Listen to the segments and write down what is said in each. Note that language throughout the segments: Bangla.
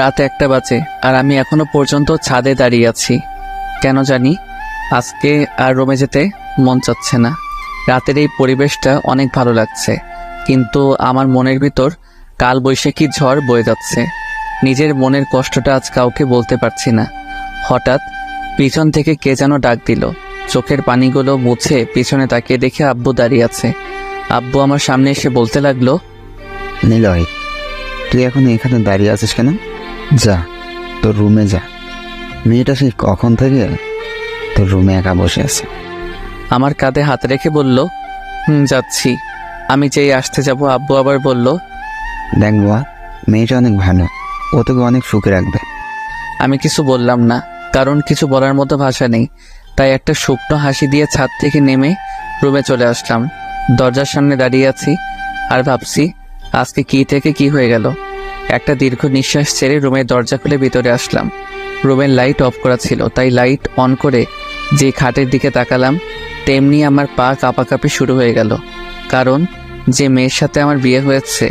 রাত 1টা বাজে আর আমি এখনো পর্যন্ত ছাদে দাঁড়িয়ে আছি। কেন জানি আজকে আর রুমে যেতে মন চাচ্ছে না। রাতের এই পরিবেশটা অনেক ভালো লাগছে, কিন্তু আমার মনের ভিতর কাল বৈশাখী ঝড় বয়ে যাচ্ছে। নিজের মনের কষ্টটা আজ কাউকে বলতে পারছি না। হঠাৎ পিছন থেকে কে যেন ডাক দিল। চোখের পানিগুলো মুছে পিছনে তাকিয়ে দেখে আব্বু দাঁড়িয়ে আছে। আব্বু আমার সামনে এসে বলতে লাগলো, নিলয়, তুই এখন এখানে দাঁড়িয়ে আছিস কেন? যা, তোর রুমে যা। মেয়েটা সেই কখন থেকে তোর রুমে একা বসে আছে। আমার কাঁধে হাত রেখে বলল, যাচ্ছি। আমি যেই আসতে যাব আব্বু আবার বলল, দেখ বাবা, মেয়েটা অনেক ভালো, ও তোকে অনেক সুখে রাখবে। আমি কিছু বললাম না, কারণ কিছু বলার মতো ভাষা নেই। তাই একটা শুকনো হাসি দিয়ে ছাদ থেকে নেমে রুমে চলে আসলাম। দরজার সামনে দাঁড়িয়ে আছি আর ভাবছি আজকে কি থেকে কি হয়ে গেল। একটা দীর্ঘ নিঃশ্বাস ছেড়ে রুমের দরজা খুলে ভিতরে আসলাম। রুমের লাইট অফ করা ছিল, তাই লাইট অন করে যে খাটের দিকে তাকালাম তেমনি আমার পা কাঁপাকাঁপি শুরু হয়ে গেল। কারণ যে মেয়ের সাথে আমার বিয়ে হয়েছে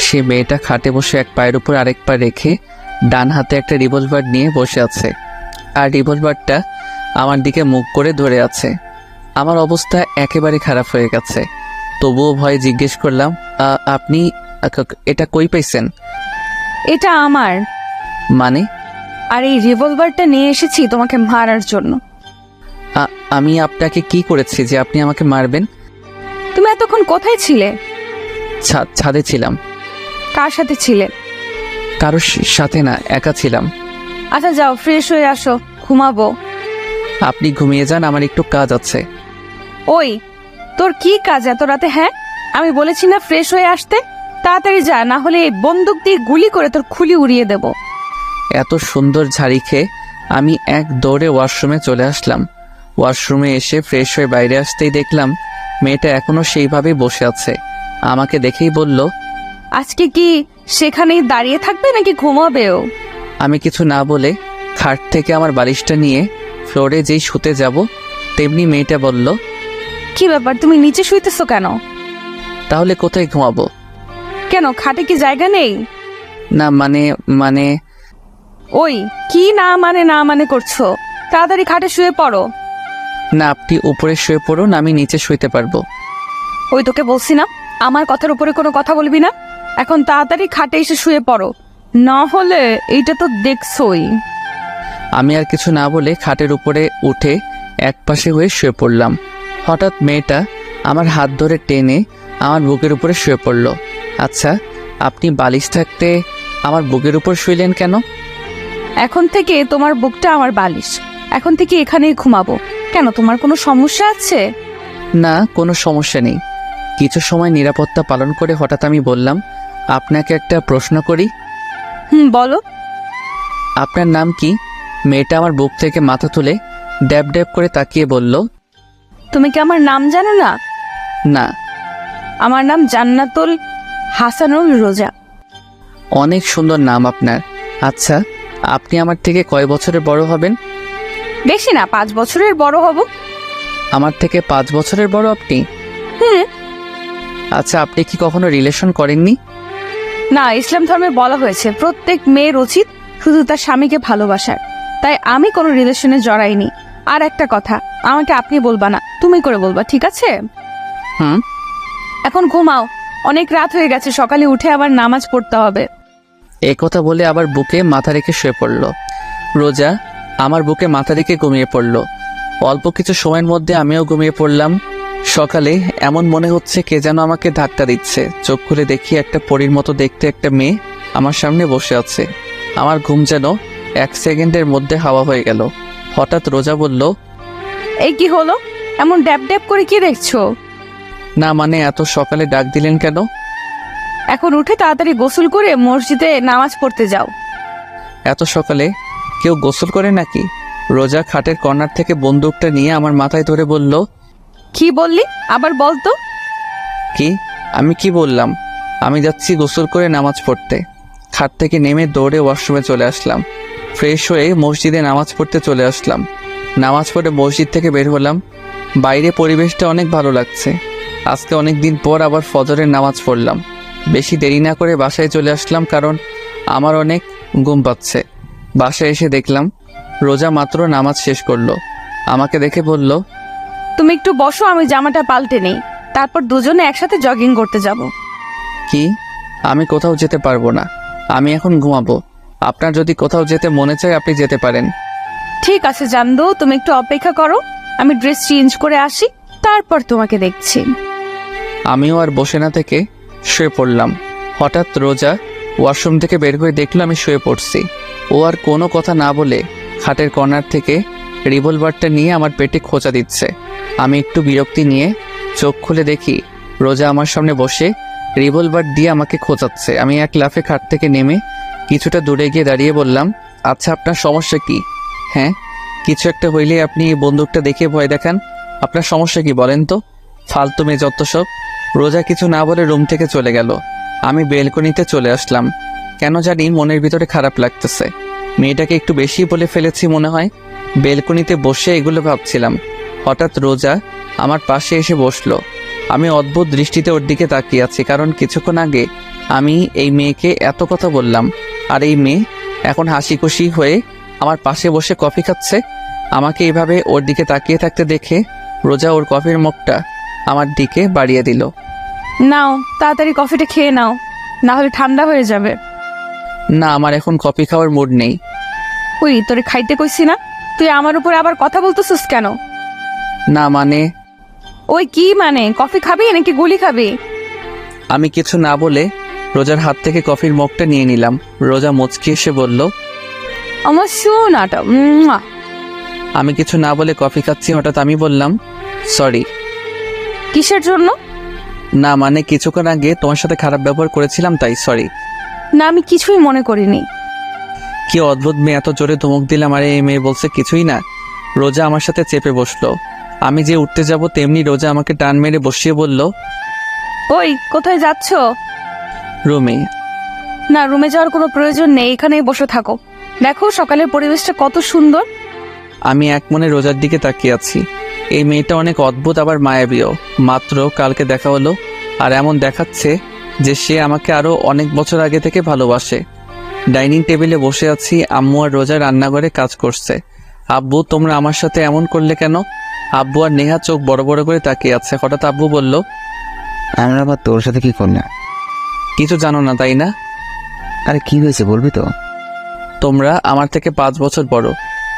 সে মেয়েটা খাটে বসে এক পায়ের উপর আরেক পা রেখে ডান হাতে একটা রিভলভার নিয়ে বসে আছে, আর রিভলভারটা আমার দিকে মুখ করে ধরে আছে। আমার অবস্থা একেবারে খারাপ হয়ে গেছে। তবুও ভয়ে জিজ্ঞেস করলাম, আপনি এটা কই পাইছেন? এটা আমার। মানে? আর এই রিভলভারটা নিয়ে এসেছি তোমাকে মারার জন্য। আমি আপনাকে কি করেছি যে আপনি আমাকে মারবেন? তুমি এতক্ষণ কোথায় ছিলে? ছাদে ছিলাম। কার সাথে ছিলে? কারোর সাথে না, একা ছিলাম। আচ্ছা যাও, ফ্রেশ হয়ে আসো, ঘুমাবো। আপনি ঘুমিয়ে যান, আমার একটু কাজ আছে। ওই, তোর কি কাজ এত রাতে? হ্যাঁ, আমি বলেছি না ফ্রেশ হয়ে আসতে? তাড়াতাড়ি যা, না হলে এই বন্দুক দিয়ে গুলি করে তোর খুলি উড়িয়ে দেব। এত সুন্দর ঝাড়ি খেয়ে আমি এক দৌড়ে ওয়াশরুমে চলে আসলাম। ওয়াশরুমে এসে ফ্রেশ হয়ে বাইরে আসতেই দেখলাম মেয়েটা এখনো সেইভাবেই বসে আছে। আমাকে দেখেই বলল, আজকে কি সেখানেই দাঁড়িয়ে থাকবে নাকি ঘুমাবেও? আমি কিছু না বলে খাট থেকে আমার বালিশটা নিয়ে ফ্লোরে যেই শুতে যাব তেমনি মেয়েটা বলল, কি ব্যাপার, তুমি নিচে শুইতেছো কেন? তাহলে কোথায় ঘুমাবো? কেন, খাটে কি জায়গা নেই? না মানে ওই, কি না মানে করছো? তাড়াতাড়ি খাটে শুয়ে পড়ো। না, আপনি উপরে শুয়ে পড়ুন, আমি নিচে শুইতে পারবো। ওই, তোকে বলছি না আমার কথার উপরে কোনো কথা বলবি না। এখন তাড়াতাড়ি খাটে এসে শুয়ে পড়ো, না হলে এইটা তো দেখছই। আমি আর কিছু না বলে খাটের উপরে উঠে একপাশে হয়ে শুয়ে পড়লাম। হঠাৎ মেয়েটা আমার হাত ধরে টেনে আমার বুকের উপরে শুয়ে পড়ল। আচ্ছা, আপনি বালিশ থাকতে আমার বুকের উপর শুইলেন কেন? এখন থেকে তোমার বুকটা আমার বালিশ, এখন থেকে এখানেই ঘুমাবো। কেন, তোমার কোনো সমস্যা আছে? না, কোনো সমস্যা নেই। কিছু সময় নিরাপত্তা পালন করে হঠাৎ আমি বললাম, আপনাকে একটা প্রশ্ন করি। বলো। আপনার নাম কি? মেয়েটা আমার বুক থেকে মাথা তুলে ড্যাব ড্যাব করে তাকিয়ে বলল, তুমি কি আমার নাম জানো না? না। আমার নাম জান্নাতুল হাসানুল রোজা। অনেক সুন্দর নাম আপনার। আচ্ছা, আপনি আমার থেকে কয় বছরের বড় হবেন? বেশি না, 5 বছরের বড় হব। আমার থেকে 5 বছরের বড় আপনি? আচ্ছা, আপনি কি কখনো রিলেশন করেননি? না, ইসলাম ধর্মে বলা হয়েছে প্রত্যেক মেয়ের উচিত শুধু তার স্বামীকে ভালোবাসার। তাই আমি কোনো রিলেশনে জড়াইনি। আর একটা কথা, আমাকে আপনি বলবা না, তুমি করে বলবা, ঠিক আছে? এখন ঘুমাও, অনেক রাত হয়ে গেছে, সকালে উঠে আবার নামাজ পড়তে হবে। এই কথা বলে আবার বুকে মাথা রেখে শুয়ে পড়ল। রোজা আমার বুকে মাথা রেখে ঘুমিয়ে পড়ল। অল্প কিছু সময়ের মধ্যে আমিও ঘুমিয়ে পড়লাম। সকালে এমন মনে হচ্ছে কে যেন আমাকে ধাক্কা দিচ্ছে। চোখ খুলে দেখি একটা পরীর মতো দেখতে একটা মেয়ে আমার সামনে বসে আছে। আমার ঘুম যেন 1 সেকেন্ডের মধ্যে হাওয়া হয়ে গেল। হঠাৎ রোজা বলল, এই কি হলো, এমন ড্যাব ড্যাব করে কি দেখছো? না মানে, এত সকালে ডাক দিলেন কেন? এখন উঠে তাড়াতাড়ি গোসল করে মসজিদে নামাজ পড়তে যাও। এত সকালে কেউ গোসল করে নাকি? রোজা খাটের কর্নার থেকে বন্দুকটা নিয়ে আমার মাথায় ধরে বলল, কি বললি, আবার বলতো? কি? আমি কি বললাম? আমি যাচ্ছি গোসল করে নামাজ পড়তে। খাট থেকে নেমে দৌড়ে ওয়াশরুমে চলে আসলাম। ফ্রেশ হয়ে মসজিদে নামাজ পড়তে চলে আসলাম। নামাজ পড়ে মসজিদ থেকে বের হলাম। বাইরে পরিবেশটা অনেক ভালো লাগছে। আজকে অনেক দিন পর আবার ফজরের নামাজ পড়লাম। বেশি দেরি না করে বাসায় চলে আসলাম, কারণ আমার অনেক ঘুম পাচ্ছে। বাসায় এসে দেখলাম রোজা মাত্র নামাজ শেষ করলো। আমাকে দেখে বলল, তুমি একটু বসো, আমি জামাটা পাল্টে নেই, তারপর দুজনে একসাথে জগিং করতে যাব। কি? আমি কোথাও যেতে পারবো না, আমি এখন ঘুমাবো। আপনার যদি কোথাও যেতে মনে চায় আপনি যেতে পারেন। ঠিক আছে জানদু, তুমি একটু অপেক্ষা করো, আমি ড্রেস চেঞ্জ করে আসি, তারপর তোমাকে দেখছি। আমিও আর বসে না থেকে শুয়ে পড়লাম। হঠাৎ রোজা ওয়াশরুম থেকে বের হয়ে দেখলো আমি শুয়ে পড়ছি। ও আর কোনো কথা না বলে খাটের কর্নার থেকে রিভলভারটা নিয়ে আমার পেটে খোঁচা দিচ্ছে। আমি একটু বিরক্তি নিয়ে চোখ খুলে দেখি রোজা আমার সামনে বসে রিভলভার দিয়ে আমাকে খোঁচাচ্ছে। আমি এক লাফে খাট থেকে নেমে কিছুটা দূরে গিয়ে দাঁড়িয়ে বললাম, আচ্ছা আপনার সমস্যা কি? হ্যাঁ, কিছু একটা হইলে আপনি এই বন্দুকটা দেখে ভয় দেখান, আপনার সমস্যা কি বলেন তো? ফালতু মেয়ে যত সব। রোজা কিছু না বলে রুম থেকে চলে গেল। আমি বেলকনিতে চলে আসলাম। কেন জানি মনের ভিতরে খারাপ লাগতেছে। মেয়েটাকে একটু বেশি বলে ফেলেছি মনে হয়। বেলকনিতে বসে এগুলো ভাবছিলাম। হঠাৎ রোজা আমার পাশে এসে বসলো। আমি অদ্ভুত দৃষ্টিতে ওর দিকে তাকিয়ে আছি, কারণ কিছুক্ষণ আগে আমি এই মেয়েকে এত কথা বললাম, আর এই মেয়ে এখন হাসি খুশি হয়ে আমার পাশে বসে কফি খাচ্ছে। আমাকে এইভাবে ওর দিকে তাকিয়ে থাকতে দেখে রোজা ওর কফির মুখটা আমার দিকে বাড়িয়ে দিল। নাও তাড়াতাড়ি কফিটা খেয়ে নাও, না হলে ঠান্ডা হয়ে যাবে। না, আমার এখন কফি খাওয়ার মুড নেই। ওই তোরে খাইতে কইছি না, তুই আমার উপরে আবার কথা বলতেছিস কেন? না মানে, ওই কি মানে, কফি খাবি নাকি গুলি খাবি? আমি কিছু না বলে রোজার হাত থেকে কফির মগটা নিয়ে নিলাম। রোজা মুচকি এসে বলল, আমার শোনাটা। আমি কিছু না বলে কফি খাচ্ছি। হঠাৎ আমি বললাম, সরি। কিসের জন্য? না মানে, কিছুক্ষণ আগে তোমার সাথে খারাপ ব্যবহার করেছিলাম, তাই সরি। না, আমি কিছুই মনে করিনি। কি অদ্ভুত মেয়ে, এত জোরে ধমক দিলাম আর এই মেয়ে বলছে কিছুই না। রোজা আমার সাথে চেপে বসলো। আমি যে উঠতে যাব তেমনি রোজা আমাকে টান মেরে বসিয়ে বলল, ওই কোথায় যাচ্ছ? রুমে। না, রুমে যাওয়ার কোনো প্রয়োজন নেই, এখানেই বসে থাকো। দেখো সকালের পরিবেশটা কত সুন্দর। আমি এক মনে রোজার দিকে তাকিয়ে আছি। এই মেয়েটা অনেক অদ্ভুত, আবার মায়াবীও। মাত্র কালকে দেখা হলো, আর এমন দেখাচ্ছে যে সে আমাকে আরো অনেক বছর আগে থেকে ভালোবাসে। ডাইনিং টেবিলে বসে আছি, আম্মু আর রোজা রান্নাঘরে কাজ করছে। আব্বু, তোমরা আমার সাথে এমন করলে কেন? আব্বু আর নেহা চোখ বড় বড় করে তাকিয়ে আছে। হঠাৎ আব্বু বলল, আমরা আবার তোর সাথে কি করলাম? কিছু জানো না তাই না? আরে কি হয়েছে বলবি তো? তোমরা আমার থেকে 5 বছর বড়,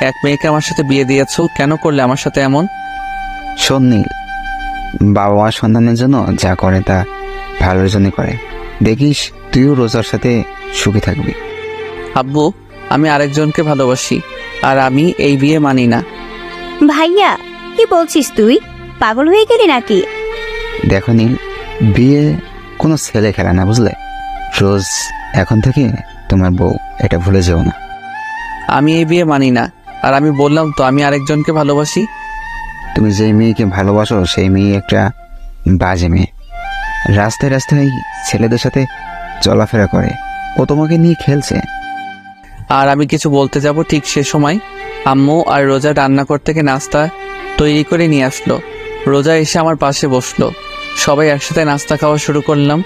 এক মেয়েকে আমার সাথে বিয়ে দিয়েছো, কেন করলে আমার সাথে এমন? শোন নীল, বাবা মা সন্তানের জন্য যা করে তা ভালোর জন্য করে। দেখিস তুইও রোজার সাথে সুখী থাকবি। আব্বু, আমি আরেকজনকে ভালোবাসি, আর আমি এই বিয়ে মানি না। ভাইয়া, কি বলছিস তুই? পাগল হয়ে গেলি নাকি? দেখো নীল, বিয়ে কোনো ছেলে খেলা না, বুঝলে? রোজ এখন থেকে তোমার বউ, এটা ভুলে যেও না। আমি এই বিয়ে মানি না, আর আমি বললাম তো আমি আরেকজনকে ভালোবাসি। তুমি যেই মেয়েকে ভালোবাসো সেই মেয়ে একটা বাজে মেয়ে। রাস্তায় রাস্তায় ছেলেদের সাথে চলাফেরা করে, ও তোমাকে নিয়ে খেলছে। আর আমি কিছু বলতে যাব ঠিক সে সময় আম্মু আর রোজা রান্নাঘর থেকে নাস্তা তৈরি করে নিয়ে আসলো। রোজা এসে আমার পাশে বসলো। সবাই একসাথে নাস্তা খাওয়া শুরু করলাম।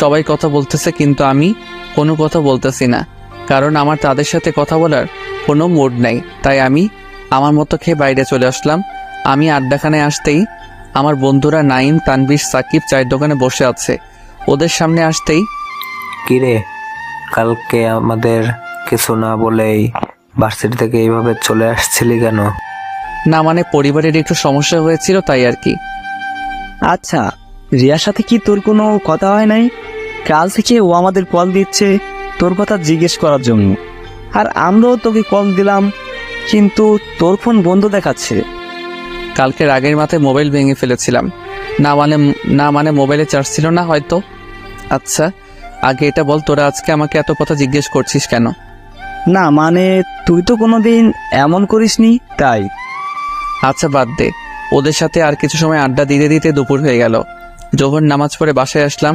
সবাই কথা বলতেছে, কিন্তু আমি কোনো কথা বলতেছি না, কারণ আমার তাদের সাথে কথা বলার কোনো মুড নাই। তাই আমি আমার মতো খেয়ে বাইরে চলে আসলাম। আমি আড্ডাখানায় আসতেই আমার বন্ধুরা নাইম, তানভীর, সাকিব চায়ের দোকানে বসে আছে। ওদের সামনে আসতেই, কিরে, কালকে আমাদের কিছু না বলেই ভার্সিটি থেকে এইভাবে চলে আসছিলি কেন? না মানে পরিবারের একটু সমস্যা হয়েছিল তাই আর কি। আচ্ছা, রিয়ার সাথে কি তোর কোনো কথা হয় নাই? কাল থেকে ও আমাদের কল দিচ্ছে তোর কথা জিজ্ঞেস করার জন্য, আর আমরাও তোকে কল দিলাম, কিন্তু তোর ফোন বন্ধ দেখাচ্ছে। কালকে রাগের মাথায় মোবাইল ভেঙে ফেলেছিলাম। না মানে মোবাইলে চার্জ ছিল না হয়তো। আচ্ছা আগে এটা বল, তোরা আজকে আমাকে এত কথা জিজ্ঞেস করছিস কেন? না মানে, তুই তো কোনোদিন এমন করিসনি তাই। আচ্ছা বাদ দে, ওদের সাথে আর কিছু সময় আড্ডা দিতে দিতে দুপুর হয়ে গেল। জোহর নামাজ পড়ে বাসায় আসলাম।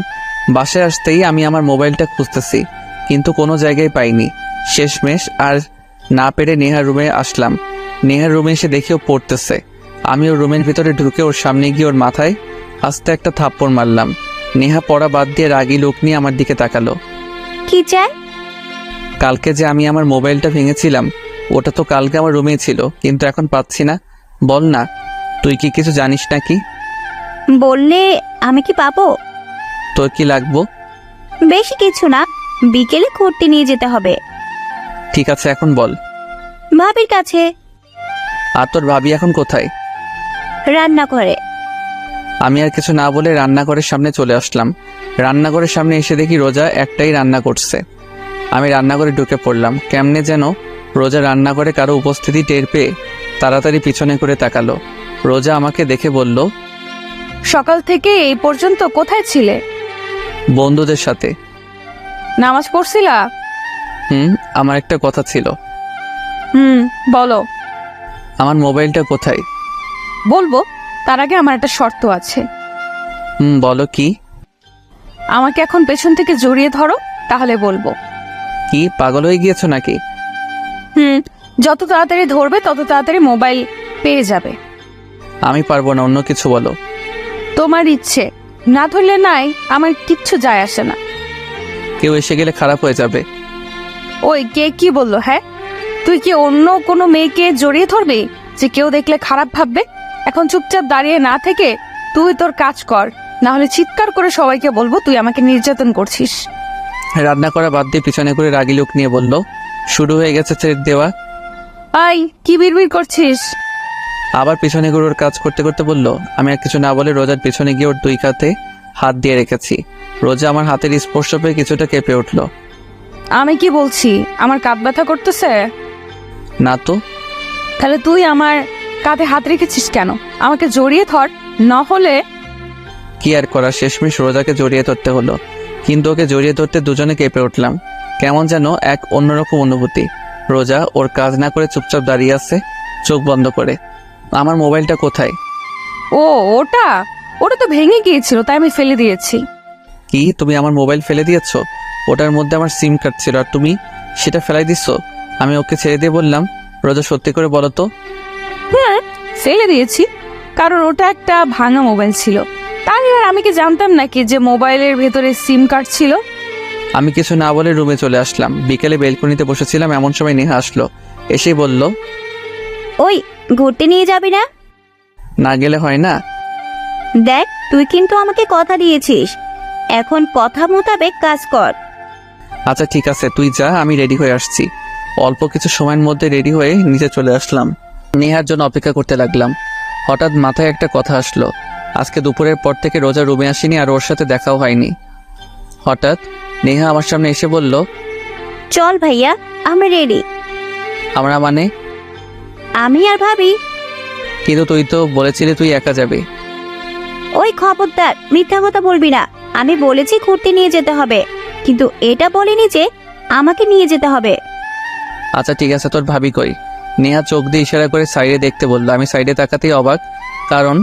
বাসায় আসতেই আমি আমার মোবাইলটা খুঁজতেছি, কিন্তু কোনো জায়গায় পাইনি। শেষমেশ আর না পেরে নেহার রুমে আসলাম। নেহার রুমে এসে দেখি ও পড়তেছে। আমি ওর রুমের ভিতরে ঢুকে ওর সামনে গিয়ে ওর মাথায় আস্তে একটা থাপ্পড় মারলাম। নেহা পড়া বাদ দিয়ে রাগী লোক নিয়ে আমার দিকে তাকালো। কি চাই? কালকে যে আমি আমার মোবাইলটা ভেঙেছিলাম ওটা তো কালকে আমার রুমেই ছিল, কিন্তু এখন পাচ্ছি না। বল না, তুই কি কিছু জানিস নাকি? বললে আমি কি পাবো? তোর কি লাগবো? বেশি কিছু না, বিকেলে ঘুরতে নিয়ে যেতে হবে। ঠিক আছে, এখন বল। ভাবির কাছে। আর তোর ভাবি এখন কোথায়? রান্না করে। আমি আর কিছু না বলে রান্নাঘরের সামনে চলে আসলাম। রান্নাঘরের সামনে এসে দেখি রোজা একটাই রান্না করছে। আমি রান্নাঘরে ঢুকে পড়লাম। কেমনে যেন রোজা রান্নাঘরে কারো উপস্থিতি টের পেয়ে তাড়াতাড়ি পিছনে করে তাকালো। রোজা আমাকে দেখে বলল, সকাল থেকে এই পর্যন্ত কোথায় ছিলে? বন্ধুদের সাথে। নামাজ পড়ছিলা? আমার একটা কথা ছিল। বলো। আমার মোবাইলটা কোথায়? বলবো, তার আগে আমার একটা শর্ত আছে। বলো কি? আমাকে এখন পেছন থেকে জড়িয়ে ধরো, তাহলে বলবো। কি পাগল হয়ে গিয়েছো নাকি? যত তাড়াতাড়ি ধরবে তত তাড়াতাড়ি মোবাইল পেয়ে যাবে। আমি পারবো না, অন্য কিছু বলো। তোমার ইচ্ছে, না ধরলে নাই, আমার কিচ্ছু যায় আসে না। কেউ এসে গেলে খারাপ হয়ে যাবে। ওই কে কি বললো? হ্যাঁ, তুই কি অন্য কোনো মেয়েকে জড়িয়ে ধরবি যে কেউ দেখলে খারাপ ভাববে? এখন চুপচাপ দাঁড়িয়ে না থেকে তুই তোর কাজ কর, না হলে চিৎকার করে সবাইকে বলবো তুই আমাকে নির্যাতন করছিস। রান্না করা বাদ দিয়ে পিছনে করে রাগি লোক নিয়ে বলল, শুরু হয়ে গেছে ছেড়ে দেওয়া। আই, কি বিড়বিড় করছিস? আবার পিছনে করে ওর কাজ করতে করতে বলল। আমি আর কিছু না বলে রোজার পিছনে গিয়ে ওর দুই কাঁধে হাত দিয়ে রেখেছি। রোজা আমার হাতের স্পর্শ পেয়ে কিছুটা কেঁপে উঠল। আমি কি বলছি, আমার কাঁধ ব্যথা করতেছে? না তো। তাহলে তুই আমার কাঁধে হাত রেখেছিস কেন? আমাকে জড়িয়ে ধর, না হলে। কি আর করা, শেষমেশ রোজাকে জড়িয়ে ধরতে হলো। কিন্তু ওকে জড়িয়ে ধরতে দুজনে কেঁপে উঠলাম। কেমন যেন এক অন্যরকম অনুভূতি। রোজা ওর কাজ না করে চুপচাপ দাঁড়িয়ে আছে, চোখ বন্ধ করে। আমার মোবাইলটা কোথায়? ও, ওটা ওটা তো ভেঙে গিয়েছিল, তাই আমি ফেলে দিয়েছি। কি, তুমি আমার মোবাইল ফেলে দিয়েছো? ওটার মধ্যে আমার সিম কার্ড ছিল, আর তুমি সেটা ফেলাই দিচ্ছ? আমি ওকে ছেড়ে দিয়ে বললাম, রোজা সত্যি করে বলো তো। ফেলে দিয়েছি, কারণ ওটা একটা ভাঙা মোবাইল ছিল। তার এবার আমি কি জানতাম নাকি যে মোবাইলের ভেতরে সিম কার্ড ছিল? আমি কিছু না বলে রুমে চলে আসলাম। বিকেলে বেলকনিতে বসেছিলাম, এমন সময় নেহা আসলো। এসেই বলল, ওই ঘুরতে নিয়ে যাবি না? না গেলে হয় না? দেখ, তুই কিন্তু আমাকে কথা দিয়েছিস, এখন কথা মোতাবেক কাজ কর। আচ্ছা ঠিক আছে, তুই যা, আমি রেডি হয়ে আসছি। অল্প কিছু সময়ের মধ্যে রেডি হয়ে নিচে চলে আসলাম। নেহার জন্য অপেক্ষা করতে লাগলাম। হঠাৎ মাথায় একটা কথা আসলো। আজকে দুপুরের পর থেকে রোজা রুমে আসেনি, আর ওর সাথে দেখাও হয়নি। হঠাৎ নেহা আমার সামনে এসে বলল, চল ভাইয়া, আমরা রেডি। আমরা মানে? আমি আর ভাবি। কিন্তু তুই তো বলেছিলি তুই একা যাবি। ওই খবরদার, মিথ্যা কথা বলবি না। আমি বলেছি ঘুরতে নিয়ে যেতে হবে, কিন্তু এটা বলিনি যে আমাকে নিয়ে যেতে হবে। আচ্ছা ঠিক আছে, তোর ভাবি কই? নেহা চোখ দিয়ে ইশারা করে সাইডে দেখতে বললো। আমি সাইডে তাকাতেই অবাক, কারণ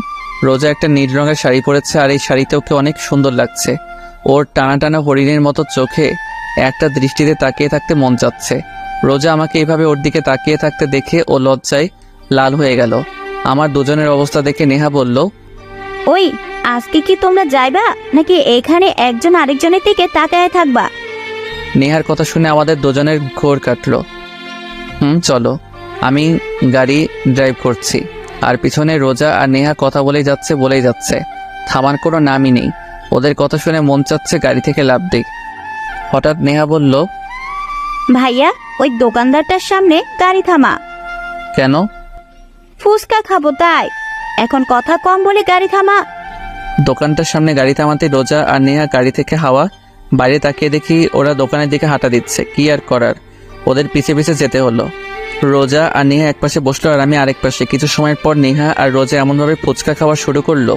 রোজা একটা নীল রঙের শাড়ি পরেছে, আর এই শাড়িতে ওকে অনেক সুন্দর লাগছে। ওর টানা টানা হরিণের মতো চোখে একটা দৃষ্টিতে তাকিয়ে থাকতে মন চাচ্ছে। রোজা আমাকে এইভাবে ওর দিকে তাকিয়ে থাকতে দেখে ও লজ্জায় লাল হয়ে গেল। আমার দুজনের অবস্থা দেখে নেহা বলল, ওই আজকে কি তোমরা যাইবা, নাকি এখানে একজন আরেকজনের দিকে তাকায় থাকবা? নেহার কথা শুনে আমাদের দুজনের ঘোর কাটলো। চলো। আমি গাড়ি ড্রাইভ করছি, আর পিছনে রোজা আর নেহা কথা বলেই যাচ্ছে। থামার কোনো নামই নেই। ওদের কথা শুনে মন চাচ্ছে গাড়ি থেকে লাফ দিই। হঠাৎ নেহা বলল, ভাইয়া, ওই দোকানদারটার সামনে গাড়ি থামা। কেন? ফুচকা খাবো তাই। এখন কথা কম বলে গাড়ি থামা। দোকানটার সামনে গাড়ি থামাতে রোজা আর নেহা গাড়ি থেকে হাওয়া বাইরে তাকিয়ে দেখি ওরা দোকানের দিকে হাঁটা দিচ্ছে। কি আর করার, ওদের পিছে পিছে যেতে হলো। রোজা আর নেহা এক পাশে বসলো, আর আমি আরেক পাশে। কিছু সময় পর নেহা আর রোজা এমনভাবে ফুচকা খাওয়া শুরু করলো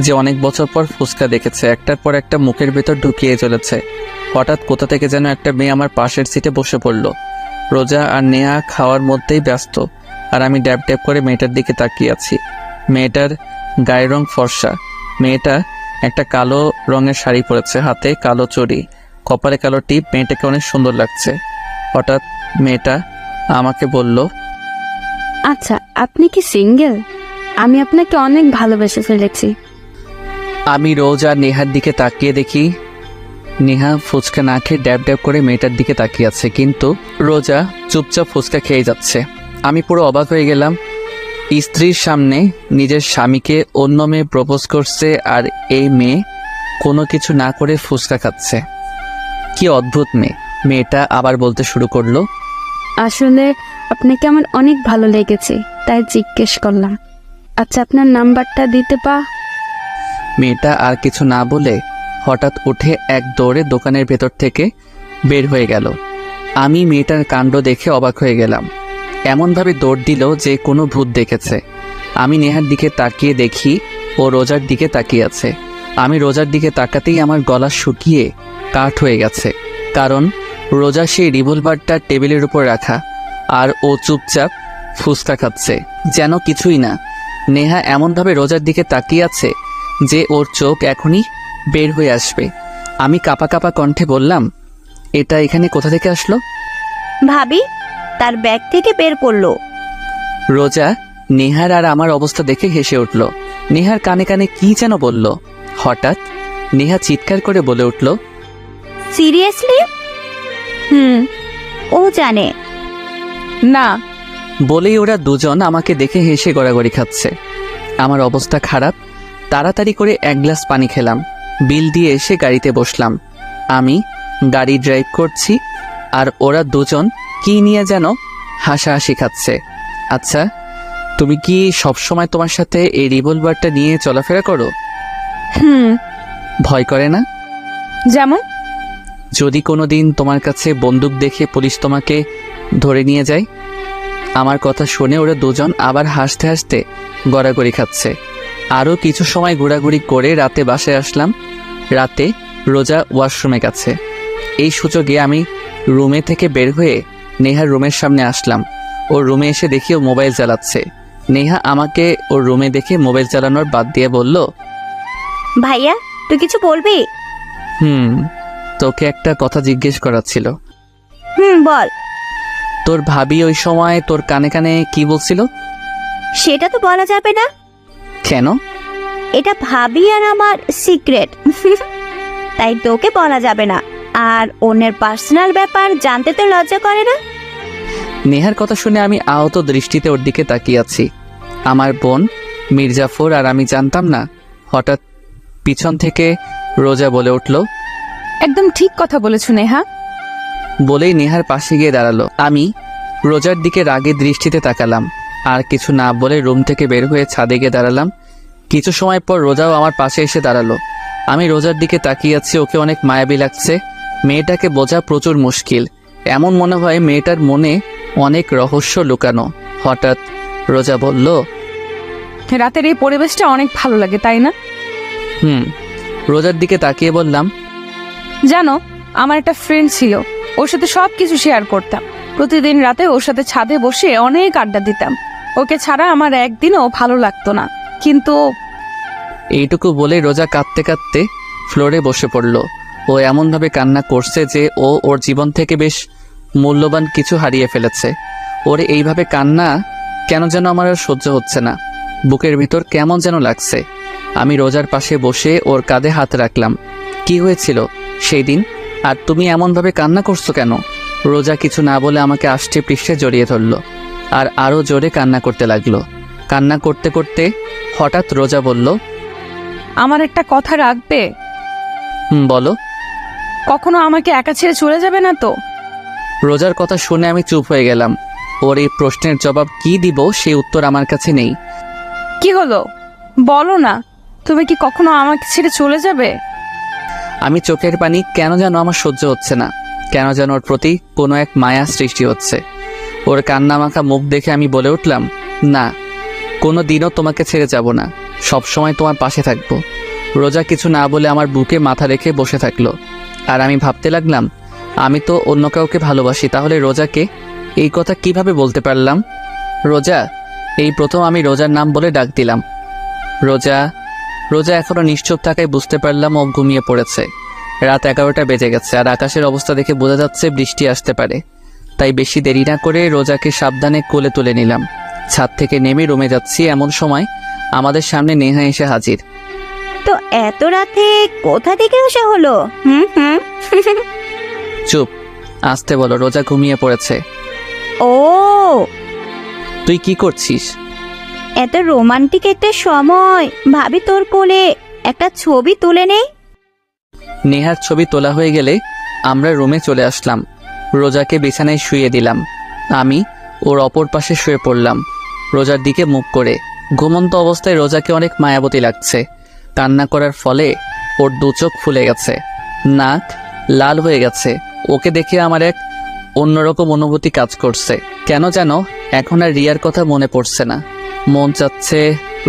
যে অনেক বছর পর ফুচকা দেখেছে। একটার পর একটা মুখের ভেতর ঢুকিয়ে চলেছে। হঠাৎ কোথা থেকে যেন একটা মেয়ে আমার পাশের সিটে বসে পড়লো। রোজা আর নেহা খাওয়ার মধ্যেই ব্যস্ত, আর আমি ড্যাব ড্যাব করে মেয়েটার দিকে তাকিয়ে আছি। মেয়েটার গায়ের রং ফর্সা। মেয়েটা একটা কালো রঙের শাড়ি পরেছে, হাতে কালো চড়ি, কপালে কালো টিপ। মেয়েটাকে অনেক সুন্দর লাগছে। হঠাৎ মেয়েটা আমাকে বলল, আচ্ছা, আপনি কি সিঙ্গেল? আমি আপনাকে অনেক ভালোবেসে ফেলেছি। আমি রোজা আর নেহার দিকে তাকিয়ে দেখি নেহা ফুচকা না খেয়ে ড্যাব ড্যাব করে মেয়েটার দিকে তাকিয়ে আছে, কিন্তু রোজা চুপচাপ ফুচকা খেয়ে যাচ্ছে। আমি পুরো অবাক হয়ে গেলাম। স্ত্রীর সামনে নিজের স্বামীকে অন্য মেয়ে প্রপোজ করছে, আর এই মেয়ে কোনো কিছু না করে ফুচকা খাচ্ছে। কি অদ্ভুত মেয়ে। মেয়েটা আবার বলতে শুরু করলো, আসলে আপনাকে আমার অনেক ভালো লেগেছে, তাই জিজ্ঞেস করলাম। আচ্ছা, আপনার নাম্বারটা দিতে মেয়েটা আর কিছু না বলে হঠাৎ উঠে এক দৌড়ে দোকানের ভেতর থেকে বের হয়ে গেল। আমি মেয়েটার কাণ্ড দেখে অবাক হয়ে গেলাম। এমনভাবে দৌড় দিল যে কোনো ভূত দেখেছে। আমি নেহার দিকে তাকিয়ে দেখি ও রোজার দিকে তাকিয়ে আছে। আমি রোজার দিকে তাকাতেই আমার গলা শুকিয়ে কাঠ হয়ে গেছে, কারণ রোজা সেই রিভলভারটা টেবিলের উপর রাখা, আর ও চুপচাপ ফুচকা খাচ্ছে যেন কিছুই না। নেহা এমনভাবে রোজার দিকে তাকিয়ে আছে যে ওর চোখ এখনই বের হয়ে আসবে। আমি কাঁপা কাঁপা কণ্ঠে বললাম, এটা এখানে কোথা থেকে আসলো? ভাবি তার ব্যাগ থেকে বের করলো। রোজা নেহার আর আমার অবস্থা দেখে হেসে উঠল। নেহার কানে কানে কি যেন বলল। হঠাৎ নেহা চিৎকার করে বলে উঠল, সিরিয়াসলি? ও জানে। না। বলেই ওরা দুজন আমাকে দেখে হেসে গড়াগড়ি খাচ্ছে। আমার অবস্থা খারাপ। তাড়াতাড়ি করে এক গ্লাস পানি খেলাম, বিল দিয়ে এসে গাড়িতে বসলাম। আমি গাড়ি ড্রাইভ করছি, আর ওরা দুজন কি নিয়ে যেন হাসাহাসি খাচ্ছে। আচ্ছা, তুমি কি সবসময় তোমার সাথে এই রিভলভারটা নিয়ে চলাফেরা করো? ভয় করে না? যেমন? যদি কোনো দিন তোমার কাছে বন্দুক দেখে পুলিশ তোমাকে ধরে নিয়ে যায়? আমার কথা শুনে ওরা দুজন আবার হাসতে হাসতে গড়াগড়ি খাচ্ছে। আরও কিছু সময় ঘোরাঘুরি করে রাতে বাসায় আসলাম। রাতে রোজা ওয়াশরুমে গেছে। এই সুযোগে আমি রুমে থেকে বের হয়ে নেহার রুমের সামনে আসলাম। ওর রুমে এসে দেখি ও মোবাইল চালাচ্ছে। নেহা আমাকে ওর রুমে দেখে মোবাইল চালানোর বাদ দিয়ে বলল, ভাইয়া তুই কিছু বলবি? তোকে একটা কথা জিজ্ঞেস করার ছিল। বল। তোর ভাবি ওই সময় তোর কানে কানে কি বলছিল? সেটা তো বলা যাবে না। কেন? এটা ভাবি আর আমার সিক্রেট। তাই তোকে বলা যাবে না। আর অন্যের পার্সোনাল ব্যাপার জানতে তো লজ্জা করে না? নেহার কথা শুনে আমি আহত দৃষ্টিতে ওর দিকে তাকিয়ে আছি। আমার বোন মির্জাফর আর আমি জানতাম না। হঠাৎ পিছন থেকে রোজা বলে উঠল, একদম ঠিক কথা বলেছো নেহা। বলেই নেহার পাশে গিয়ে দাঁড়ালো। আমি রোজার দিকে রাগে দৃষ্টিতে তাকালাম, আর কিছু না বলে রুম থেকে বের হয়ে ছাদে গিয়ে দাঁড়ালাম। কিছু সময় পর রোজাও আমার পাশে এসে দাঁড়ালো। আমি রোজার দিকে তাকিয়ে আছি। ওকে অনেক মায়াবী লাগছে। মেয়েটাকে বোঝা প্রচুর মুশকিল। এমন মনে হয় মেয়েটার মনে অনেক রহস্য লুকানো। হঠাৎ রোজা বলল, রাতের এই পরিবেশটা অনেক ভালো লাগে, তাই না? রোজার দিকে তাকিয়ে বললাম, জানো, আমার একটা ফ্রেন্ড ছিল, ওর সাথে সব কিছু শেয়ার করতাম। প্রতিদিন রাতে ওর সাথে ছাদে বসে অনেক আড্ডা দিতাম। ওকে ছাড়া আমার একদিনও ভালো লাগতো না। কিন্তু এইটুকু বলে রোজা কাঁদতে কাঁদতে ফ্লোরে বসে পড়ল। ও এমনভাবে কান্না করছে যে ওর জীবন থেকে বেশ মূল্যবান কিছু হারিয়ে ফেলেছে। ওর এইভাবে কান্না কেন যেন আমার আর সহ্য হচ্ছে না। বুকের ভিতর কেমন যেন লাগছে। আমি রোজার পাশে বসে ওর কাঁধে হাত রাখলাম। কি হয়েছিল সেই দিন, আর তুমি এমনভাবে কান্না করছো কেন? রোজা কিছু না বলে আমাকে আষ্টে পৃষ্ঠে জড়িয়ে ধরল, আর আরও জোরে কান্না করতে লাগলো। কান্না করতে করতে হঠাৎ রোজা বলল, আমার একটা কথা রাখবে? বলো। কখনো আমাকে একা ছেড়ে চলে যাবে না তো? রোজার কথা শুনে আমি চুপ হয়ে গেলাম। ওর এই প্রশ্নের জবাব কি দিব সেই উত্তর আমার কাছে নেই। কি হলো, বলো না, তুমি কি কখনো আমাকে ছেড়ে চলে যাবে? আমি চোখের পানি কেন যেন আমার সহ্য হচ্ছে না। কেন যেন ওর প্রতি কোনো এক মায়া সৃষ্টি হচ্ছে। ওর কান্না মাখা মুখ দেখে আমি বলে উঠলাম, না, কোনো দিনও তোমাকে ছেড়ে যাব না, সব সময় তোমার পাশে থাকবো। রোজা কিছু না বলে আমার বুকে মাথা রেখে বসে থাকলো। আর আমি ভাবতে লাগলাম, আমি তো অন্য কাউকে ভালোবাসি, তাহলে রোজাকে এই কথা কিভাবে বলতে পারলাম? রোজা, এই প্রথম আমি রোজার নাম বলে ডাক দিলাম। রোজা। রোজা এখনো নিশ্চুপ থাকায় বুঝতে পারলাম ও ঘুমিয়ে পড়েছে। রাত 11টা বেজে গেছে, আর আকাশের অবস্থা দেখে বোঝা যাচ্ছে বৃষ্টি আসতে পারে। তাই বেশি দেরি না করে রোজাকে সাবধানে কোলে তুলে নিলাম। ছাদ থেকে নেমে রুমে যাচ্ছি, এমন সময় আমাদের সামনে নেহা এসে হাজির। কিন্তু এত রাতে কোথা থেকে আসা হলো? হুম হুম চুপ, আসতে বলো, রোজা ঘুমিয়ে পড়েছে। ও, তুই কি করছিস? এত রোমান্টিক একটা সময়, ভাবি তোর কোলে একটা ছবি তুলে নেই। নেহার ছবি তোলা হয়ে গেলে আমরা রুমে চলে আসলাম। রোজাকে বিছানায় শুয়ে দিলাম। আমি ওর অপর পাশে শুয়ে পড়লাম, রোজার দিকে মুখ করে। ঘুমন্ত অবস্থায় রোজাকে অনেক মায়াবতী লাগছে। কান্না করার ফলে ওর দু চোখ ফুলে গেছে, নাক লাল হয়ে গেছে। ওকে দেখে আমার এক অন্যরকম অনুভূতি কাজ করছে। কেন যেন এখন আর রিয়ার কথা মনে পড়ছে না। মন চাচ্ছে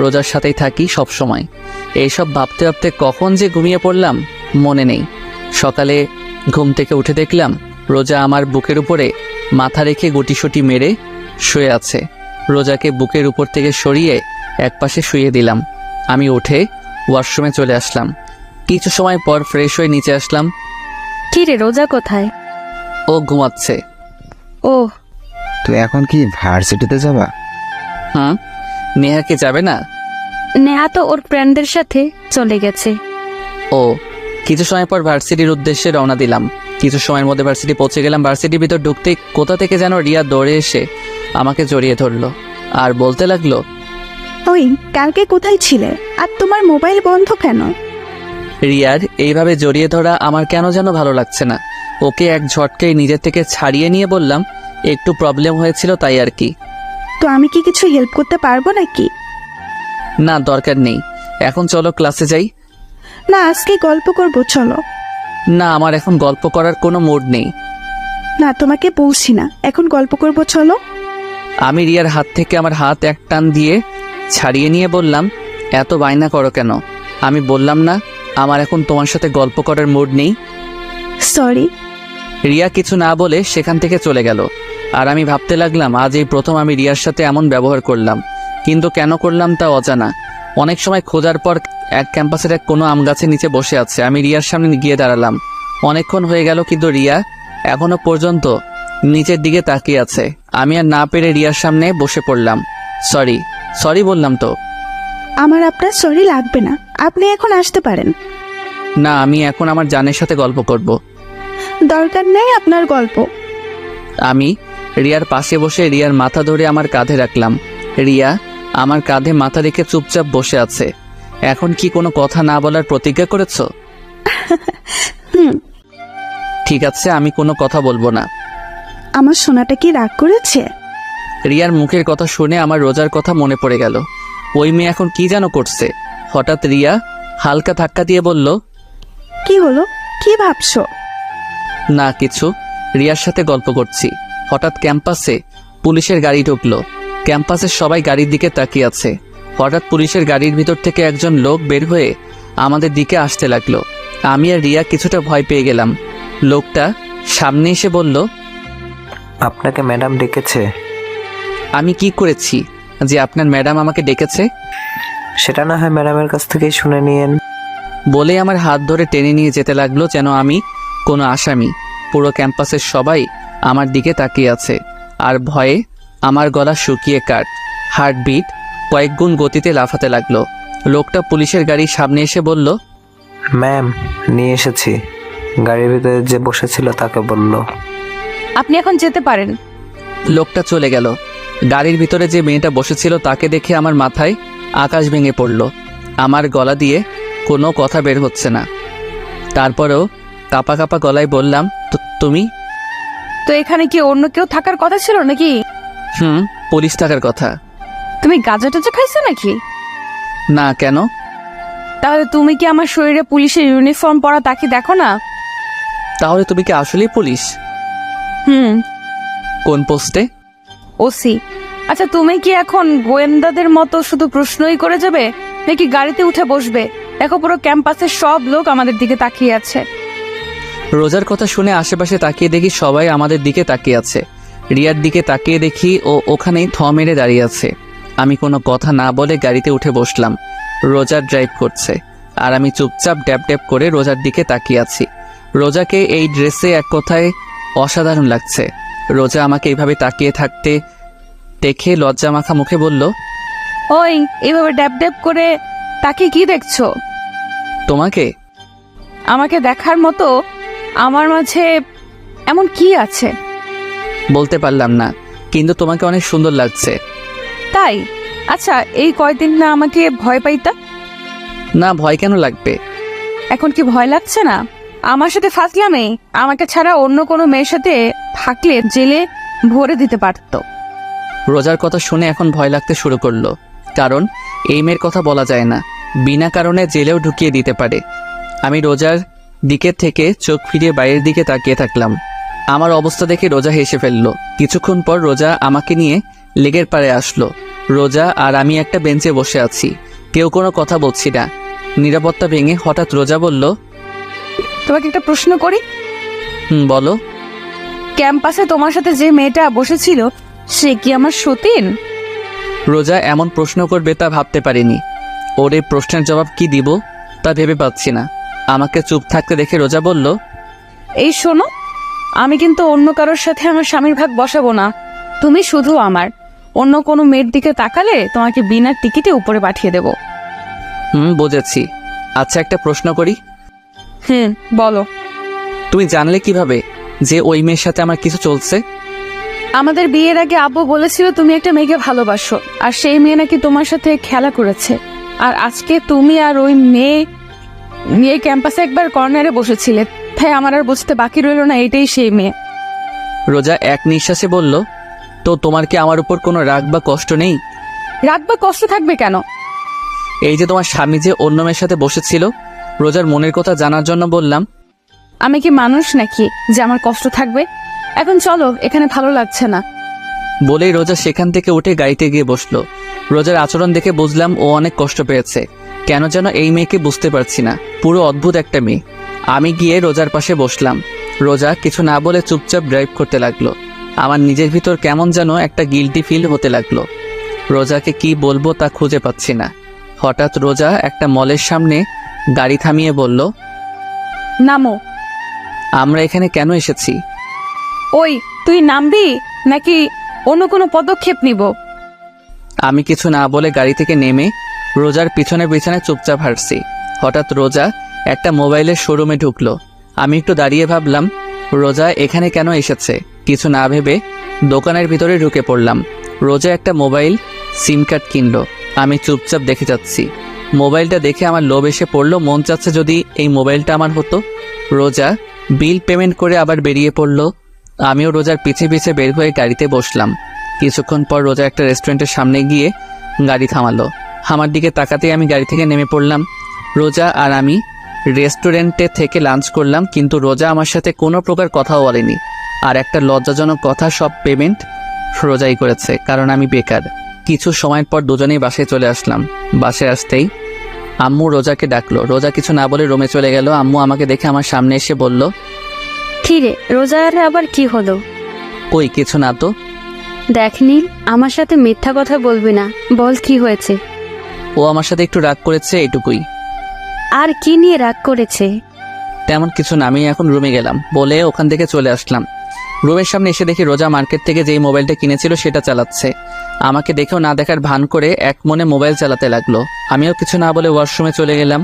রোজার সাথেই থাকি সব সময়। এইসব ভাবতে ভাবতে কখন যে ঘুমিয়ে পড়লাম মনে নেই। সকালে ঘুম থেকে উঠে দেখলাম রোজা আমার বুকের উপরে মাথা রেখে গুটিসুটি মেরে শুয়ে আছে। রোজাকে বুকের উপর থেকে সরিয়ে একপাশে শুয়ে দিলাম। আমি উঠে ওয়াশরুমে চলে আসলাম। কিছু সময় পর ফ্রেশ হয়ে নিচে আসলাম। কি রে, রোজা কোথায়? ও ঘুমাচ্ছে। ও, তুই এখন কি ভার্সিটিতে যাবা? হুম, নেহা কি যাবে না? নেহা তো ওর ফ্রেন্ডদের সাথে চলে গেছে। ও, কিছু সময় পর ভার্সিটির উদ্দেশ্যে রওনা দিলাম। কিছু সময়ের মধ্যে ভার্সিটি পৌঁছে গেলাম। ভার্সিটির ভিতর ঢুকতেই কোথা থেকে যেন রিয়া দৌড়ে এসে আমাকে জড়িয়ে ধরলো আর বলতে লাগলো, ওই কালকে কোথায় ছিলে আর তোমার মোবাইল বন্ধ কেন? রিয়ার এইভাবে জড়িয়ে ধরা আমার কেন যেন ভালো লাগছে না। ওকে এক ঝটকায় নিজের থেকে ছাড়িয়ে নিয়ে বললাম, একটু প্রবলেম হয়েছিল তাই আর কি। তো আমি কি কিছু হেল্প করতে পারবো নাকি? না, দরকার নেই, এখন চলো ক্লাসে যাই। না, আজকে গল্প করবো, চলো। না, আমার এখন গল্প করার কোনো মুড নেই। না, তোমাকে বলছি না, এখন গল্প করবো, চলো। আমি রিয়ার হাত থেকে আমার হাত এক টান দিয়ে ছাড়িয়ে নিয়ে বললাম, এত বায়না করো কেন? আমি বললাম না আমার এখন তোমার সাথে গল্প করার মুড নেই। সরি। রিয়া কিছু না বলে সেখান থেকে চলে গেল। আর আমি ভাবতে লাগলাম আজ এই প্রথম আমি রিয়ার সাথে এমন ব্যবহার করলাম, কিন্তু কেন করলাম তা অজানা। অনেক সময় খোঁজার পর এক ক্যাম্পাসের এক কোনো আম গাছের নিচে বসে আছে। আমি রিয়ার সামনে গিয়ে দাঁড়ালাম। অনেকক্ষণ হয়ে গেল কিন্তু রিয়া এখনো পর্যন্ত নিচের দিকে তাকিয়ে আছে। আমি আর না পেরে রিয়ার সামনে বসে পড়লাম। সরি বললাম তো। আমার আপনার সরি লাগবে না, আপনি এখন আসতে পারেন। না, আমি এখন আমার জানের সাথে গল্প করব। দরকার নেই আপনার গল্প। আমি রিয়ার পাশে বসে রিয়ার মাথা ধরে আমার কাঁধে রাখলাম। রিয়া আমার কাঁধে মাথা রেখে চুপচাপ বসে আছে। এখন কি কোনো কথা না বলার প্রতিজ্ঞা করেছো? হুম। ঠিক আছে, আমি কোনো কথা বলবো না। আমার সোনাটা কি রাগ করেছে? রিয়ার মুখের কথা শুনে আমার রোজার কথা মনে পড়ে গেল। ওই মেয়ে এখন কি যেন করছে। হঠাৎ রিয়া হালকা ধাক্কা দিয়ে বলল, কি হলো, কি ভাবছো? না কিছু, রিয়ার সাথে গল্প করছি। হঠাৎ ক্যাম্পাসে পুলিশের গাড়ি ঢুকলো। ক্যাম্পাসের সবাই গাড়ির দিকে তাকিয়ে আছে। হঠাৎ পুলিশের গাড়ির ভিতর থেকে একজন লোক বের হয়ে আমাদের দিকে আসতে লাগলো। আমি আর রিয়া কিছুটা ভয় পেয়ে গেলাম। লোকটা সামনে এসে বলল, আপনাকে ম্যাডাম ডেকেছে। আমি কি করেছি যে আপনার ম্যাডাম আমাকে ডেকেছে? সেটা না হয় ম্যাডামের কাছ থেকেই শুনে নিয়েন। বলে আমার হাত ধরে টেনে নিয়ে যেতে লাগলো যেন আমি কোনো আসামি। পুরো ক্যাম্পাসের সবাই আমার দিকে তাকিয়ে আছে আর ভয়ে আমার গলা শুকিয়ে কাট, হার্টবিট কয়েক গুণ গতিতে লাফাতে লাগলো। লোকটা পুলিশের গাড়ির সামনে এসে বলল, ম্যাম, নিয়ে এসেছি। গাড়ির ভিতরে যে বসেছিল তাকে বলল। আপনি এখন যেতে পারেন। লোকটা চলে গেল। গাড়ির ভিতরে যে মেয়েটা বসেছিল তাকে দেখে আমার মাথায় আকাশ ভেঙে পড়ল। আমার গলা দিয়ে কোনো কথা বের হচ্ছে না। তারপরেও কাঁপা কাঁপা গলায় বললাম, তুমি? তো এখানে কি অন্য কেউ থাকার কথা ছিল নাকি? পুলিশ থাকার কথা। তুমি গাঁজা টাজা খাইছো নাকি? না, কেন? তাহলে তুমি কি আমার শরীরে পুলিশের ইউনিফর্ম পরা তাকে দেখো না? তাহলে তুমি কি আসলেই পুলিশ? কোন পোস্টে? ওসি। আচ্ছা, তুমি কি এখন গোয়েন্দাদের মতো শুধু প্রশ্নই করে যাবে নাকি গাড়িতে উঠে বসবে? দেখো, পুরো ক্যাম্পাসের সব লোক আমাদের দিকে তাকিয়ে আছে। রোজার কথা শুনে আশেপাশে তাকিয়ে দেখি সবাই আমাদের দিকে তাকিয়ে আছে। রিয়ার দিকে তাকিয়ে দেখি ও ওখানেই থ মেরে দাঁড়িয়ে আছে। আমি কোনো কথা না বলে গাড়িতে উঠে বসলাম। রোজা ড্রাইভ করছে আর আমি চুপচাপ ড্যাব ড্যাব করে রোজার দিকে তাকিয়ে আছি। রোজাকে এই ড্রেসে এক কথায় অসাধারণ লাগছে। রোজা আমাকে এইভাবে তাকিয়ে থাকতে দেখে লজ্জা মাখা মুখে বলল, ওই এইভাবে ড্যাব ড্যাব করে তাকে কি দেখছো? তোমাকে? আমাকে দেখার মতো আমার মাঝে এমন কি আছে? বলতে পারলাম না, কিন্তু তোমাকে অনেক সুন্দর লাগছে। তাই? আচ্ছা, এই কয়দিন না আমাকে ভয় পাইতা? না, ভয় কেন লাগবে? এখন কি ভয় লাগছে না? আমার সাথে ফাজলামে আমাকে ছাড়া অন্য কোনো মেয়ের সাথে থাকলে জেলে ভরে দিতে পারতো। রোজার কথা শুনে এখন ভয় লাগতে শুরু করলো, কারণ এই মেয়ের কথা বলা যায় না, বিনা কারণে জেলেও ঢুকিয়ে দিতে পারে। আমি রোজার দিকে থেকে চোখ ফিরিয়ে বাইরের দিকে তাকিয়ে থাকলাম। আমার অবস্থা দেখে রোজা হেসে ফেললো। কিছুক্ষণ পর রোজা আমাকে নিয়ে লেগের পাড়ে আসলো। রোজা আর আমি একটা বেঞ্চে বসে আছি, কেউ কোনো কথা বলছি না। নিরাপত্তা ভেঙে হঠাৎ রোজা বলল, তোমাকে একটা প্রশ্ন করি। বলো। ক্যাম্পাসে তোমার সাথে যে মেয়েটা বসেছিল সে কি আমার সতীন? রোজা এমন প্রশ্ন করবে তা ভাবতে পারিনি। ওর এই প্রশ্নের জবাব কি দিব তা ভেবে পাচ্ছি না। আমাকে চুপ থাকতে দেখে রোজা বলল, এই শোনো, আমি কিন্তু অন্য কারোর সাথে আমার স্বামীর ভাগ বসাবো না। তুমি শুধু আমার। অন্য কোনো মেয়ের দিকে তাকালে তোমাকে বিনা টিকিটে উপরে পাঠিয়ে দেব। বুঝেছি। আচ্ছা, একটা প্রশ্ন করি। বলো। তুমি জানলে কিভাবে যে ওই মেয়ের সাথে আমার কিছু চলছে? আমাদের বিয়ের আগে আব্বু বলেছিল তুমি একটা মেয়েকে ভালোবাসো, আর সেই মেয়ে নাকি তোমার সাথে খেলা করেছে। আর আজকে তুমি আর ওই মেয়ে ক্যাম্পাসে একবার কর্নারে বসেছিলে, তাই আমার আর বুঝতে বাকি রইল না এটাই সেই মেয়ে। রোজা এক নিঃশ্বাসে বলল, তো তোমার কি আমার উপর কোনো রাগ বা কষ্ট নেই? রাগ বা কষ্ট থাকবে কেন? এই যে তোমার স্বামী যে অন্য মেয়ের সাথে বসেছিল, রোজার মনের কথা জানার জন্য বললাম। আমি কি মানুষ নাকি যে আমার কষ্ট থাকবে? এখন চলো, এখানে ভালো লাগছে না। বলেই রোজা সেখান থেকে উঠে গাড়িতে গিয়ে বসলো। রোজার আচরণ দেখে বুঝলাম ও অনেক কষ্ট পেয়েছে। কেন যেন এই মেয়েকে বুঝতে পারছি না, পুরো অদ্ভুত একটা মেয়ে। আমি গিয়ে রোজার পাশে বসলাম। রোজা কিছু না বলে চুপচাপ ড্রাইভ করতে লাগলো। আমার নিজের ভিতর কেমন যেন একটা গিল্টি ফিল হতে লাগলো। রোজাকে কি বলবো তা খুঁজে পাচ্ছি না। হঠাৎ রোজা একটা মলের সামনে গাড়ি থামিয়ে বলল, নামো। আমরা এখানে কেন এসেছি? ওই, তুই নামবি নাকি অন্য কোনো পদক্ষেপ নিব? আমি কিছু না বলে গাড়ি থেকে নেমে রোজার পিছনে পিছনে চুপচাপ হাঁটছি। হঠাৎ রোজা একটা মোবাইলের শোরুমে ঢুকলো। আমি একটু দাঁড়িয়ে ভাবলাম রোজা এখানে কেন এসেছে। কিছু না ভেবে দোকানের ভিতরে ঢুকে পড়লাম। রোজা একটা মোবাইল সিম কার্ড কিনলো। আমি চুপচাপ দেখে যাচ্ছি। মোবাইলটা দেখে আমার লোভ এসে পড়লো, মন চাচ্ছে যদি এই মোবাইলটা আমার হতো। রোজা বিল পেমেন্ট করে আবার বেরিয়ে পড়লো। আমিও রোজার পিছে পিছে বের হয়ে গাড়িতে বসলাম। কিছুক্ষণ পর রোজা একটা রেস্টুরেন্টের সামনে গিয়ে গাড়ি থামালো। আমার দিকে তাকাতেই আমি গাড়ি থেকে নেমে পড়লাম। রোজা আর আমি রেস্টুরেন্টে থেকে লাঞ্চ করলাম, কিন্তু রোজা আমার সাথে কোনো প্রকার কথাও বলেনি। আর একটা লজ্জাজনক কথা, সব পেমেন্ট রোজাই করেছে, কারণ আমি বেকার। কিছু সময় পর দুজনেই বাসায় চলে আসলাম। বাসায় আসতেই আম্মু রোজাকে ডাকলো। রোজা কিছু না বলে রুমে চলে গেল। আম্মু আমাকে দেখে আমার সামনে এসে বলল, কি রে, রোজার আবার কি হলো? কই কিছু না তো। দেখ নীল, আমার সাথে মিথ্যা কথা বলবি না, বল কি হয়েছে? ও আমার সাথে একটু রাগ করেছে, এটুকুই। আর কি নিয়ে রাগ করেছে? তেমন কিছু না, আমি এখন রুমে গেলাম বলে ওখান থেকে চলে আসলাম। রুমের সামনে এসে দেখি রোজা মার্কেট থেকে যেই মোবাইলটা কিনেছিল সেটা চালাচ্ছে। আমাকে দেখেও না দেখার ভান করে এক মনে মোবাইল চালাতে লাগলো। আমিও কিছু না বলে ওয়াশরুমে চলে গেলাম।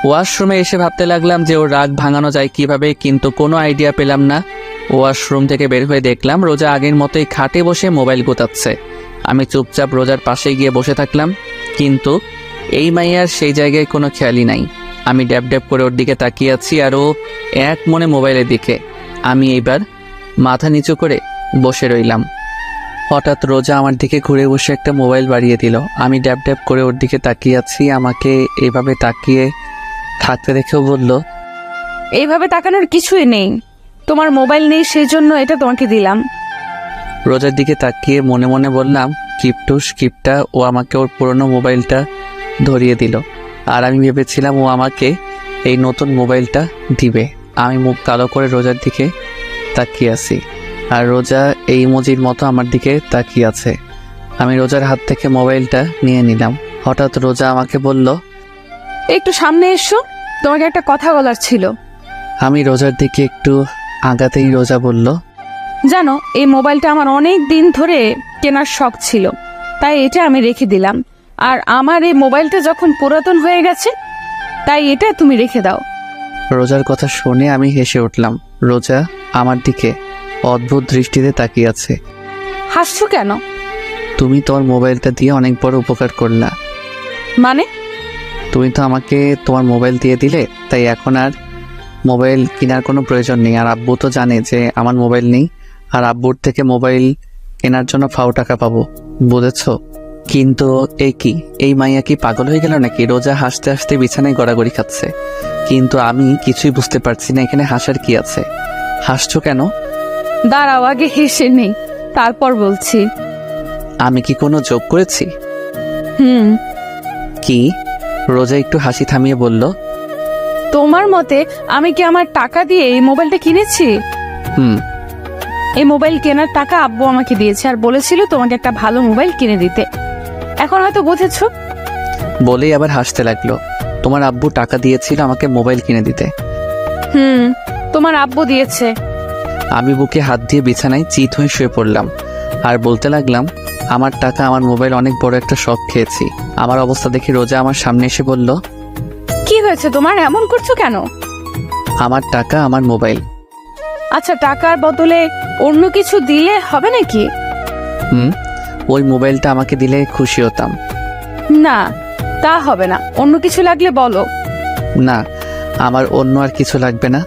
ওয়াশরুমে এসে ভাবতে লাগলাম যে ওর রাগ ভাঙানো যায় কিভাবে, কিন্তু কোনো আইডিয়া পেলাম না। ওয়াশরুম থেকে বের হয়ে দেখলাম রোজা আগের মতোই খাটে বসে মোবাইল গোতাচ্ছে। আমি চুপচাপ রোজার পাশে গিয়ে বসে থাকলাম, কিন্তু এই মাইয়ার সেই জায়গায় কোনো খেয়ালই নাই। আমি ড্যাব ড্যাব করে ওর দিকে তাকিয়ে আছি আর ও এক মনে মোবাইলের দিকে। আমি এইবার মাথা নিচু করে বসে রইলাম। হঠাৎ রোজা আমার দিকে ঘুরে বসে একটা মোবাইল বাড়িয়ে দিল। আমি ড্যাব ড্যাব করে ওর দিকে তাকিয়ে আছি। আমাকে এভাবে তাকিয়ে থাকতে দেখেও বলল, এইভাবে তাকানোর কিছুই নেই, তোমার মোবাইল নেই সেই জন্য এটা তোমাকে দিলাম। রোজার দিকে তাকিয়ে মনে মনে বললাম, কিপটুস কিপটা, ও আমাকে ওর পুরনো মোবাইলটা ধরিয়ে দিল। আর আমি ভেবেছিলাম ও আমাকে এই নতুন মোবাইলটা দিবে। আমি মুখ কালো করে রোজার দিকে তাকিয়ে আছি, আর রোজা এই ইমোজির মতো আমার দিকে তাকিয়ে আছে। আমি রোজার হাত থেকে মোবাইলটা নিয়ে নিলাম। হঠাৎ রোজা আমাকে বলল, একটু সামনে এসো, তোমাকে একটা কথা বলার ছিল। আমি রোজার দিকে একটু আগাতেই রোজা বলল, জানো, এই মোবাইলটা আমার অনেক দিন ধরে কেনার শখ ছিল, তাই এটা আমি রেখে দিলাম। আর আমার এই মোবাইলটা যখন পুরাতন হয়ে গেছে তাই এটা তুমি রেখে দাও। রোজার কথা শুনে আমি হেসে উঠলাম। রোজা আমার দিকে অদ্ভুত দৃষ্টিতে তাকিয়ে আছে। হাসছো কেন? তুমি তোমার মোবাইলটা দিয়ে অনেক বড় উপকার করলা। মানে? তুমি তো আমাকে তোমার মোবাইল দিয়ে দিলে, তাই এখন আর মোবাইল কেনার কোনো প্রয়োজন নেই। আর আব্বু তো জানে যে আমার মোবাইল নেই, আর আব্বুর থেকে মোবাইল কেনার জন্য ফাও টাকা পাবো, বুঝেছো? কিন্তু এই মাইয়া কি পাগল হয়ে গেল নাকি? রোজা হাসতে হাসতে বিছানায় গড়াগড়ি খাচ্ছে, কিন্তু আমি কিছুই বুঝতে পারছি না এখানে হাসার কি আছে। হাসছো কেন? দাঁড়াও, আগে হেসে নেই, তারপর বলছি। আমি কি কোনো জোক করেছি? কি? রোজা একটু হাসি থামিয়ে বলল, তোমার মতে আমি কি আমার টাকা দিয়ে এই মোবাইলটা কিনেছি? হুম। এই মোবাইল কেনার টাকা আব্বু আমাকে দিয়েছে, আর বলেছিল তোমাকে একটা ভালো মোবাইল কিনে দিতে। এখন হয়তো বুঝেছো। বলেই আবার হাসতে লাগলো। তোমার আব্বু টাকা দিয়েছিল আমাকে মোবাইল কিনে দিতে? তোমার আব্বু দিয়েছে। আমি বুকে হাত দিয়ে বিছানায় চিত হয়ে শুয়ে পড়লাম আর বলতে লাগলাম, আমার টাকা আমার মোবাইল অনেক বড় একটা শখ খেয়েছি। আমার অবস্থা দেখে রোজা আমার সামনে এসে বলল, কি হয়েছে তোমার? এমন করছো কেন? আমার টাকা আমার মোবাইল। আচ্ছা, টাকার বদলে অন্য কিছু দিলে হবে নাকি? ওই মোবাইলটা আমাকে দিলে খুশি হতাম। না, তা হবে না, অন্য কিছু লাগলে বলো। না, আমার অন্য আর কিছু লাগবে না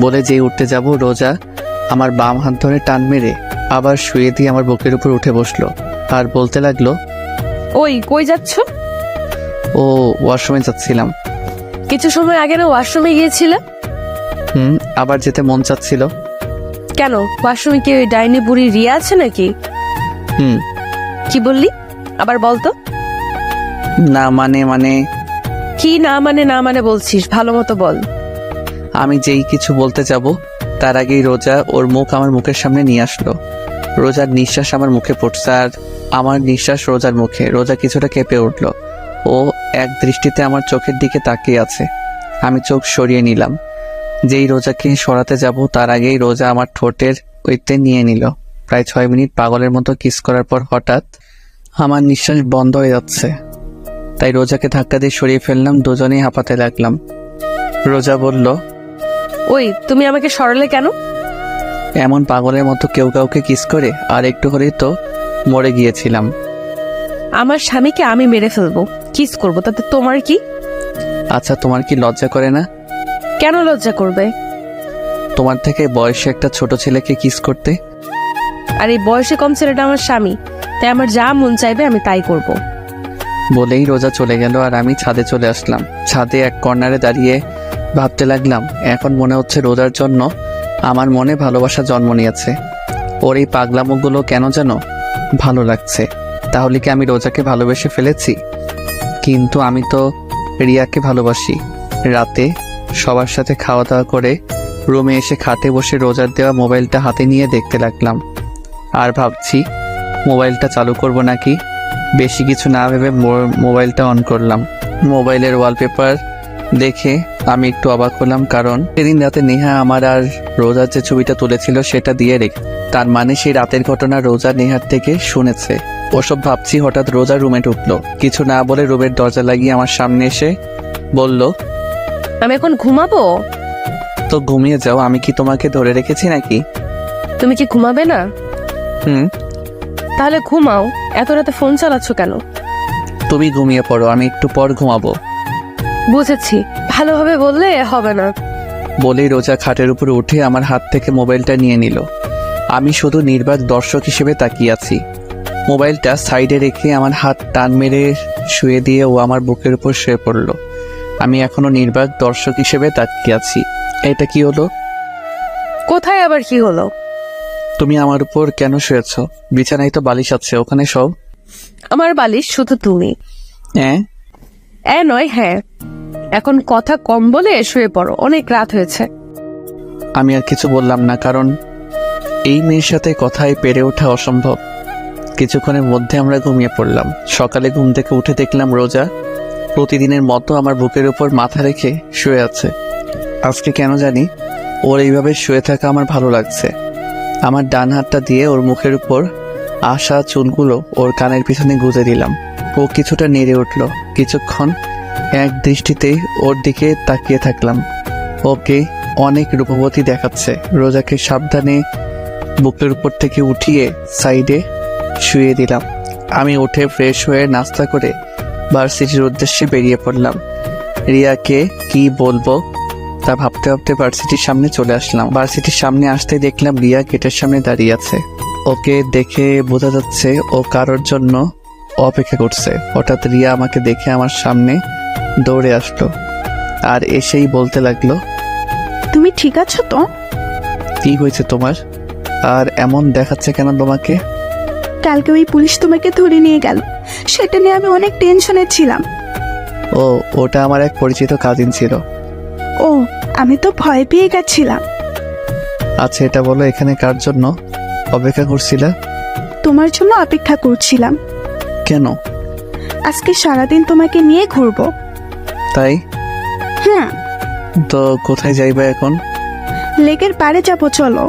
বলে যেই উঠতে যাব, রোজা আমার বাম হাত ধরে টান মেরে আবার শুয়ে দিয়ে আমার বুকের উপর উঠে বসলো আর বলতে লাগলো, ওই কই যাচ্ছ? ও ওয়াশরুমে যাচ্ছিলাম। কিছু সময় আগে না ওয়াশরুমে গিয়েছিলে? আবার যেতে মন চাচ্ছিল। কেন, ওয়াশরুমে কি ওই ডাইনি বুড়ি রিয়া আছে নাকি? কি বললি? আবার বলতো। না মানে কি না মানে বলছিস, ভালো মতো বল। আমি যেই কিছু বলতে যাব তার আগেই রোজা ওর মুখ আমার মুখের সামনে নিয়ে আসলো। রোজার নিঃশ্বাস আমার মুখে পড়ছে আর আমার নিঃশ্বাস রোজার মুখে। রোজা কিছুটা কেঁপে উঠলো। ও এক দৃষ্টিতে আমার চোখের দিকে তাকিয়ে আছে। আমি চোখ সরিয়ে নিলাম। যেই রোজাকে সরাতে যাব তার আগেই রোজা আমার ঠোঁটের ওইতে নিয়ে নিল। প্রায় 6 মিনিট পাগলের মতো কিস করার পর হঠাৎ আমার নিঃশ্বাস বন্ধ হয়ে যাচ্ছে, তাই রোজাকে ধাক্কা দিয়ে সরিয়ে ফেললাম। দুজনেই হাঁপাতে লাগলাম। রোজা বলল, ওই তুমি আমাকে সরালে কেন? এমন পাগলের মতো কেউ কাউকে কিস করে? আর একটু হলেই তো মরে গিয়েছিলাম। আমার স্বামীকে আমি মেরে ফেলবো, কিস করবো, তাতে তোমার কি? আচ্ছা, তোমার কি লজ্জা করে না? কেন লজ্জা করবে? তোমার থেকে বয়সে একটা ছোট ছেলেকে কিস করতে? আর এই বয়সে কম ছেলেটা আমার স্বামী, তাই আমার যা মন চাইবে আমি তাই করব। বলেই রোজা চলে গেল আর আমি ছাদে চলে আসলাম। ছাদে এক কর্নারে দাঁড়িয়ে ভাবতে লাগলাম, এখন মনে হচ্ছে রোজার জন্য আমার মনে ভালোবাসা জন্ম নিয়েছে। ওর এই পাগলামোগুলো কেন যেন ভালো লাগছে। তাহলে কি আমি রোজাকে ভালোবেসে ফেলেছি? কিন্তু আমি তো রিয়াকে ভালোবাসি। রাতে সবার সাথে খাওয়া দাওয়া করে রুমে এসে খাটে বসে রোজার দেওয়া মোবাইলটা হাতে নিয়ে দেখতে লাগলাম আর ভাবছি মোবাইলটা চালু করব নাকি। বেশি কিছু না ভেবে মোবাইলটা অন করলাম। মোবাইলের ওয়ালপেপার দেখে আমি একটু অবাক হলাম, কারণ সেদিন রাতে নেহা আমার আর রোজার যে ছবিটা তুলেছিল সেটা দিয়ে রেখে, তার মানে সেই রাতের ঘটনা রোজা নেহার থেকে শুনেছে। ওসব ভাবছি, হঠাৎ রোজা রুমে ঢুকলো। কিছু না বলে রুমের দরজা লাগিয়ে আমার সামনে এসে বলল, আমি এখন ঘুমাবো। তো ঘুমিয়ে যাও, আমি কি তোমাকে ধরে রেখেছি নাকি? তুমি কি ঘুমাবে না? হুম। তাহলে ঘুমাও, এত রাতে ফোন চালাচ্ছ কেন? তুমি ঘুমিয়ে পড়ো, আমি একটু পর ঘুমাবো। বুঝেছি, ভালোভাবে বললে হবে না। বলেই রোজা খাটের উপর উঠে আমার হাত থেকে মোবাইলটা নিয়ে নিল। আমি শুধু নির্বাক দর্শক হিসেবে তাকিয়ে আছি। মোবাইলটা সাইডে রেখে আমার হাত টান মেরে শুয়ে দিয়ে ও আমার বুকের উপর শুয়ে পড়ল। আমি এখনো নির্বাক দর্শক হিসেবে তাকিয়ে আছি। এটা কি হলো? কোথায় আবার কি হলো? তুমি আমার উপর কেন শুয়েছ? বিছানায় তো বালিশ আছে, ওখানে সব। আমার বালিশ শুধু তুমি। হ্যাঁ নয় হ্যাঁ। এখন কথা কম বলে শুয়ে পড়ো, অনেক রাত হয়েছে। আমি আর কিছু বললাম না, কারণ এই মেয়ের সাথে কথায় পেরে ওঠা অসম্ভব। কিছুক্ষণের মধ্যে আমরা ঘুমিয়ে পড়লাম। সকালে ঘুম থেকে উঠে দেখলাম রোজা প্রতিদিনের মতো আমার বুকের উপর মাথা রেখে শুয়ে আছে। আজকে কেন জানি ওর এইভাবে শুয়ে থাকা আমার ভালো লাগছে। আমার ডান হাতটা দিয়ে ওর মুখের উপর আসা চুলগুলো ওর কানের পিছনে গুঁজে দিলাম। ও কিছুটা নেড়ে উঠল। কিছুক্ষণ এক দৃষ্টিতে ওর দিকে তাকিয়ে থাকলাম। ওকে অনেক রূপবতী দেখাচ্ছে। রোজাকে সাবধানে বুকের উপর থেকে উঠিয়ে সাইডে শুয়ে দিলাম। আমি উঠে ফ্রেশ হয়ে নাস্তা করে ভার্সিটির উদ্দেশ্যে বেরিয়ে পড়লাম। রিয়াকে কি বলবো তা ভাবতে ভাবতে ভার্সিটির সামনে চলে আসলাম। ভার্সিটির সামনে আসতে দেখলাম রিয়া গেটের সামনে দাঁড়িয়ে আছে। ওকে দেখে বোঝা যাচ্ছে ও কারোর জন্য অপেক্ষা করছে। হঠাৎ রিয়া আমাকে দেখে আমার সামনে দৌড়ে আসলো আর এসেই বলতে লাগলো, তুমি ঠিক আছো তো? কি হয়েছে তোমার? আর এমন দেখাচ্ছে কেন তোমাকে? কালকে ওই পুলিশ তোমাকে ধরে নিয়ে গেল, সেটা নিয়ে আমি অনেক টেনশনে ছিলাম। ও, ওটা আমার এক পরিচিত কাজিন ছিল। ও, আমি তো ভয় পেয়ে গেছিলাম। আচ্ছা এটা বলো, এখানে কার জন্য অপেক্ষা করছিলে? তোমার জন্য অপেক্ষা করছিলাম। কেন? আজকে সারাদিন তোমাকে নিয়ে ঘুরবো। তাই? হ্যাঁ, তো কোথায় যাইবা এখন? লেকের পাড়ে যাবো, চলো।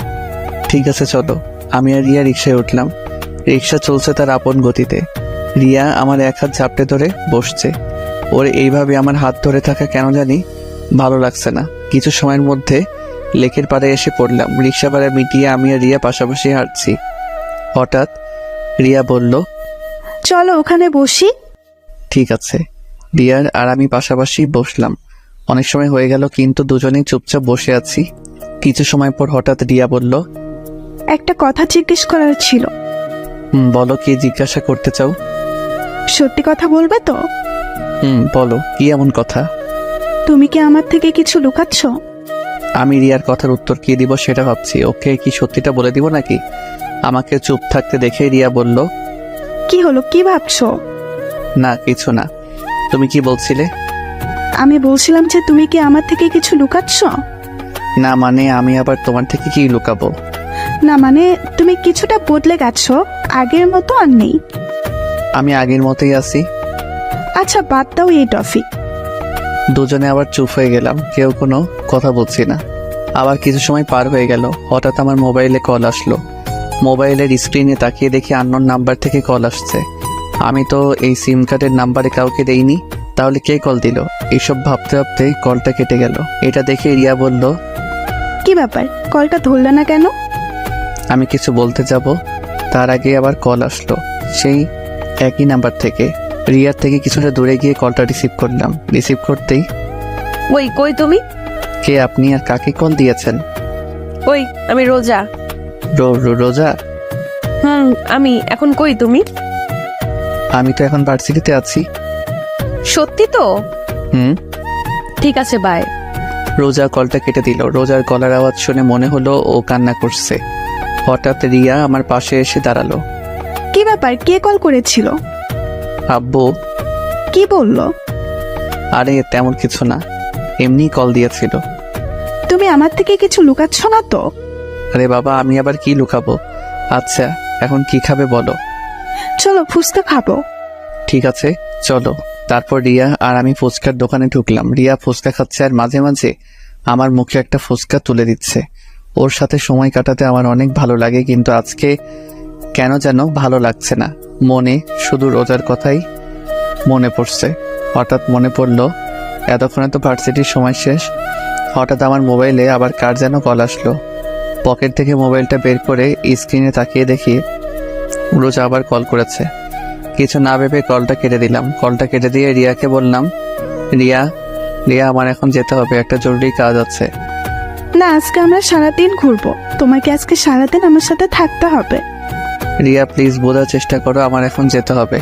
ঠিক আছে চলো। আমি আর রিয়া রিক্সায় উঠলাম। রিক্সা চলছে তার আপন গতিতে। রিয়া আমার এক হাত ঝাপটে ধরে বসছে। ওর এইভাবে আমার হাত ধরে থাকা কেন জানি ভালো লাগছে না। কিছু সময়ের মধ্যে লেকের পাড়ে এসে পড়লাম। রিক্সা ভাড়া মিটিয়ে আমি আর রিয়া পাশাপাশি হাঁটছি। হঠাৎ রিয়া বলল, চলো ওখানে বসি। ঠিক আছে। রিয়ার আর আমি পাশাপাশি বসলাম। অনেক সময় হয়ে গেল কিন্তু দুজনেই চুপচাপ বসে আছি। কিছু সময় পর হঠাৎ রিয়া বলল, একটা কথা জিজ্ঞেস করার ছিল। বলো, কি জিজ্ঞাসা করতে চাও? সত্যি কথা বলবে তো? বলো, কি এমন কথা? তুমি কি আমার থেকে কিছু লুকাচ্ছ? আমি রিয়ার কথার উত্তর কি দিব সেটা ভাবছি। ওকে কি সত্যিটা বলে দিব নাকি? আমাকে চুপ থাকতে দেখে রিয়া বলল, কি হলো, কি ভাবছো? না কিছু না। তুমি কি বলছিলে? আমি বলছিলাম যে তুমি কি আমার থেকে কিছু লুকাচ্ছ? না মানে আমি আবার তোমার থেকে কি লুকাবো? না মানে তুমি কিছুটা বদলে গেছো, আগের মতো আর নেই। আমি আগের মতোই আছি। আচ্ছা বাদ দাও এই টপিক। দুজনে আবার চুপ হয়ে গেলাম, কেউ কোনো কথা বলছি না। আবার কিছু সময় পার হয়ে গেল। হঠাৎ আমার মোবাইলে কল আসলো। মোবাইলের স্ক্রিনে তাকিয়ে দেখি আননোন নাম্বার থেকে কল আসছে। আমি তো এই সিম কার্ডের নাম্বারে কাউকে দেইনি, তাহলে কে কল দিল? এইসব ভাবতে ভাবতে কলটা কেটে গেল। এটা দেখে রিয়া বলল, কি ব্যাপার, কলটা ধরলে না কেন? আমি কিছু বলতে যাব তার আগে আবার কল আসলো সেই একই নাম্বার থেকে। রিয়ার থেকে কিছুটা দূরে গিয়ে কলটা রিসিভ করলাম। রিসিভ করতেই, ওই কই তুমি? কে আপনি আর কাকে কল দিয়েছেন? ওই আমি রোজা। রোজা? আমি এখন কই তুমি? আমি তো এখন ভার্সিটিতে আছি। সত্যি তো? হুম। ঠিক আছে বাই। রোজা কলটা কেটে দিল। রোজার গলার আওয়াজ শুনে মনে হলো ও কান্না করছে। হঠাৎ রিয়া আমার পাশে এসে দাঁড়ালো। কি ব্যাপার, কে কল করেছিল? আব্বু। কি বললো? আরে তেমন কিছু না, এমনি কল দিয়েছিল। তুমি আমার থেকে কিছু লুকাচ্ছ না তো? আরে বাবা, আমি আবার কি লুকাবো? আচ্ছা এখন কি খাবে বলো? চলো ফুচকা খাবো। ঠিক আছে চলো। তারপর রিয়া আর আমি ফুচকার দোকানে ঢুকলাম। রিয়া ফুচকা খাচ্ছে আর মাঝে মাঝে আমার মুখে একটা ফুচকা তুলে দিচ্ছে। ওর সাথে সময় কাটাতে আমার অনেক ভালো লাগে, কিন্তু আজকে কেন যেন ভালো লাগছে না। মনে শুধু রোজার কথাই মনে পড়ছে। হঠাৎ মনে পড়লো এতক্ষণে তো ভার্সিটির সময় শেষ। হঠাৎ আমার মোবাইলে আবার কার যেন কল আসলো। পকেট থেকে মোবাইলটা বের করে স্ক্রিনে তাকিয়ে দেখি রোজা আবার কল করেছে। কিছু না ভেবে কলটা কেটে দিলাম। কলটা কেটে দিয়ে রিয়াকে বললাম, রিয়া আমার এখন যেতে হবে, একটা জরুরি কাজ আছে। না, আজকে আমরা সারাদিন ঘুরবো, তোমাকে আজকে সারাদিন আমার সাথে থাকতে হবে। রিয়া প্লিজ বোঝার চেষ্টা করো, আমার এখন যেতে হবে।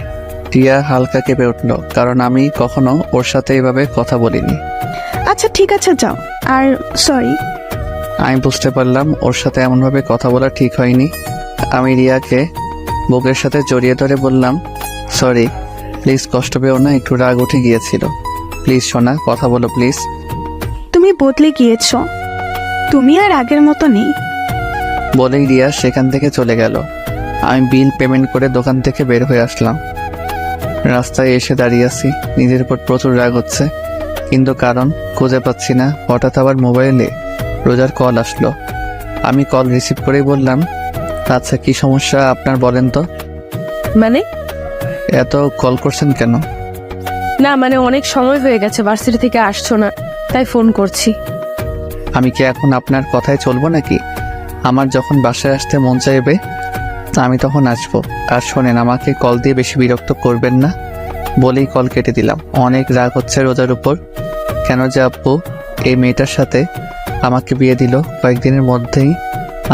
রিয়া হালকা কেঁপে উঠল, কারণ আমি কখনো ওর সাথে এভাবে কথা বলিনি। আচ্ছা ঠিক আছে যাও। আর সরি। আমি বুঝতে পারলাম ওর সাথে এমনভাবে কথা বলা ঠিক হয়নি। আমি রিয়াকে বুকের সাথে জড়িয়ে ধরে বললাম, সরি প্লিজ, কষ্ট পেও না, একটু রাগ উঠে গিয়েছিল। প্লিজ সোনা, কথা বলো প্লিজ। তুমি বদলে গিয়েছো, তুমি আর আগের মতো নেই। বলেই রিয়া সেখান থেকে চলে গেল। আমি বিল পেমেন্ট করে দোকান থেকে বের হয়ে আসলাম। রাস্তায় এসে দাঁড়িয়ে আছি, নিজের উপর প্রচুর রাগ হচ্ছে, কিন্তু কারণ খুঁজে পাচ্ছি না। হঠাৎ আবার মোবাইলে রোজার কল আসলো। আমি কল রিসিভ করেই বললাম, আচ্ছা কি সমস্যা আপনার বলেন তো? মানে? এত কল করছেন কেন? না মানে অনেক সময় হয়ে গেছে ভার্সিটি থেকে আসছো না, তাই ফোন করছি। আমি কি এখন আপনার কথায় চলবো নাকি? আমার যখন বাসায় আসতে মন চাইবে আমি তখন আসবো। আর শোনেন, আমাকে কল দিয়ে বেশি বিরক্ত করবেন না বলেই কল কেটে দিলাম। অনেক রাগ হচ্ছে রোজার উপর। কেন যে আব্বু এই মেয়েটার সাথে আমাকে বিয়ে দিল, কয়েকদিনের মধ্যেই